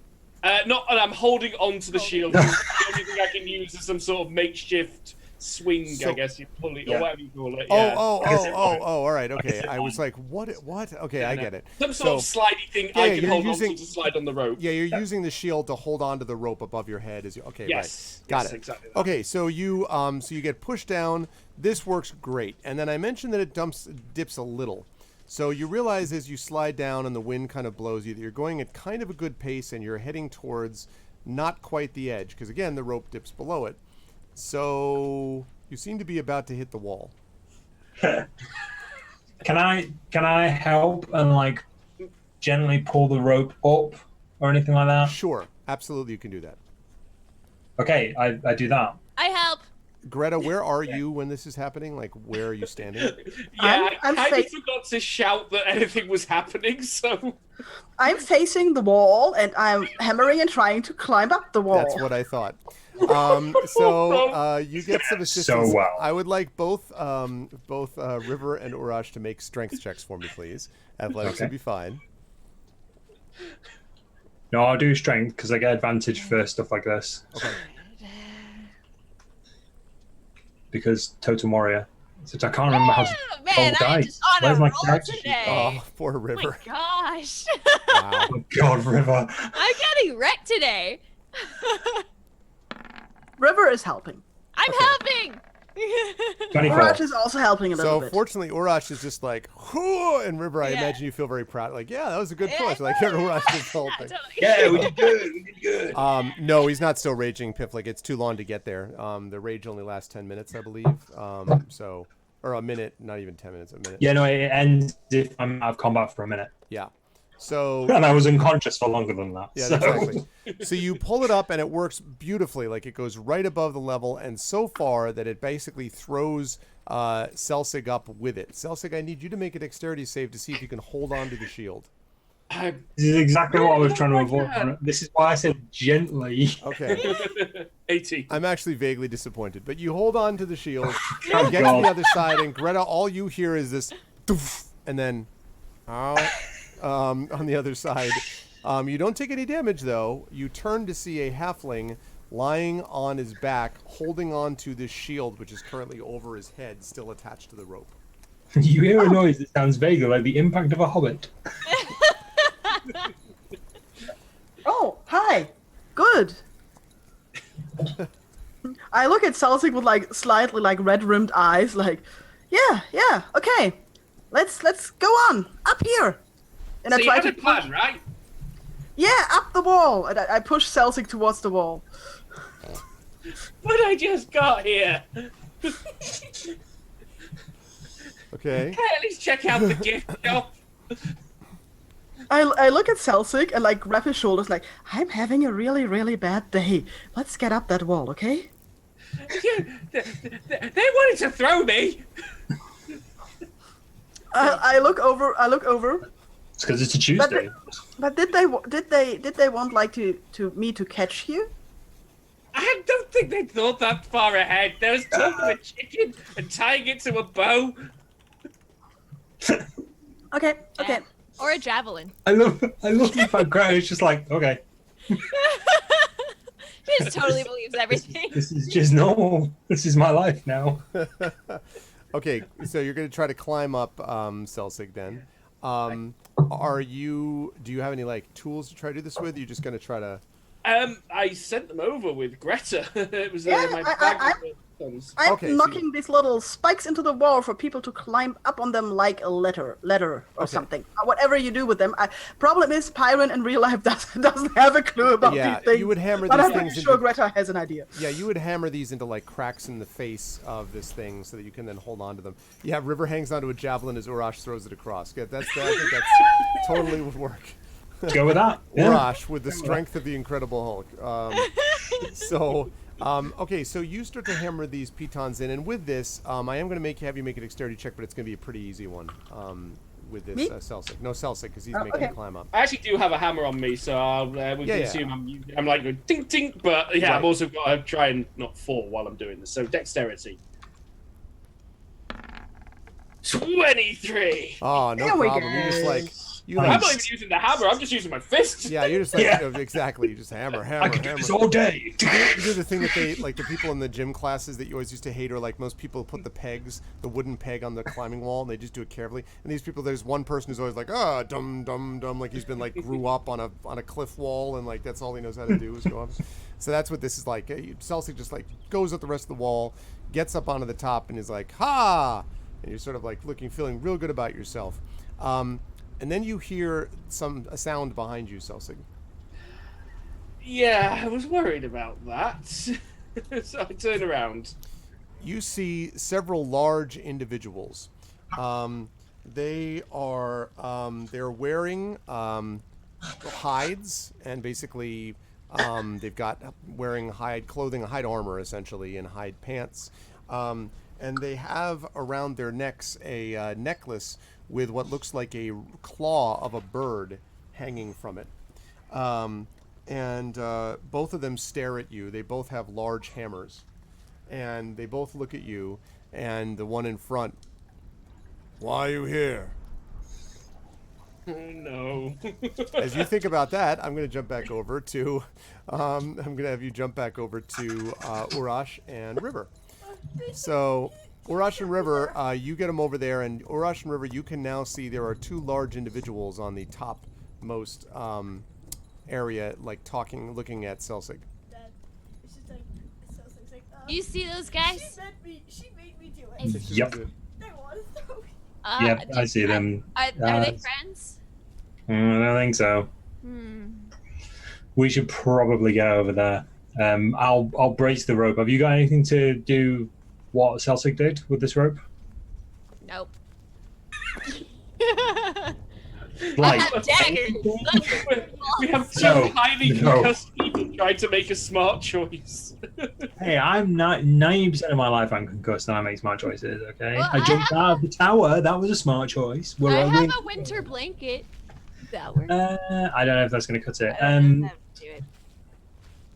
Not, and I'm holding on to the shield. The only thing I can use is some sort of makeshift swing, So- I guess you pull it, Yeah. or whatever you call it. Oh, Yeah. all right, okay. I was like, what? Okay, I No. get it. Some sort of So, slidey thing yeah, I can you're hold using- on to slide on the rope. yeah, you're using the shield to hold onto the rope above your head as you. Okay, Yes. right. Got Yes, it. exactly that. Okay, so you get pushed down. This works great, and then I mentioned that it dips a little. So you realize as you slide down and the wind kind of blows you that you're going at kind of a good pace and you're heading towards not quite the edge because again the rope dips below it. So you seem to be about to hit the wall. Can I help and like gently pull the rope up or anything like that? Sure, absolutely, you can do that. Okay, I do that. I help. Greta, where are you when this is happening? Like, where are you standing? Yeah, I'm I kind of fa- forgot to shout that anything was happening, so I'm facing the wall and I'm hammering and trying to climb up the wall. That's what I thought. So you get some assistance. So well. I would like both River and Urash to make strength checks for me, please. Athletics would Okay. be fine. No, I'll do strength because I get advantage for stuff like this. Okay. Because Totem Warrior. Which I can't remember how to Oh, man, roll I'm dice. just on Where's a my roll character sheet? today. Oh, poor Oh my River. gosh. Wow. Oh God, River. I'm getting wrecked today. River is helping. I'm Okay. helping. 24. Uraj is also helping a little So bit. fortunately, Urash is just like, whoo, and River, I Yeah. imagine you feel very proud. Like, yeah, that was a good Yeah, push. Like, yeah, Urash is yeah, helping. totally. Yeah, we did good. We did good. No, he's not still raging, Piflick. It's too long to get there. The rage only lasts 10 minutes, I believe. Or a minute, not even 10 minutes, a minute. Yeah, no, it ends if I'm out of combat for a minute. Yeah. So And I was unconscious for longer than that. yeah, so. exactly. So you pull it up and it works beautifully. Like it goes right above the level and so far that it basically throws Celsig up with it. Celsig, I need you to make a dexterity save to see if you can hold on to the shield. This is exactly what I was trying to Oh my avoid. God. This is why I said gently. Okay. 80. I'm actually vaguely disappointed, but you hold on to the shield, Oh, you get to God. the other side, and Greta, all you hear is this, doof, and then, on the other side. You don't take any damage, though. You turn to see a halfling lying on his back, holding on to this shield, which is currently over his head, still attached to the rope. You hear a noise that sounds vaguely like the impact of a hobbit. Oh, hi. Good. I look at Celsig with like slightly like red rimmed eyes, like, yeah, okay. Let's go on. Up here. And So I you try had to a plan, right? yeah, up the wall. And I push Celsig towards the wall. But I just got here. Okay. Can I at least check out the gift shop? I look at Celsig and like grab his shoulders like, I'm having a really, really bad day. Let's get up that wall, okay? Yeah, they wanted to throw me. I look over. It's because it's a Tuesday. But did they want like to me to catch you? I don't think they thought that far ahead. There was talk of a chicken and tying it to a bow. Okay. Or a javelin. I love the fact Greta's just like, okay, He just totally believes everything. this is just normal. This is my life now. Okay, so you're going to try to climb up Celsig then. Do you have any like tools to try to do this with? You're just going to try to... I sent them over with Greta. It was Yeah, my bag of things. I'm Okay, so knocking these little spikes into the wall for people to climb up on them like a ladder or something. Whatever you do with them. Problem is, Pyron in real life doesn't have a clue about Yeah, these things. you would hammer but these I'm things pretty sure into... Greta has an idea. Yeah, you would hammer these into like cracks in the face of this thing so that you can then hold on to them. Yeah, River hangs onto a javelin as Urash throws it across. Yeah, I think that's totally would work. Let's go with that. Yeah. Urash with the strength of the Incredible Hulk. Okay, so you start to hammer these pitons in, and with this, I am going to have you make a dexterity check, but it's going to be a pretty easy one. With this Me? Celsig. No, Celsig, because he's making okay. a climb up. I actually do have a hammer on me, so we can assume I'm like going tink tink, but yeah, Right. I've also got to try and not fall while I'm doing this. So dexterity. 23. Oh, no There we problem. You're just go. like... You I'm like, not even using the hammer. I'm just using my fist. yeah, you're just like... Yeah. Exactly. You just hammer. I could do this all day. You do the thing that they like the people in the gym classes that you always used to hate, or like most people put the wooden peg on the climbing wall, and they just do it carefully. And these people, there's one person who's always like, dum dum dum, like he's been like grew up on a cliff wall, and like that's all he knows how to do is go up. So that's what this is like. Celsig just like goes up the rest of the wall, gets up onto the top, and is like, ha! And you're sort of like feeling real good about yourself. And then you hear a sound behind you, Celsig. Yeah, I was worried about that. So I turn around. You see several large individuals. They are they're wearing hides, and basically they've got wearing hide clothing, hide armor essentially, and hide pants. And they have around their necks a necklace with what looks like a claw of a bird hanging from it. And both of them stare at you. They both have large hammers. And they both look at you. And the one in front, why are you here? Oh no. As you think about that, I'm going to jump back over to, I'm going to have you jump back over to Urash and River. So, Urash and River, you get them over there, and Urash and River, you can now see there are two large individuals on the topmost area, like looking at Celsig. Dad, it's just like, Celsig's like, You see those guys? She made me do it. Yep. I want to throw it. Yep, I see them. Are they friends? I don't think so. We should probably get over there. I'll brace the rope. Have you got anything to do what Celsig did with this rope? Nope. Like, I have daggers. We have two No, highly no. concussed people trying to make a smart choice. hey, I'm not 90% of my life I'm concussed and I make smart choices. Okay, Well, I jumped out of the tower. That was a smart choice. We're I all have doing- a winter blanket. That works. I don't know if that's going to cut it. I don't know how to do it.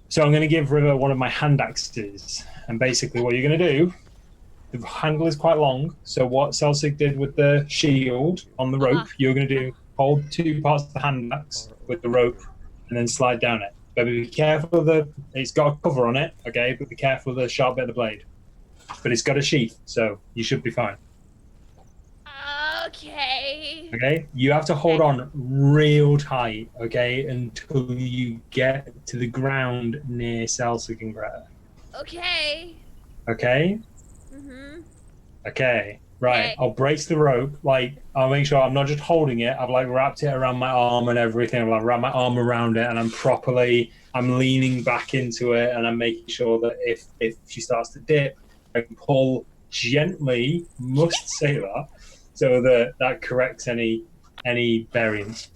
So I'm going to give River one of my hand axes, and basically what you're going to do, the handle is quite long, so what Celsig did with the shield on the rope, you're going to do hold two parts of the hand axe with the rope and then slide down it. But be careful of it's got a cover on it, okay, but be careful of the sharp bit of the blade. But it's got a sheath, so you should be fine. Okay. Okay, you have to hold on real tight, okay, until you get to the ground near Celsig and Greta. Okay. Okay? Okay, right. Okay. I'll brace the rope. Like, I'll make sure I'm not just holding it. I've like wrapped it around my arm and everything. I've like wrapped my arm around it, and I'm leaning back into it, and I'm making sure that if she starts to dip, I can pull gently. Must say that, so that corrects any variance.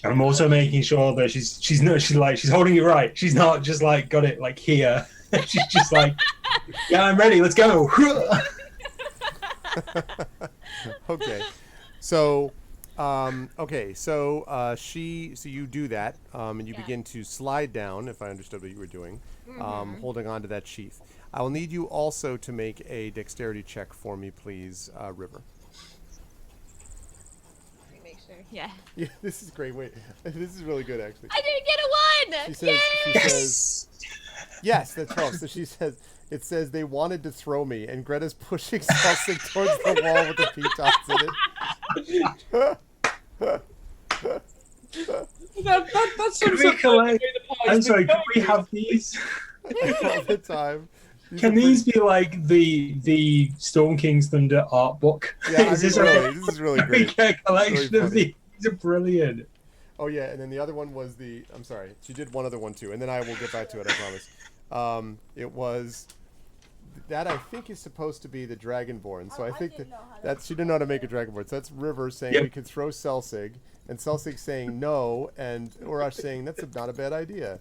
I'm also making sure that she's holding it right. She's not just like got it like here. She's just like, yeah, I'm ready. Let's go. Okay. So, you do that, and you begin to slide down, if I understood what you were doing, holding on to that sheath. I will need you also to make a dexterity check for me, please, River. sure. Yeah. Yeah, this is great. Wait, this is really good actually. I didn't get a 1! She says, yes, that's 12. So she says, it says they wanted to throw me, and Greta's pushing Salsic towards the wall with the pitons in it. That sums we up collect- the party's I'm been sorry, can going. we have these? All the time. Can these be like the Storm King's Thunder art book? Yeah, I mean, Is this really, this is really Can we great. get a collection Really of funny. these? These are brilliant. Oh yeah, and then the other one was I'm sorry, she did one other one too, and then I will get back to it, I promise. It was that I think is supposed to be the Dragonborn. So I think she didn't know how to make a Dragonborn. So that's River saying Yep. we could throw Selsig, and Selsig saying no, and Urash saying that's not a bad idea.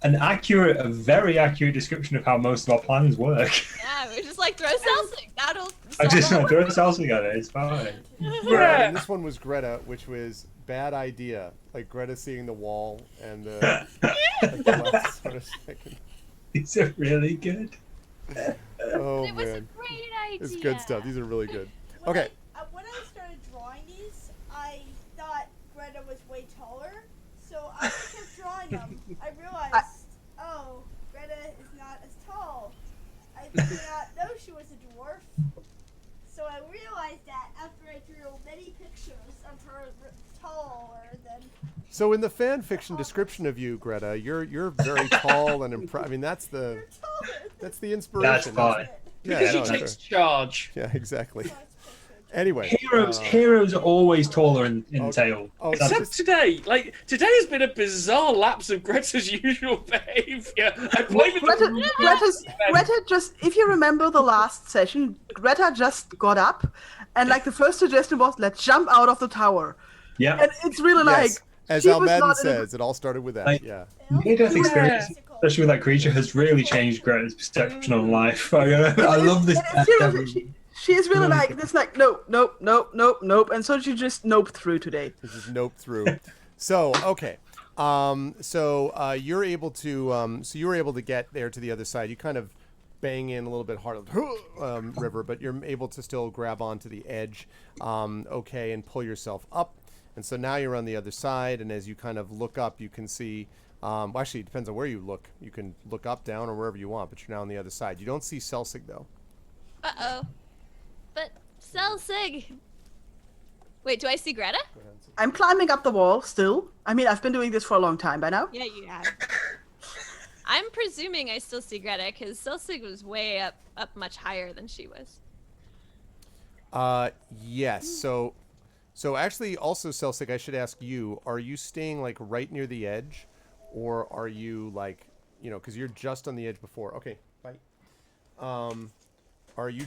A very accurate description of how most of our plans work. Yeah, we're just like, throw Celsic. That'll I just solve throw Salsic at it, it's fine. Yeah. And this one was Greta, which was bad idea. Like Greta seeing the wall and the, like the last sort of second. These are really good. Oh it was a man, great idea. it's good stuff. These are really good. When Okay. When I started drawing these, I thought Greta was way taller, so I kept drawing them. I realized, oh, Greta is not as tall. I did not know she was a dwarf. So I realized that after I drew many pictures of her taller than. So in the fan fiction description of you, Greta, you're very tall and I mean that's the inspiration. That's fine. Yeah, Because no, she takes sure. charge. Yeah, exactly. Anyway, Heroes are always taller in Okay. tail. Oh, That's Except today. Like, today has been a bizarre lapse of Greta's usual behavior. I blame Greta just, if you remember the last session, Greta just got up, and like the first suggestion was, let's jump out of the tower. Yeah. And it's really yes, like, as she Al was Madden not in a- says, it all started with that. Like- Yeah. Near-death experience, especially with that creature, has really changed Greta's perception on life. I love this. And seriously, she is really like this, like nope, nope, nope, nope, nope, and so she just noped through today. This is nope through. So okay, you're able to you were able to get there to the other side. You kind of bang in a little bit harder, River, but you're able to still grab onto the edge, okay, and pull yourself up. And so now you're on the other side, and as you kind of look up, you can see. Well, actually, it depends on where you look. You can look up, down, or wherever you want, but you're now on the other side. You don't see Selsig though. Uh-oh. But Celsig. Wait, do I see Greta? I'm climbing up the wall still. I mean, I've been doing this for a long time by now. Yeah, you have. I'm presuming I still see Greta because Celsig was way up much higher than she was. Yes. So actually, also Selsig, I should ask you: are you staying like right near the edge, or are you like, because you're just on the edge before? Okay, bye. Are you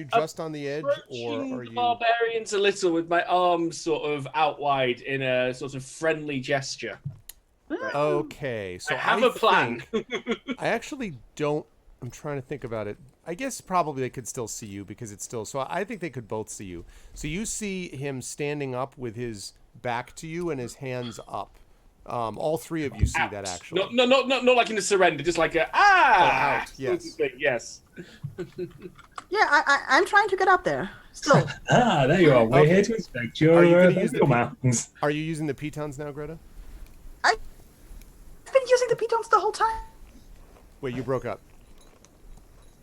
just on the edge, or Approaching are the you? barbarians a little with my arms sort of out wide in a sort of friendly gesture. Okay, so I have a plan. I actually don't. I'm trying to think about it. I guess probably they could still see you because it's still. So I think they could both see you. So you see him standing up with his back to you and his hands up. All three of you see Out. that actually. Not like in a surrender, just like a out, sort of yes. thing, yes. Yeah, I'm trying to get up there still. There you are. We're Okay. here to inspect Are you your gonna use the mountains. Are you using the pitons now, Greta? I've been using the pitons the whole time. Wait, you broke up.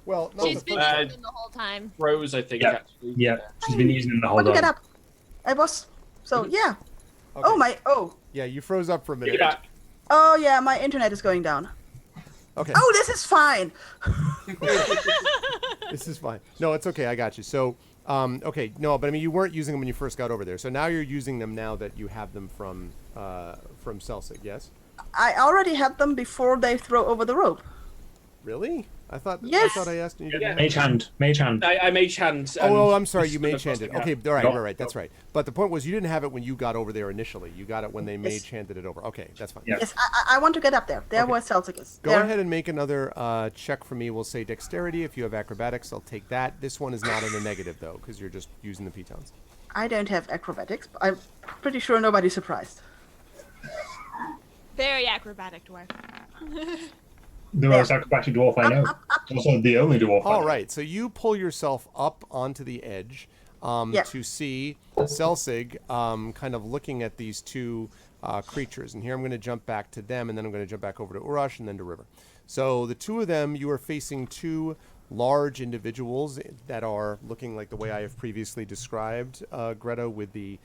Well, not She's the been first Uh, using them the whole time. Rose, I think, Yeah. actually. Yeah, she's been using them the whole Want to get time. up? I was so yeah. Okay. Oh Yeah, you froze up for a minute. Get back. oh yeah, my internet is going down. Okay. Oh, this is fine. This is fine. No, it's okay. I got you. So, okay, no, but I mean, you weren't using them when you first got over there. So now you're using them now that you have them from Selsig. Yes. I already had them before they throw over the rope. Really? I thought Yes. I asked and you didn't. Yeah. have Mage hand. I mage hand. Oh, and I'm sorry. You just mage across handed. the Okay, gap. all right, No. right. That's right. But the point was, you didn't have it when you got over there initially. You got it when they Yes. mage handed it over. Okay, that's fine. Yeah. Yes, I want to get up there. There Okay. where Celtic is. Go there. ahead and make another check for me. We'll say dexterity. If you have acrobatics, I'll take that. This one is not in the negative though, because you're just using the pitons. I don't have acrobatics, but I'm pretty sure nobody's surprised. Very acrobatic dwarf. The most acrobatic dwarf I know. Also the only dwarf I All know. right, so you pull yourself up onto the edge. to see Selsig kind of looking at these two creatures. And here I'm going to jump back to them, and then I'm going to jump back over to Urash and then to River. So the two of them, you are facing two large individuals that are looking like the way I have previously described, Greta, with the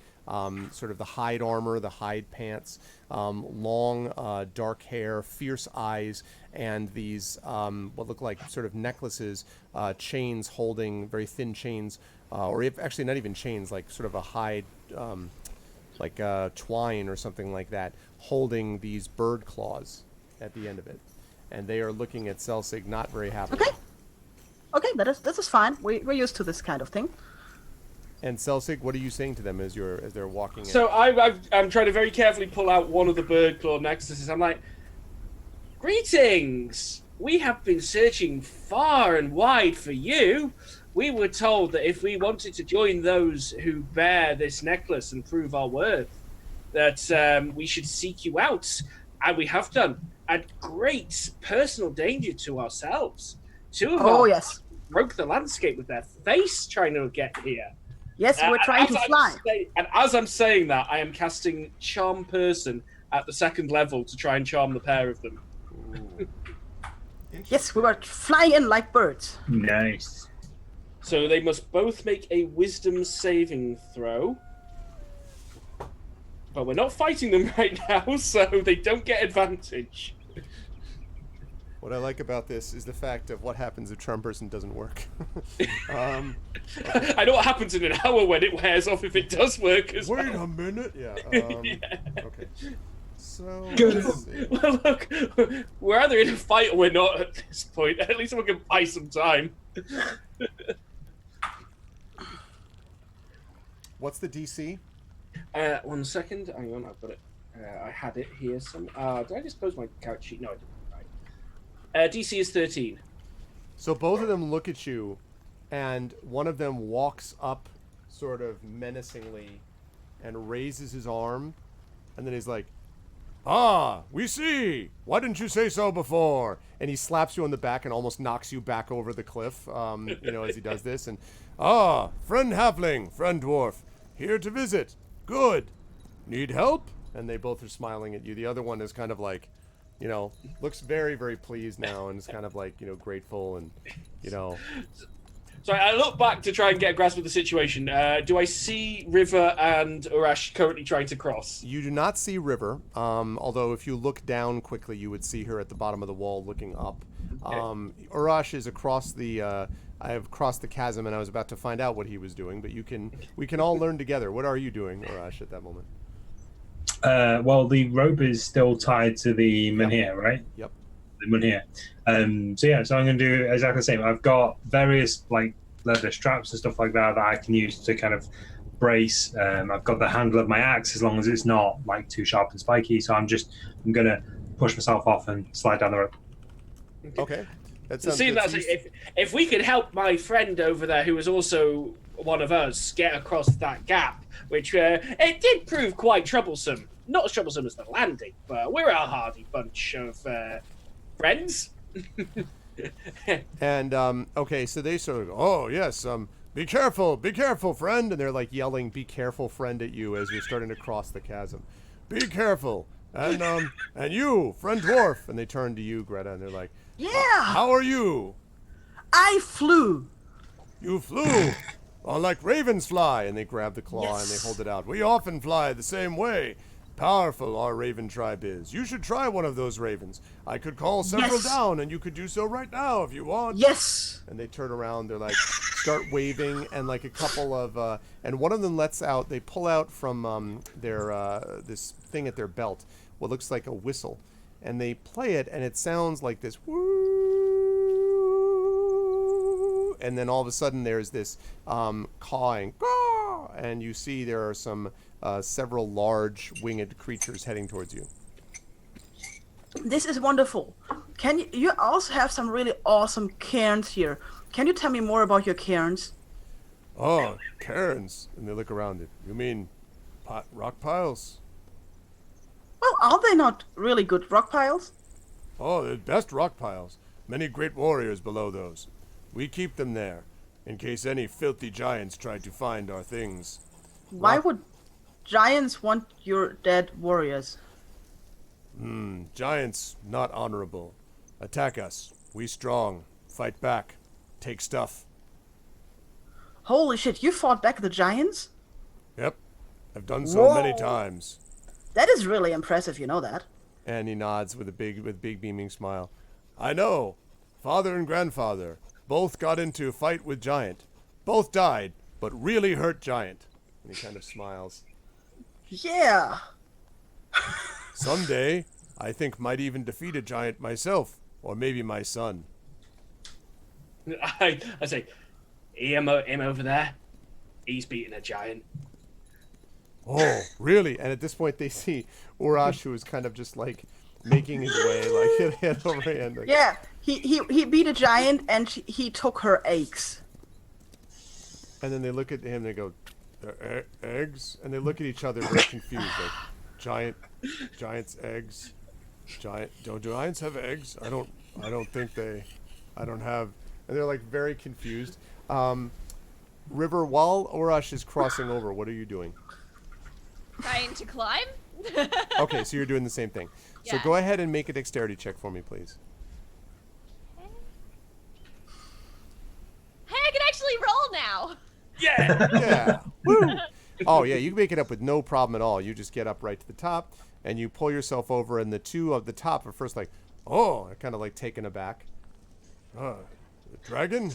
sort of the hide armor, the hide pants, long dark hair, fierce eyes, and these what look like sort of necklaces, chains holding very thin chains, or if actually not even chains, like sort of a hide, like twine or something like that, holding these bird claws at the end of it. And they are looking at Selsig not very happily. Okay, this is fine. We're used to this kind of thing. And Selsig, what are you saying to them as they're walking in? So I'm trying to very carefully pull out one of the bird claw necklaces. I'm like, greetings! We have been searching far and wide for you. We were told that if we wanted to join those who bear this necklace and prove our worth, that we should seek you out. And we have done, at great personal danger to ourselves. Two of us yes. broke the landscape with their face trying to get here. Yes, we're trying to fly. And as I'm saying that, I am casting Charm Person at the 2nd level to try and charm the pair of them. Yes, we were flying in like birds. Nice. So they must both make a Wisdom saving throw. But we're not fighting them right now, so they don't get advantage. What I like about this is the fact of what happens if Charm Person doesn't work. I know what happens in an hour when it wears off if it does work as Wait well. a minute. Yeah. Yeah. Okay. So Good. let's see. Well, look, we're either in a fight or we're not at this point. At least we can buy some time. What's the DC? 1 second. Hang on, I've got it. I had it here. Did I just close my couch sheet? No, I didn't. Right. DC is 13. So both of them look at you, and one of them walks up sort of menacingly and raises his arm, and then he's like, "Ah, we see! Why didn't you say so before?" And he slaps you on the back and almost knocks you back over the cliff, as he does this. And, "Ah, friend halfling, friend dwarf, here to visit. Good. Need help?" And they both are smiling at you. The other one is kind of like, looks very, very pleased now and is kind of like, grateful and, So I look back to try and get a grasp of the situation. Do I see River and Urash currently trying to cross? You do not see River, although if you look down quickly, you would see her at the bottom of the wall looking up. Okay. Urash is across the... I have crossed the chasm, and I was about to find out what he was doing, but we can all learn together. What are you doing, Urash, at that moment? Well, the rope is still tied to the menhir, right? Yep. The menhir. So I'm going to do exactly the same. I've got various like leather straps and stuff like that I can use to kind of brace. I've got the handle of my axe as long as it's not like too sharp and spiky. So I'm going to push myself off and slide down the rope. Okay. That So sounds see, good. that's if we could help my friend over there, who is also one of us, get across that gap, which it did prove quite troublesome. Not as troublesome as the landing, but we're a hardy bunch of friends. And okay, so they sort of, "Oh yes, be careful, friend," and they're like yelling, "Be careful, friend," at you as you're starting to cross the chasm. "Be careful, and you, friend dwarf," and they turn to you, Greta, and they're like, Yeah! "How are you?" I flew. "You flew, like ravens fly," and they grab the claw and they Yes. hold it out. "We often fly the same way. Powerful our raven tribe is. You should try one of those ravens. I could call several Yes. down, and you could do so right now if you want." Yes. And they turn around, they're like, start waving, and like a couple of, and one of them lets out, they pull out from their, this thing at their belt, what looks like a whistle, and they play it, and it sounds like this, woo, and then all of a sudden there's this cawing, caw, and you see there are some, several large winged creatures heading towards you. This is wonderful. You also have some really awesome cairns here. Can you tell me more about your cairns? "Oh, cairns," and they look around it. "You mean rock piles?" Well, are they not really good rock piles? "Oh, the best rock piles. Many great warriors below those. We keep them there. in case any filthy giants try to find our things. Why would giants want your dead warriors? Giants, not honorable. Attack us. We strong. Fight back. Take stuff. Holy shit, you fought back the giants? Yep. I've done so many Whoa. times. That is really impressive, you know that. And he nods with a big beaming smile. I know. Father and grandfather both got into a fight with giant. Both died, but really hurt giant. And he kind of smiles. Yeah. Someday, I think might even defeat a giant myself, or maybe my son. I say, him over there, he's beating a giant. Oh, really? And at this point, they see Urash, who is kind of just like making his way, like hand over hand. Like, Yeah, he beat a giant and he took her eggs. and then they look at him and they go, eggs? And they look at each other very confused, like, giant's eggs? Do giants have eggs? I don't think I don't have, and they're like very confused. River, while Urash is crossing over, what are you doing? Trying to climb? Okay, so you're doing the same thing. So Yeah. go ahead and make a dexterity check for me, please. Hey, I can actually roll now. Yeah. Yeah. Woo! Oh, yeah, you can make it up with no problem at all. You just get up right to the top, and you pull yourself over, and the two of the top are first like, oh, are kind of like taken aback. The dragon?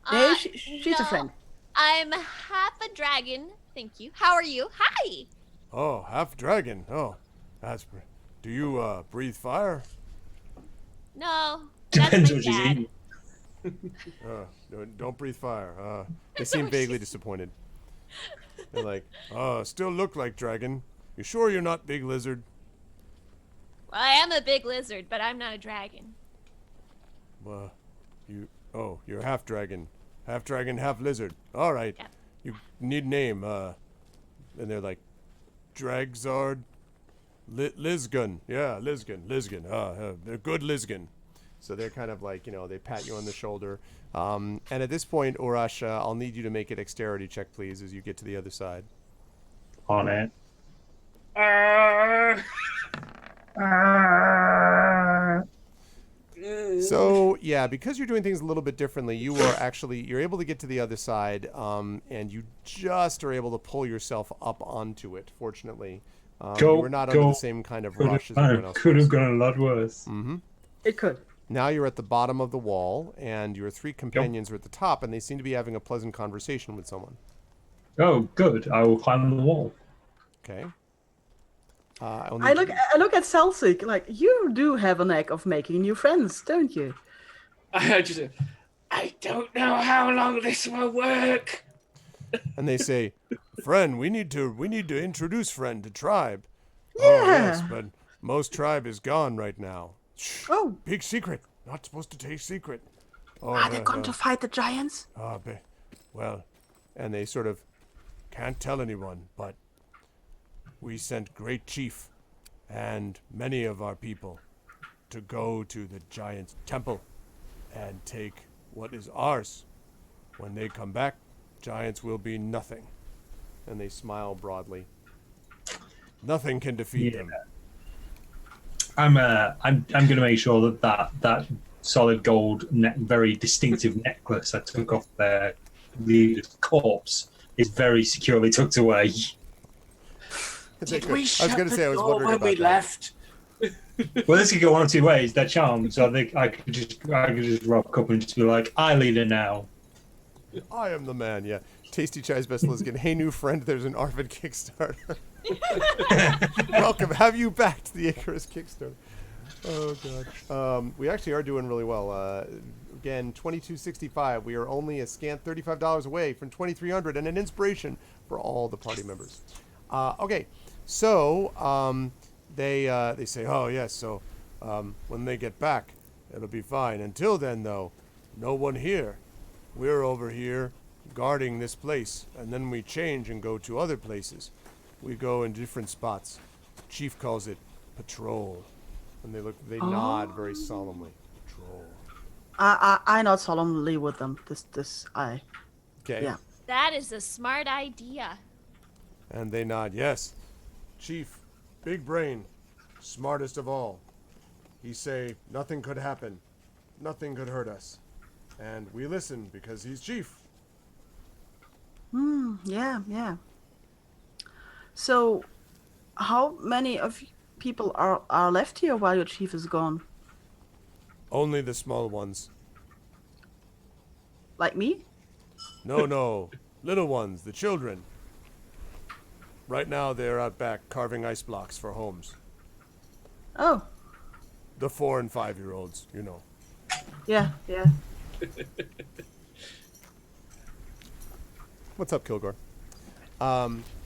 Hey, she's a No, friend. I'm half a dragon. Thank you. How are you? Hi. Oh, half dragon. Oh, do you breathe fire? No. That's Depends my what she's dad. eating. Don't breathe fire. They seem vaguely disappointed. They're like, still look like dragon. You sure you're not big lizard? Well, I am a big lizard, but I'm not a dragon. You're half dragon. Half dragon, half lizard. All right. Yep. You need name. And they're like, Dragzard, Lizgun. Yeah, Lizgun. They're good Lizgun. So they're kind of like, they pat you on the shoulder. And at this point, Urash, I'll need you to make a dexterity check, please, as you get to the other side. On it. So yeah, because you're doing things a little bit differently, you're able to get to the other side, and you just are able to pull yourself up onto it. Fortunately, you were not under the same kind of rush as everyone else. Could was. have gone a lot worse. It could. Now you're at the bottom of the wall, and your three companions are at the top, and they seem to be having a pleasant conversation with someone. Oh, good. I will climb the wall. Okay. I look at Celsic, like, you do have a knack of making new friends, don't you? I don't know how long this will work. And they say, "Friend, we need to introduce friend to tribe." Yeah. Oh yes, but most tribe is gone right now. Shh, Oh, big secret. Not supposed to take secret. Oh, are they going to fight the giants? well, and they sort of can't tell anyone, but we sent great chief and many of our people to go to the giant's temple and take what is ours. When they come back, giants will be nothing. And they smile broadly. Nothing can defeat them. I'm going to make sure that solid gold, very distinctive necklace I took off their leader's corpse is very securely tucked away. Did we I was going to say, I was door wondering when about we that. left? Well, this could go one of two ways. They're charmed, so I could just rock up and just be like, "I lead it now." I am the man, yeah. Tasty Chai's best Liskin. Hey, new friend, there's an Arvid Kickstarter. Welcome. Have you backed the Icarus Kickstarter? Oh, God. We actually are doing really well. Again, $22.65. We are only a scant $35 away from $2,300 and an inspiration for all the party members. Okay, so they say, oh, yes, so when they get back, it'll be fine. Until then, though, no one here. We're over here guarding this place, and then we change and go to other places. We go in different spots. Chief calls it patrol. And they nod very solemnly. Patrol. I nod solemnly with them. I. Okay. Yeah. That is a smart idea. And they nod. Yes, Chief, big brain, smartest of all. He say nothing could happen, nothing could hurt us, and we listen because he's chief. Yeah. So, how many of people are left here while your chief is gone? Only the small ones. Like me? No, little ones, the children. Right now they're out back carving ice blocks for homes. Oh, The 4 and 5-year-olds, you know. yeah. What's up, Kilgore?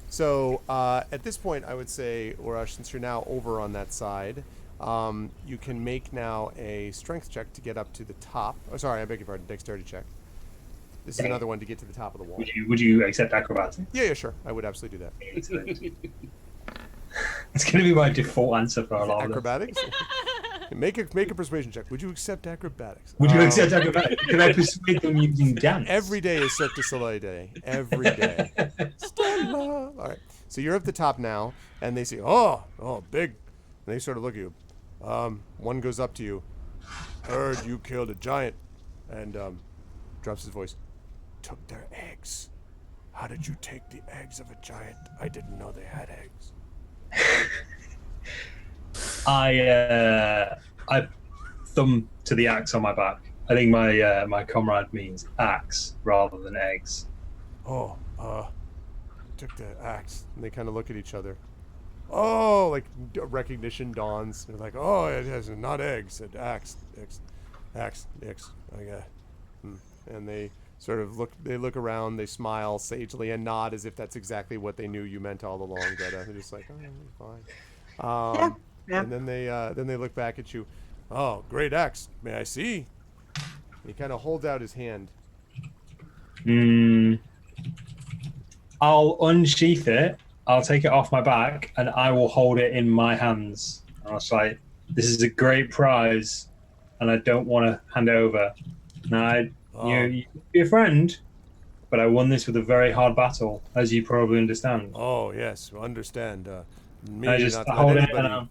So at this point, I would say, Urash, since you're now over on that side, you can make now a strength check to get up to the top. Oh, sorry, I beg your pardon. Dexterity check. This is Okay. another one to get to the top of the wall. Would you accept acrobatics? Yeah, sure. I would absolutely do that. It's going to be my default answer for a lot of this. Acrobatics? Make a persuasion check. Would you accept acrobatics? Would you accept acrobatics? Can I persuade them using dance? Every day is Cirque du Soleil day. Every day. Stella. All right. So you're at the top now, and they say, oh, big. And they sort of look at you. One goes up to you. Heard you killed a giant. And drops his voice. Took their eggs. How did you take the eggs of a giant? I didn't know they had eggs. I thumb to the axe on my back. I think my comrade means axe rather than eggs. Oh, took the axe. And they kind of look at each other. Oh, like recognition dawns. They're like, oh, it has not eggs, it axe. And they sort of look around, they smile sagely and nod as if that's exactly what they knew you meant all along, Greta. They're just like, oh, fine. Yeah. And then they look back at you. Oh, great axe. May I see? And he kind of holds out his hand. I'll unsheath it. I'll take it off my back and I will hold it in my hands. And I was like, this is a great prize and I don't want to hand it over. Now, you're a friend, but I won this with a very hard battle, as you probably understand. Oh, yes, understand. I just hold it and I'll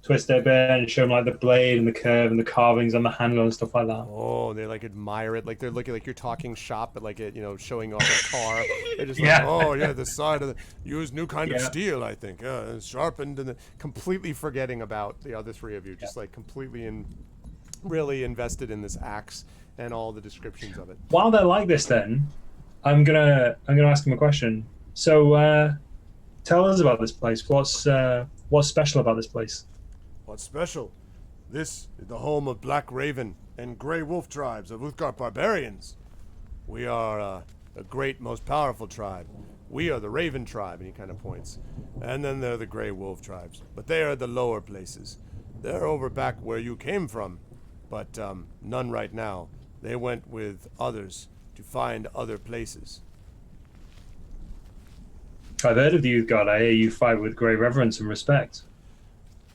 twist it a bit and show them like the blade and the curve and the carvings on the handle and stuff like that. Oh, they like admire it, like they're looking like you're talking shop, but like it, showing off a car. They're just Yeah. like, oh yeah, the side of the used new kind of steel, I think, it's sharpened, and completely forgetting about the other three of you, just like completely really invested in this axe and all the descriptions of it. While they're like this, then I'm gonna ask them a question. So, tell us about this place. What's special about this place? What's special? This is the home of Black Raven and Grey Wolf tribes of Uthgarth barbarians. We are a great, most powerful tribe. We are the Raven tribe, and he kind of points. And then there are the Grey Wolf tribes. But they are the lower places. They're over back where you came from. But none right now. They went with others to find other places. I've heard of the Uthgarth. I hear you fight with great reverence and respect.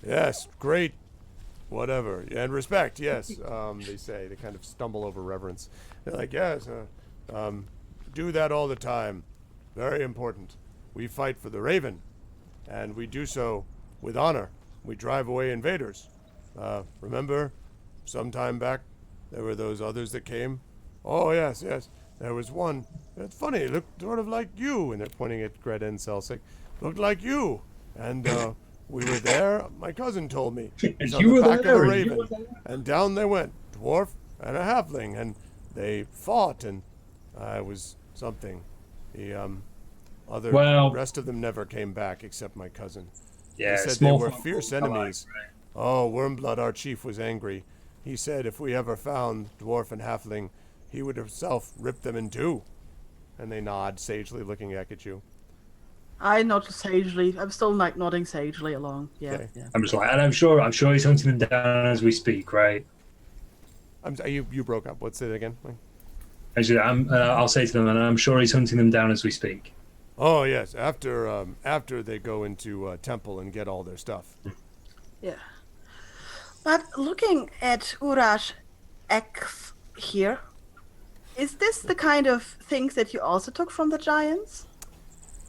Yes, great. Whatever. And respect, yes, they say. They kind of stumble over reverence. They're like, yes, do that all the time. Very important. We fight for the Raven, and we do so with honor. We drive away invaders. Remember, some time back, there were those others that came? Oh, yes. There was one. It's funny, it looked sort of like you. And they're pointing at Greta and Celsic. Looked like you. And we were there. My cousin told me. He's on the back of a raven. And down they went. Dwarf and a halfling. And they fought. And I was something. The rest of them never came back except my cousin. Yeah, they said they were fierce enemies. Oh, Wormblood, our chief, was angry. He said if we ever found dwarf and halfling, he would himself rip them in two. And they nod, sagely looking back at you. I nod sagely. I'm still like nodding sagely along. Yeah. Okay. Yeah. I'm just like, and I'm sure he's hunting them down as we speak, right? You broke up. What's it again? Actually, I'll say to them, and I'm sure he's hunting them down as we speak. Oh yes, after they go into temple and get all their stuff. Yeah. But looking at Urash here. Is this the kind of things that you also took from the giants?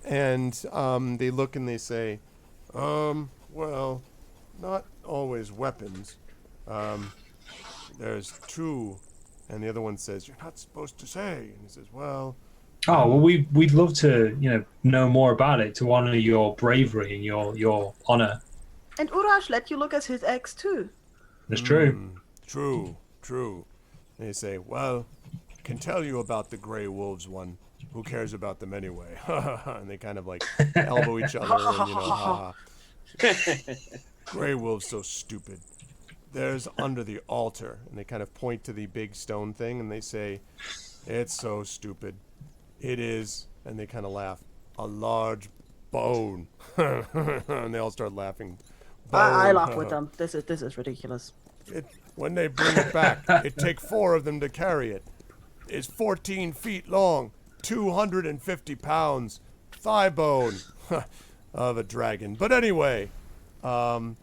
And they look and they say, well, not always weapons. There's two. And the other one says, you're not supposed to say. And he says, well... Oh, well, we'd love to, know more about it, to honor your bravery and your honor. And Urash let you look at his eggs too. That's true. True. And they say, well, I can tell you about the gray wolves one. Who cares about them anyway? And they kind of like elbow each other and, ha. Gray wolves so stupid. There's under the altar. And they kind of point to the big stone thing and they say, it's so stupid. It is, and they kind of laugh, a large bone. And they all start laughing. I laugh with them. This is ridiculous. When they bring it back, it take 4 of them to carry it. It's 14 feet long, 250 pounds, thigh bone of a dragon. But anyway, and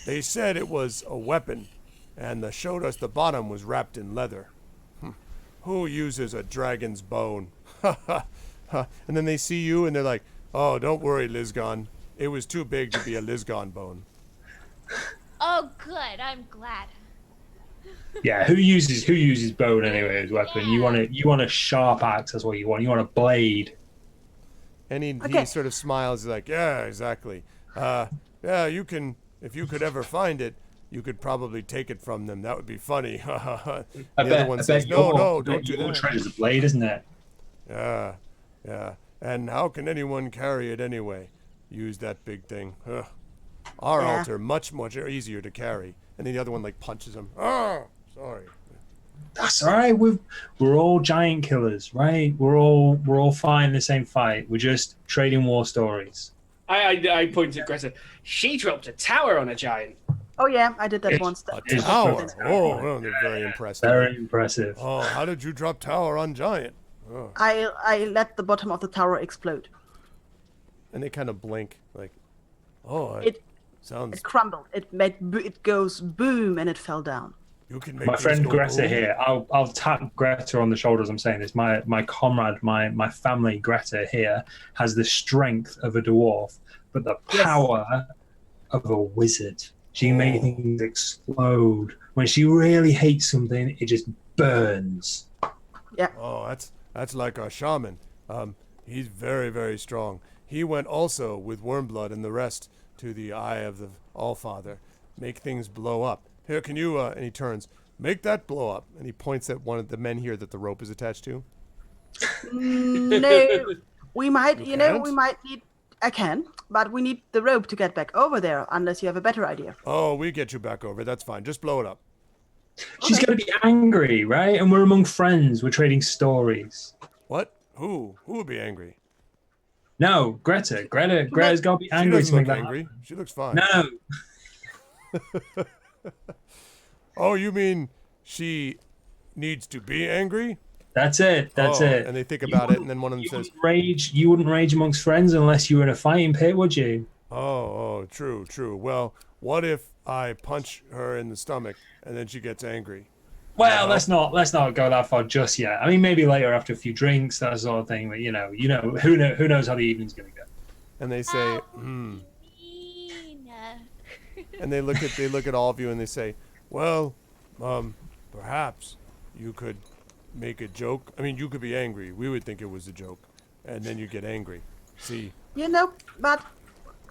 they said it was a weapon, and they showed us the bottom was wrapped in leather. Who uses a dragon's bone? And then they see you and they're like, oh, don't worry, Lizgon. It was too big to be a Lizgon bone. Oh, good. I'm glad. Yeah, who uses bone anyway as a weapon? Yeah. You want a sharp axe, that's what you want. You want a blade. And he sort of smiles, he's like, yeah, exactly. Yeah, you can, if you could ever find it, you could probably take it from them. That would be funny. The other one says, no, don't do that. Treasure's a blade, isn't it? Yeah. And how can anyone carry it anyway? Use that big thing. Our altar, much easier to carry. And then the other one like punches him. Oh, sorry. That's all right. We're all giant killers, right? We're all fighting the same fight. We're just trading war stories. I point at Greta. She dropped a tower on a giant. Oh yeah, I did that once. A tower? Oh, they're very impressive. Very impressive. Oh, how did you drop tower on giant? Oh. I let the bottom of the tower explode. And they kind of blink, like, oh, It crumbled. It goes boom, and it fell down. You can make my friend Greta boom. here. I'll tap Greta on the shoulder as I'm saying this. My comrade, my family, Greta here has the strength of a dwarf, but the power of a wizard. She makes things explode. When she really hates something, it just burns. Yeah. Oh, that's like our shaman. He's very, very strong. He went also with Wormblood and the rest to the Eye of the Allfather. Make things blow up. Here, can you, and he turns, make that blow up. And he points at one of the men here that the rope is attached to. No, we might, You we might need, I can, but we need the rope to get back over there, unless you have a better idea. Oh, we get you back over. That's fine. Just blow it up. She's going to be angry, right? And we're among friends. We're trading stories. What? Who will be angry? No, Greta's got to be She angry doesn't to look make that angry. happen. She looks fine. No. Oh, you mean she needs to be angry? That's it. And they think about it, and then one of them says, You wouldn't rage amongst friends unless you were in a fighting pit, would you? Oh, true. Well, what if I punch her in the stomach and then she gets angry? Well, let's not go that far just yet. I mean, maybe later after a few drinks, that sort of thing. But who knows how the evening's going to go. And they say, and they look at all of you and they say, well, perhaps you could make a joke. I mean, you could be angry. We would think it was a joke, and then you get angry. See? But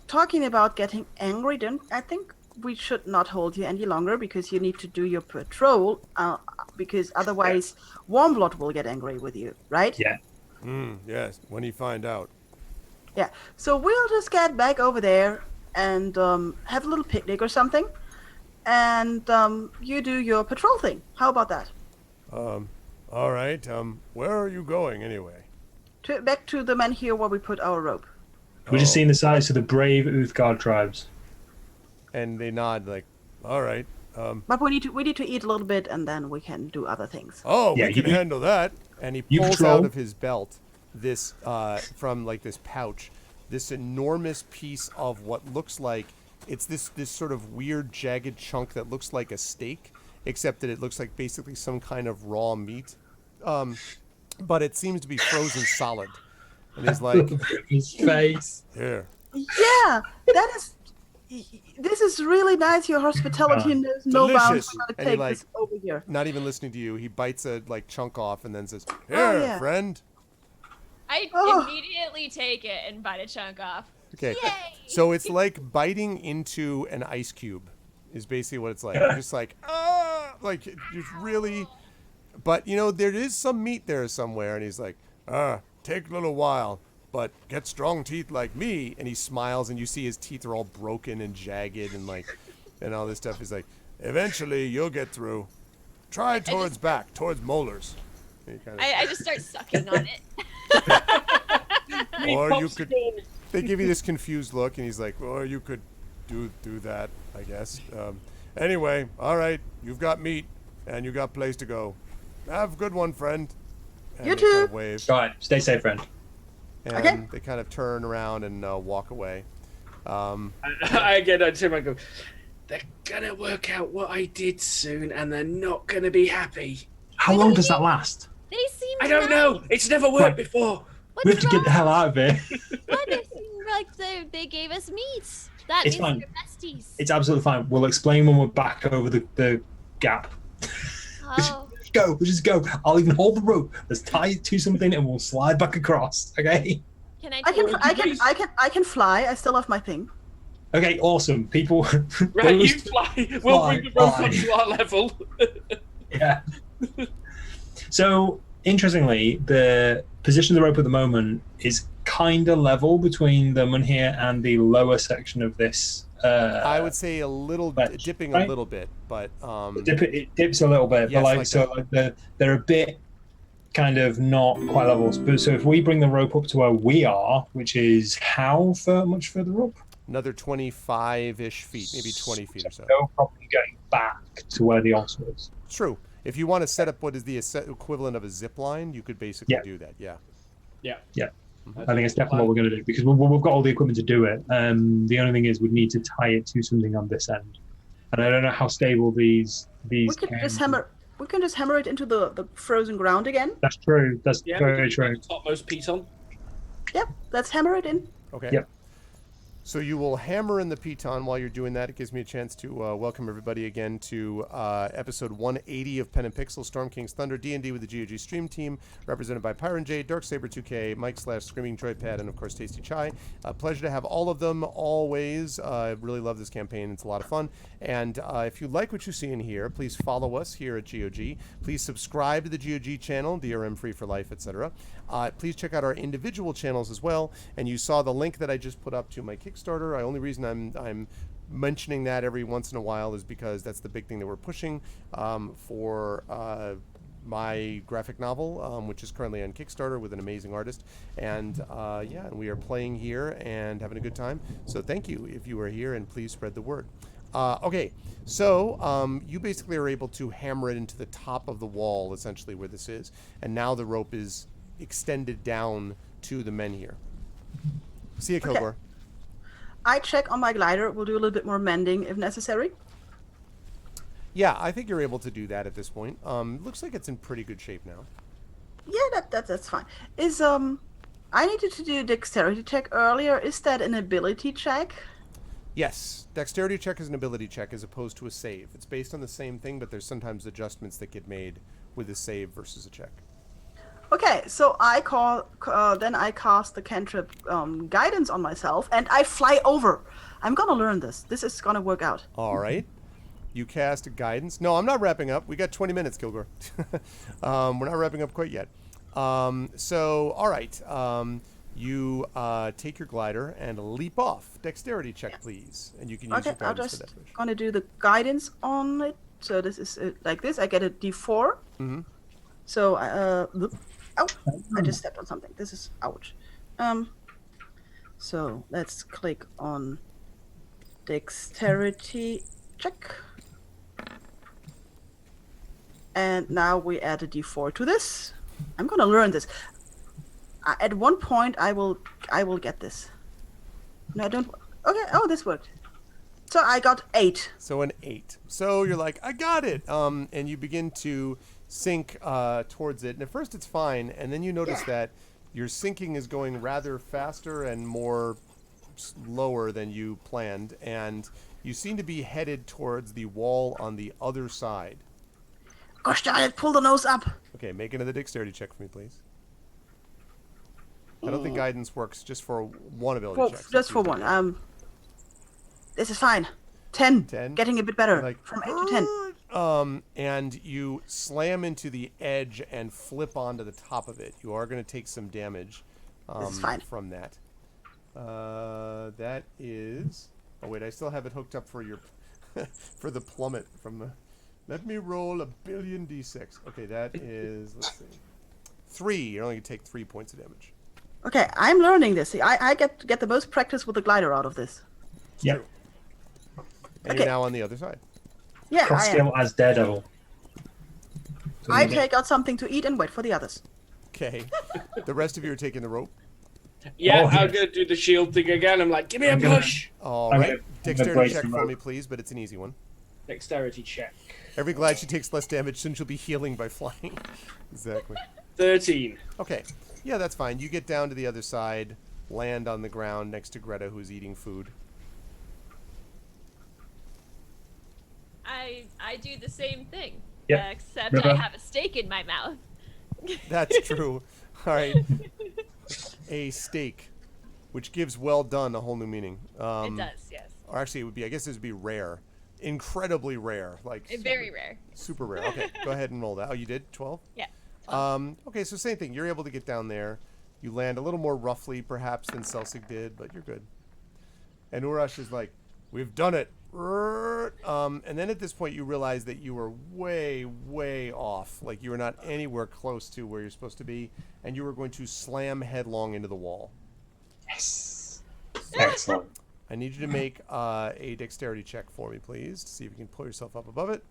talking about getting angry, then I think we should not hold you any longer because you need to do your patrol. Because otherwise, Warmblood will get angry with you, right? Yeah. Yes. When he find out. Yeah. So we'll just get back over there and have a little picnic or something, and you do your patrol thing. How about that? All right. Where are you going anyway? Back to the men here where we put our rope. We're just seeing the size of the brave Uthgard tribes. And they nod like, all right. But we need to eat a little bit, and then we can do other things. Oh, we can handle that. And he pulls out of his belt this from like this pouch, this enormous piece of what looks like it's this sort of weird jagged chunk that looks like a steak, except that it looks like basically some kind of raw meat. But it seems to be frozen solid. And he's like, his face. here. Yeah, that is. This is really nice. Your hospitality knows no bounds. Delicious. We're gonna And he, take like, this over here. Not even listening to you, he bites a like chunk off and then says, here, yeah. friend. I Oh. immediately take it and bite a chunk off. Okay. Yay! So it's like biting into an ice cube is basically what it's like. You're just like, ah, like you're really, but you know, there is some meat there somewhere. And he's like, take a little while, but get strong teeth like me. And he smiles and you see his teeth are all broken and jagged and like, and all this stuff. He's like, eventually you'll get through. Try towards back, towards molars. And he kinda, I just start sucking on it. or you could, they give you this confused look and he's like, or you could do that, I guess. Anyway, all right, you've got meat and you got place to go. Have a good one, friend. And You they kind too. of wave. All right, stay safe, friend. And Okay. they kind of turn around and walk away. I get on to him and go, they're gonna work out what I did soon, and they're not gonna be happy. How long does that last? They seem I don't know. It's never worked Right. before. We have to get the hell out of here. What? They seem like they gave us meat. That It's means fine. we're besties. It's absolutely fine. We'll explain when we're back over the gap. Oh, We'll just go. I'll even hold the rope. Let's tie it to something and we'll slide back across. Okay. can I I take can, I can fly. I still have my thing. Okay. Awesome. People. Right, those- you fly. We'll bring the rope fly. up to our level. Yeah. So interestingly, the position of the rope at the moment is kind of level between the Munhir and the lower section of this. I would say a little, ledge, dipping right? a little bit, but It dips a little bit, Yes, but like, like so like they're a bit kind of not quite levels. But so if we bring the rope up to where we are, which is how much further up? another 25-ish feet, maybe 20 feet or so. No problem getting back to where the altar is. True. If you want to set up what is the equivalent of a zip line, you could basically Yeah. do that. Yeah. I think it's definitely what we're going to do because we've got all the equipment to do it. The only thing is we'd need to tie it to something on this end, and I don't know how stable these. We can just hammer. We can just hammer it into the frozen ground again. That's true. That's Yeah, very true. Topmost piece on. Yep. Let's hammer it in. Okay. Yep. So you will hammer in the piton while you're doing that. It gives me a chance to welcome everybody again to episode 180 of Pen and Pixel, Storm King's Thunder, D&D with the GOG stream team, represented by Pyron J, Darksaber2K, Mike / Screaming Joypad, and of course Tasty Chai. Pleasure to have all of them always. I really love this campaign. It's a lot of fun. And if you like what you see in here, please follow us here at GOG. Please subscribe to the GOG channel, DRM Free for Life, etc. Please check out our individual channels as well. And you saw the link that I just put up to my Kickstarter. The only reason I'm mentioning that every once in a while is because that's the big thing that we're pushing for my graphic novel, which is currently on Kickstarter with an amazing artist. And yeah, and we are playing here and having a good time. So thank you if you are here, and please spread the word. Okay, so you basically are able to hammer it into the top of the wall, essentially, where this is. And now the rope is extended down to the men here. See you, Kilgore. I check on my glider. We'll do a little bit more mending if necessary. Yeah, I think you're able to do that at this point. Looks like it's in pretty good shape now. Yeah, that's fine. Is I needed to do a dexterity check earlier. Is that an ability check? Yes, dexterity check is an ability check as opposed to a save. It's based on the same thing, but there's sometimes adjustments that get made with a save versus a check. Okay, so I then I cast the cantrip guidance on myself, and I fly over. I'm gonna learn this. This is gonna work out. All right. You cast guidance. No, I'm not wrapping up. We got 20 minutes, Kilgore. We're not wrapping up quite yet. So, all right. You take your glider and leap off. Dexterity check, please. And you can use Okay, your I'll guidance just for that. gonna do the guidance on it. So this is like this. I get a D4. Mm-hmm. So ow! I just stepped on something. This is ouch. So let's click on dexterity check. And now we add a D4 to this. I'm gonna learn this. At one point, I will get this. No, I don't. Okay. Oh, this worked. So I got 8. So an 8. So you're like, I got it. And you begin to sink towards it. And at first it's fine. And then you notice that your sinking is going rather faster and more lower than you planned. And you seem to be headed towards the wall on the other side. Gosh darn it, pull the nose up. Okay, make another dexterity check for me, please. I don't think guidance works just for one ability check. Just for one. This is fine. 10. 10? Getting a bit better. Like, From 8 to 10. And you slam into the edge and flip onto the top of it. You are going to take some damage This is fine. from that. That is... Oh, wait, I still have it hooked up for your... for the plummet from the... Let me roll a billion d6. Okay, that is... Let's see. 3. You're only going to take 3 points of damage. Okay, I'm learning this. See, I get the most practice with the glider out of this. Yep. And Okay. you're now on the other side. Yeah, Cross I am. skill as Daredevil. So I you get- take out something to eat and wait for the others. Okay. The rest of you are taking the rope. Yeah, Oh, I'm yes. going to do the shield thing again. I'm like, give me a I'm gonna- push. All I'm right. gonna Dexterity brace check the for rope. me, please, but it's an easy one. Dexterity check. Every glide she takes less damage since she'll be healing by flying. Exactly. 13. Okay. Yeah, that's fine. You get down to the other side, land on the ground next to Greta, who's eating food. I do the same thing. Yep. Except River. I have a steak in my mouth. That's true. All right. A steak, which gives well done a whole new meaning. It does, yes. Or actually, it would be, I guess it would be rare. Incredibly rare. Like Very rare. super rare. Okay, go ahead and roll that. Oh, you did? 12? Yeah. Okay, so same thing. You're able to get down there. You land a little more roughly, perhaps, than Celsig did, but you're good. And Urash is like, we've done it. And then at this point, you realize that you were way, way off. Like, you were not anywhere close to where you're supposed to be, and you were going to slam headlong into the wall. Yes. Excellent. I need you to make a dexterity check for me, please, to see if you can pull yourself up above it.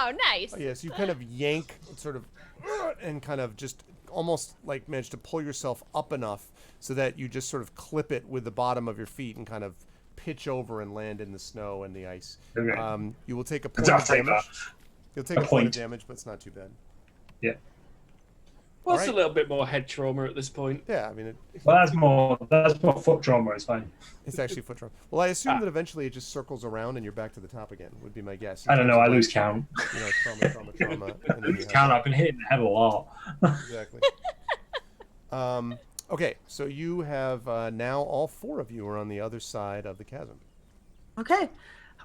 Oh, nice. Oh, yes, you kind of yank, sort of, and kind of just almost like manage to pull yourself up enough so that you just sort of clip it with the bottom of your feet and kind of pitch over and land in the snow and the ice. Okay. You will take a point I'll of take damage. that. You'll take A a point of point. damage, but it's not too bad. Yeah. Well, it's Alright. a little bit more head trauma at this point. Yeah, I mean, Well, that's more foot trauma. It's fine. it's actually foot trauma. Well, I assume that eventually it just circles around and you're back to the top again, would be my guess. I don't know. I lose count. You know, trauma. And then you Lose have- count. I've been hitting the head a lot. Exactly. Okay, so you have now all 4 of you are on the other side of the chasm. Okay.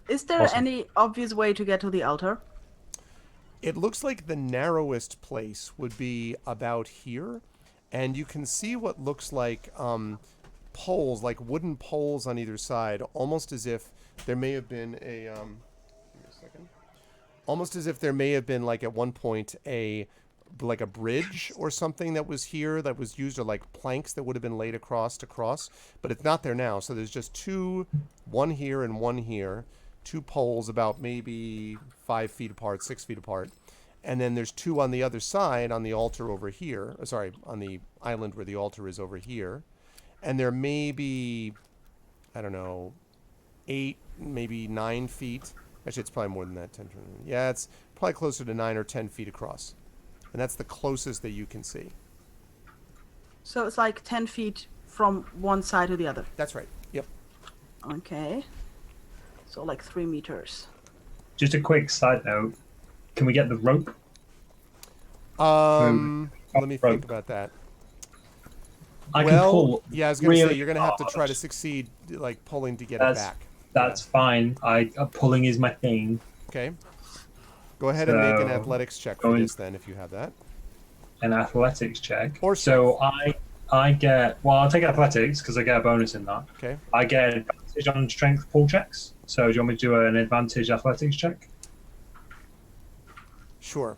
Is there Awesome. any obvious way to get to the altar? It looks like the narrowest place would be about here, and you can see what looks like poles, like wooden poles on either side, almost as if there may have been a give me a second. Almost as if there may have been like at one point a bridge or something that was here that was used, or like planks that would have been laid across to cross, but it's not there now. So there's just 2, one here and one here, 2 poles about maybe 5 feet apart, 6 feet apart, and then there's 2 on the other side on the altar over here. Sorry, on the island where the altar is over here, and there may be, I don't know, 8, maybe 9 feet. Actually, it's probably more than that. 10. Yeah, it's probably closer to 9 or 10 feet across. And that's the closest that you can see. So it's like 10 feet from one side to the other. That's right. Yep. Okay. So like 3 meters. Just a quick side note. Can we get the rope? Let me rope. think about that. I can pull. yeah, I was going to say, really you're going to have to try to hard. succeed, like, pulling to get it That's- back. That's fine. Pulling is my thing. Okay. Go ahead and make an So, athletics check for going- this, then, if you have that. An athletics check. Or so I get. Well, I'll take athletics because I get a bonus in that. Okay. I get advantage on strength pull checks. So do you want me to do an advantage athletics check? Sure.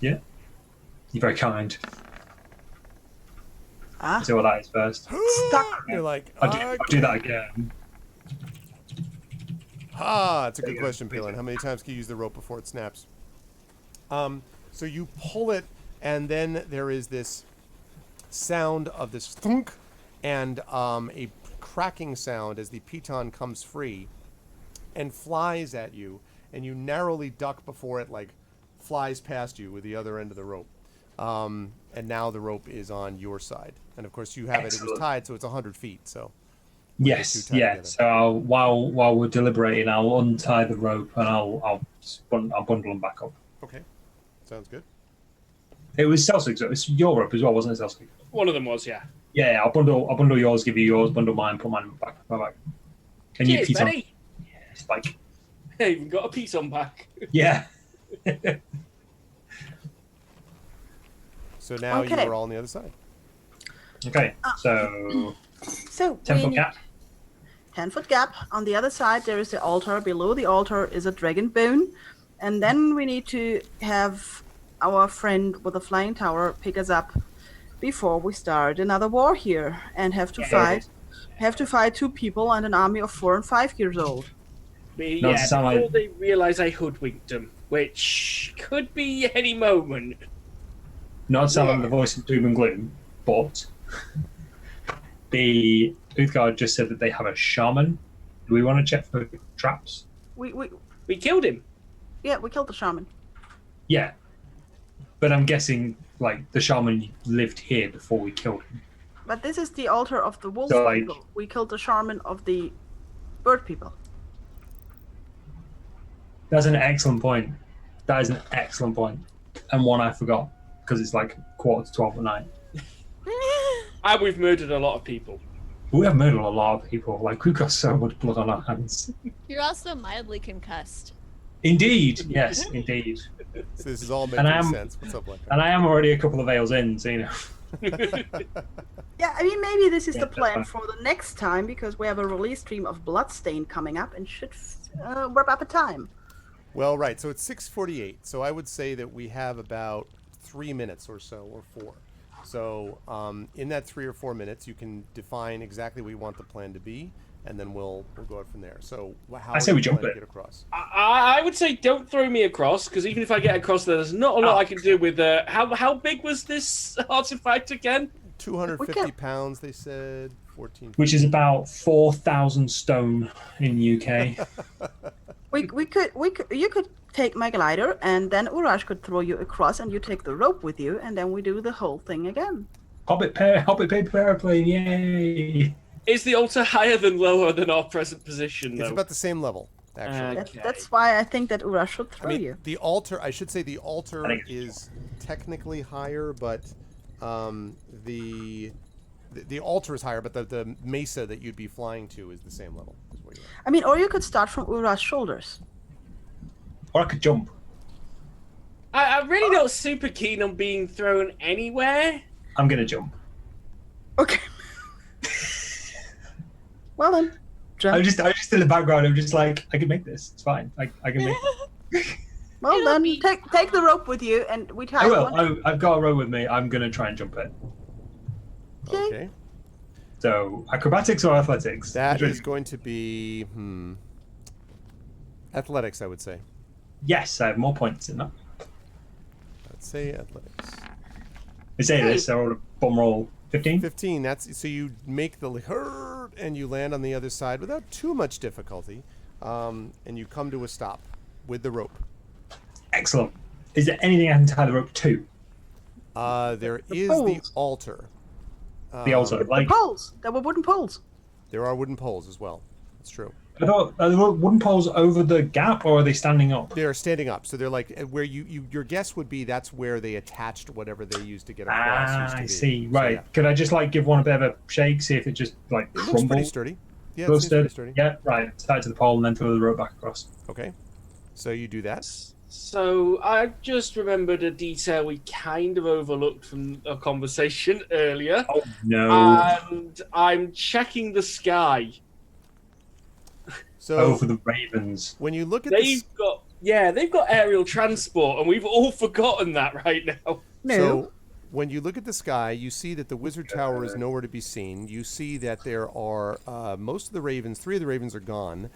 Yeah. You're very kind. Ah, See what that is first. stuck. You're like, I'll do that again. It's a There good you go. question, Palin. How many times can you use the rope before it snaps? So you pull it, and then there is this sound of this thunk and a cracking sound as the piton comes free and flies at you, and you narrowly duck before it like flies past you with the other end of the rope. And now the rope is on your side, and of course you have it was tied, so it's 100 feet. So yes, yeah. So while we're deliberating, I'll untie the rope and I'll bundle them back up. Okay, sounds good. It was Celsius. It's your rope as well, wasn't it, Celsius? One of them was, yeah. Yeah, I'll bundle yours, give you yours, bundle mine, put mine back. My back. And Cheers, you Benny. Yeah, it's like Hey, we've got a piece on back. yeah. So now Okay. you're all on the other side. Okay, so So 10-foot gap. 10-foot gap. On the other side, there is the altar. Below the altar is a dragon bone. And then we need to have our friend with the flying tower pick us up before we start another war here and have to fight 2 people and an army of 4 and 5 years old. Not Yeah, sound before like- they realise I hoodwinked them, which could be any moment. Not sound like the voice of doom and gloom, but the Uthgard just said that they have a shaman. Do we want to check for traps? We killed him. Yeah, we killed the shaman. Yeah, but I'm guessing like the shaman lived here before we killed him. But this is the altar of the wolf So, like- people. We killed the shaman of the bird people. That's an excellent point. That is an excellent point, and one I forgot because it's like 11:45 at night. And we've murdered a lot of people. We have murdered a lot of people. Like we've got so much blood on our hands. You're also mildly concussed. Indeed, yes, indeed. So this is all And making sense. What's up, Black? And I am already a couple of ales in, so you know. Yeah, I mean, maybe this is the plan for the next time because we have a release stream of Bloodstain coming up and should wrap up a time. Well, right. So it's 6:48. So I would say that we have about 3 minutes or so, or 4. So in that 3 or 4 minutes, you can define exactly what you want the plan to be, and then we'll go out from there. So how I say are we you jump planning it. to get across? I would say don't throw me across, because even if I get across there, there's not a lot I can do with... how big was this artifact again? 250 pounds, they said. 14. Which is about 4,000 stone in UK. You could take my glider, and then Urash could throw you across, and you take the rope with you, and then we do the whole thing again. Hobbit paper airplane, yay! Is the altar higher than lower than our present position, though? It's about the same level, actually. Okay. That's why I think that Urash should throw you. The altar, I should say the altar I think it's is technically higher, but the altar is higher, but the mesa that you'd be flying to is the same level. Is where you're at. I mean, or you could start from Urash's shoulders. Or I could jump. I'm really not super keen on being thrown anywhere. I'm gonna jump. Okay. Well then, jump. I'm just in the background. I'm just like, I can make this. It's fine. I can make it. Well It'll then, be- take the rope with you, and we tie I will. one. I've got a row with me. I'm gonna try and jump it. Okay. So acrobatics or athletics? That Which is one? going to be athletics, I would say. Yes, I have more points in that. Let's say athletics. I say this. I rolled a bum roll. 15. 15. That's so you make the hurt and you land on the other side without too much difficulty, and you come to a stop with the rope. Excellent. Is there anything I can tie the rope to? There The is the poles. altar. The altar, The like poles. There were wooden poles. There are wooden poles as well. That's true. I thought, are the wooden poles over the gap, or are they standing up? They're standing up, so they're like where your guess would be that's where they attached whatever they used to get across. used to I be. see. So, Right. yeah. Could I just like give one a bit of a shake, see if it just like It looks pretty crumbles? sturdy. Yeah, it Feels seems pretty sturdy. Yeah. Right. Tie it to the pole and then throw the rope back across. Okay. So you do that. So I just remembered a detail we kind of overlooked from a conversation earlier. Oh no! And I'm checking the sky. So Over the ravens. when you look at They've got aerial transport, and we've all forgotten that right now. No. So when you look at the sky, you see that the wizard tower is nowhere to be seen. You see that there are most of the ravens. 3 of the ravens are gone,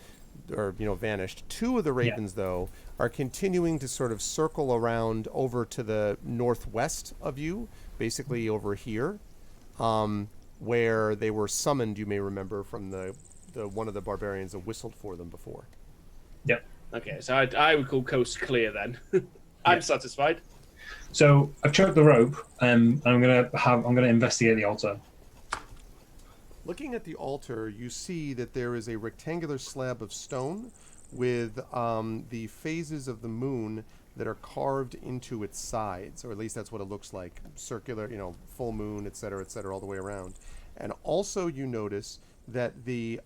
or vanished. 2 of the ravens, though, are continuing to sort of circle around over to the northwest of you, basically over here. where they were summoned. You may remember from the one of the barbarians that whistled for them before. Yep. Okay, so I would call coast clear then. I'm satisfied. So I've choked the rope, and I'm gonna investigate the altar. Looking at the altar, you see that there is a rectangular slab of stone with the phases of the moon that are carved into its sides, or at least that's what it looks like. Circular, full moon, etc., all the way around. And also you notice that the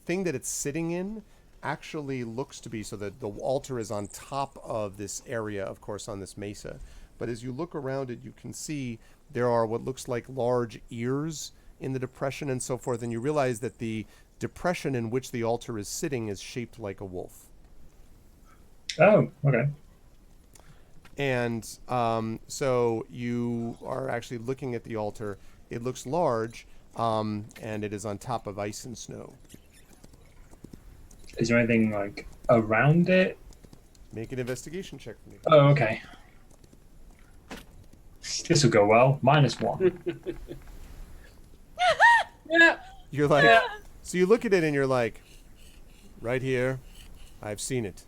thing that it's sitting in actually looks to be, so that the altar is on top of this area, of course, on this mesa. But as you look around it, you can see there are what looks like large ears in the depression and so forth, and you realize that the depression in which the altar is sitting is shaped like a wolf. Oh, okay. And so you are actually looking at the altar. It looks large, and it is on top of ice and snow. Is there anything like around it? Make an investigation check for me. Oh, okay. This will go well. -1. Yeah. You're like, Yeah. so you look at it and you're like, right here, I've seen it.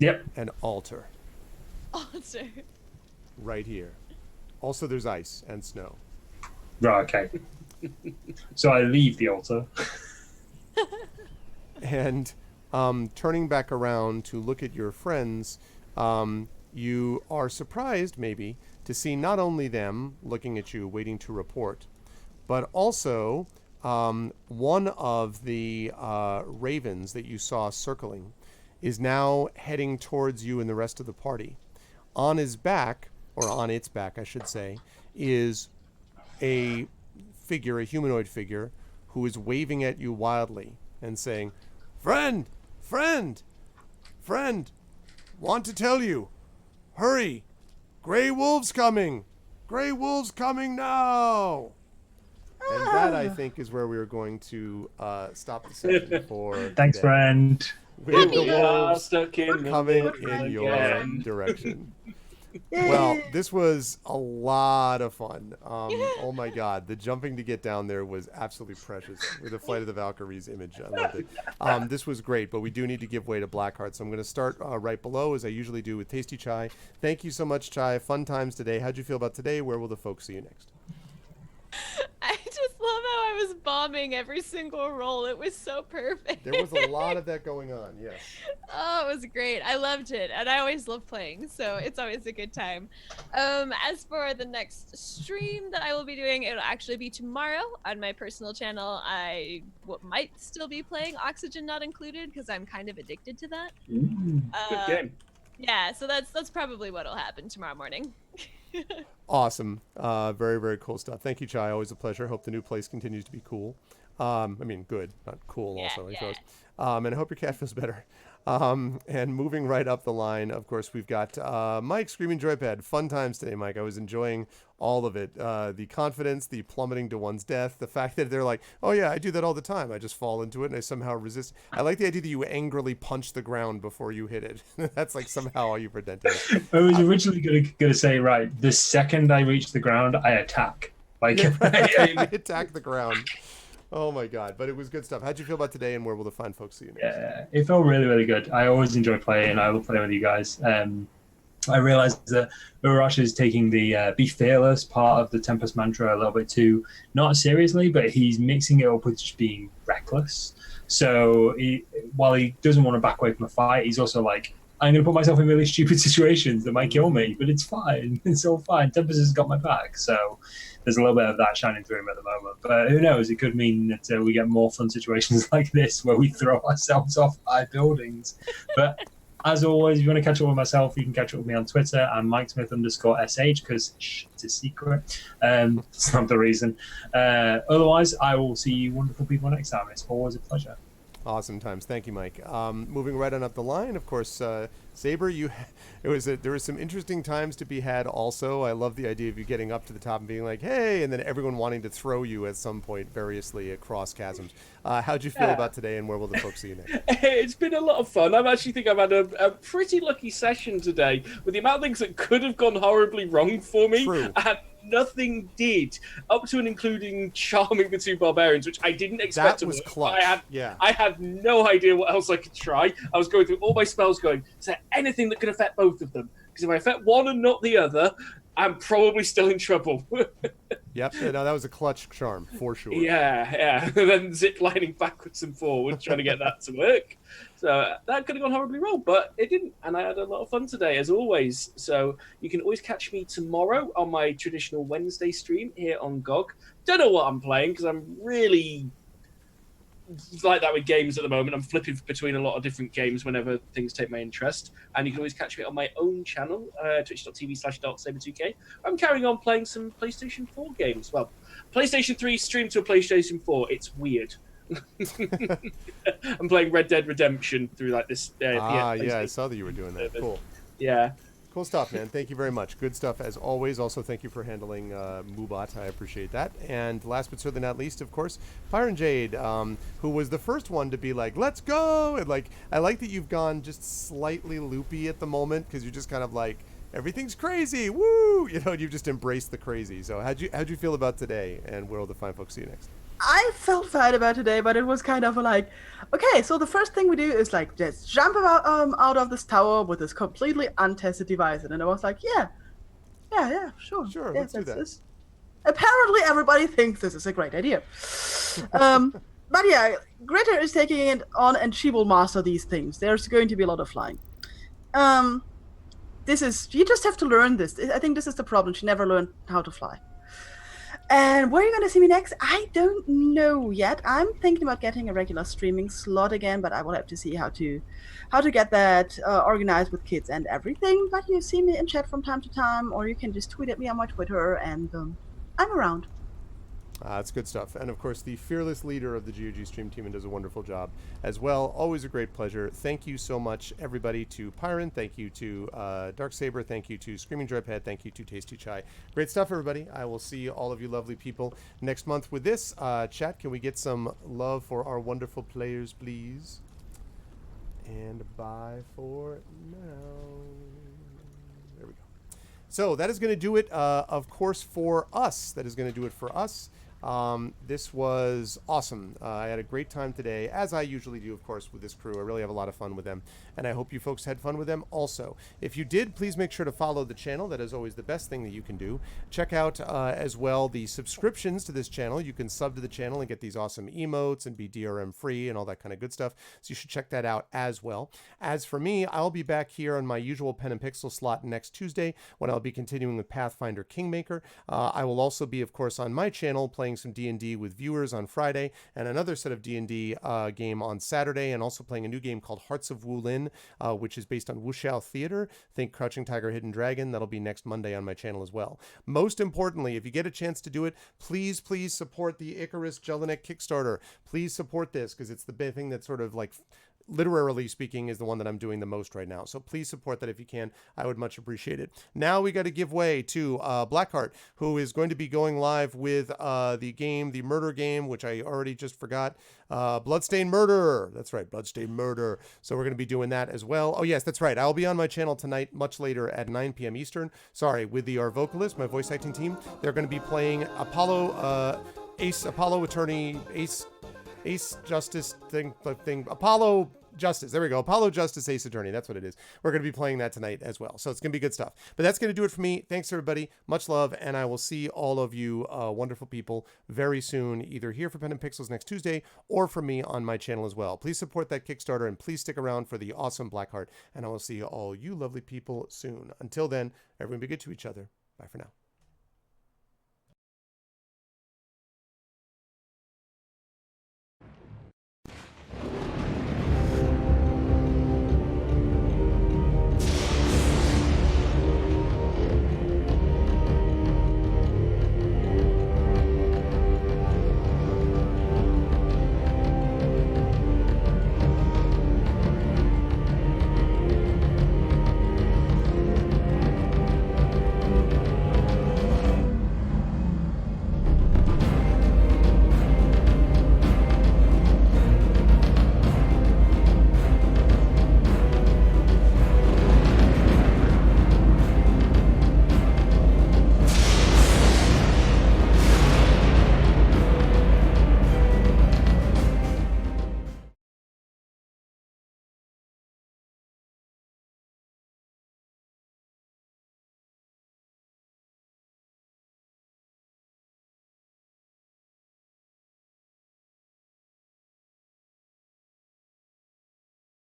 Yep. An altar. Altar. Right here. Also, there's ice and snow. Right. Okay. So I leave the altar. And turning back around to look at your friends, you are surprised, maybe, to see not only them looking at you, waiting to report, but also one of the ravens that you saw circling is now heading towards you and the rest of the party. On his back, or on its back, I should say, is a figure, a humanoid figure, who is waving at you wildly and saying, "Friend, friend, friend, want to tell you, hurry, Grey Wolves coming, Grey Wolves coming now." And that, I think, is where we are going to stop the session for Thanks, today. friend. With the We are wolves stuck in the coming woods in your again. direction. Well, this was a lot of fun. Oh my God, the jumping to get down there was absolutely precious with the Flight of the Valkyries image. I loved it. This was great, but we do need to give way to Blackheart. So I'm going to start right below, as I usually do, with Tasty Chai. Thank you so much, Chai. Fun times today. How'd you feel about today? Where will the folks see you next? I just love how I was bombing every single roll. It was so perfect. There was a lot of that going on, yes. Oh, it was great. I loved it, and I always love playing, so it's always a good time. As for the next stream that I will be doing, it'll actually be tomorrow on my personal channel. I might still be playing Oxygen Not Included because I'm kind of addicted to that. Good game. Yeah, so that's probably what'll happen tomorrow morning. Awesome. Very, very cool stuff. Thank you, Chai. Always a pleasure. Hope the new place continues to be cool. I mean, good, not cool Yeah, also, I yeah. suppose. And I hope your cat feels better. And moving right up the line, of course, we've got Mike, Screaming Joypad. Fun times today, Mike. I was enjoying all of it. The confidence, the plummeting to one's death, the fact that they're like, oh yeah, I do that all the time. I just fall into it and I somehow resist. I like the idea that you angrily punch the ground before you hit it. That's like somehow how you prevent it. I was originally gonna say, right, the second I reach the ground, I attack. Like, I attack the ground. Oh my God, but it was good stuff. How'd you feel about today, and where will the fine folks see you next? yeah, it felt really, really good. I always enjoy playing. I love playing with you guys. I realized that Urash is taking the be fearless part of the Tempest mantra a little bit too, not seriously, but he's mixing it up with just being reckless. So while he doesn't want to back away from a fight, he's also like, I'm going to put myself in really stupid situations that might kill me, but it's fine. It's all fine. Tempest has got my back. So there's a little bit of that shining through him at the moment. But who knows? It could mean that we get more fun situations like this where we throw ourselves off high buildings. But as always, if you want to catch up with myself, you can catch up with me on Twitter. I'm MikeSmith_SH because it's a secret. It's not the reason. Otherwise, I will see you wonderful people next time. It's always a pleasure. Awesome times. Thank you, Mike. Moving right on up the line, of course, Saber, there was some interesting times to be had also. I love the idea of you getting up to the top and being like, hey, and then everyone wanting to throw you at some point variously across chasms. How'd you feel about today, and where will the folks see you next? It's been a lot of fun. I actually think I've had a pretty lucky session today with the amount of things that could have gone horribly wrong for me. True. And nothing did, up to and including charming the two barbarians, which I didn't expect That to was work. clutch. I had no idea what else I could try. I was going through all my spells going, is there anything that could affect both of them? Because if I affect one and not the other, I'm probably still in trouble. Yep. No, that was a clutch charm for sure. Yeah. And then zip lining backwards and forwards, trying to get that to work. So that could have gone horribly wrong, but it didn't. And I had a lot of fun today, as always. So you can always catch me tomorrow on my traditional Wednesday stream here on GOG. Don't know what I'm playing because I'm really like that with games at the moment. I'm flipping between a lot of different games whenever things take my interest. And you can always catch me on my own channel, twitch.tv/darksaber2k. I'm carrying on playing some PlayStation 4 games. Well, PlayStation 3 streamed to a PlayStation 4. It's weird. I'm playing Red Dead Redemption through like this. Yeah, I saw that you were doing that. Cool. Yeah. Cool stuff, man. Thank you very much. Good stuff as always. Also, thank you for handling Moobot. I appreciate that. And last but certainly not least, of course, Byron Jade, who was the first one to be like, let's go. And like, I like that you've gone just slightly loopy at the moment because you're just kind of like, everything's crazy. Woo! You know, you've just embraced the crazy. So how'd you feel about today? And where will the fine folks see you next? I felt fine about today, but it was kind of like, okay, so the first thing we do is like just jump out of this tower with this completely untested device, and then I was like, yeah, sure, yeah, let's do that. This. Apparently, everybody thinks this is a great idea. But yeah, Greta is taking it on, and she will master these things. There's going to be a lot of flying. You just have to learn this. I think this is the problem. She never learned how to fly. And where are you going to see me next? I don't know yet. I'm thinking about getting a regular streaming slot again, but I will have to see how to get that organized with kids and everything. But you see me in chat from time to time, or you can just tweet at me on my Twitter, and I'm around. That's good stuff. And of course, the fearless leader of the GOG stream team and does a wonderful job as well. Always a great pleasure. Thank you so much, everybody, to Pyron. Thank you to Darksaber. Thank you to Screaming Dreadhead. Thank you to Tasty Chai. Great stuff, everybody. I will see all of you lovely people next month with this. Chat, can we get some love for our wonderful players, please? And bye for now. There we go. So that is going to do it, of course, for us. That is going to do it for us. This was awesome. I had a great time today, as I usually do, of course, with this crew. I really have a lot of fun with them, and I hope you folks had fun with them also. If you did, please make sure to follow the channel. That is always the best thing that you can do. Check out as well the subscriptions to this channel. You can sub to the channel and get these awesome emotes and be DRM free and all that kind of good stuff. So you should check that out as well. As for me, I'll be back here on my usual Pen and Pixel slot next Tuesday when I'll be continuing with Pathfinder Kingmaker. I will also be, of course, on my channel playing some D&D with viewers on Friday and another set of D&D game on Saturday, and also playing a new game called Hearts of Wulin, which is based on Wuxiao Theater. Think Crouching Tiger, Hidden Dragon. That'll be next Monday on my channel as well. Most importantly, if you get a chance to do it, please support the Icarus Jelinek Kickstarter. Please support this because it's the big thing that's sort of like, literally speaking, is the one that I'm doing the most right now. So please support that if you can. I would much appreciate it. Now we got to give way to Blackheart, who is going to be going live with the murder game, which I already just forgot. Bloodstained Murder. That's right, Bloodstained Murder. So we're going to be doing that as well. Oh yes, that's right. I'll be on my channel tonight, much later at 9 p.m. Eastern. Sorry, with our vocalist, my voice acting team. They're going to be playing Apollo Attorney, Ace Justice thing, Apollo Justice. There we go. Apollo Justice Ace Attorney. That's what it is. We're going to be playing that tonight as well. So it's going to be good stuff. But that's going to do it for me. Thanks, everybody. Much love. And I will see all of you wonderful people very soon, either here for Pen and Pixels next Tuesday or for me on my channel as well. Please support that Kickstarter and please stick around for the awesome Blackheart. And I will see all you lovely people soon. Until then, everyone be good to each other. Bye for now.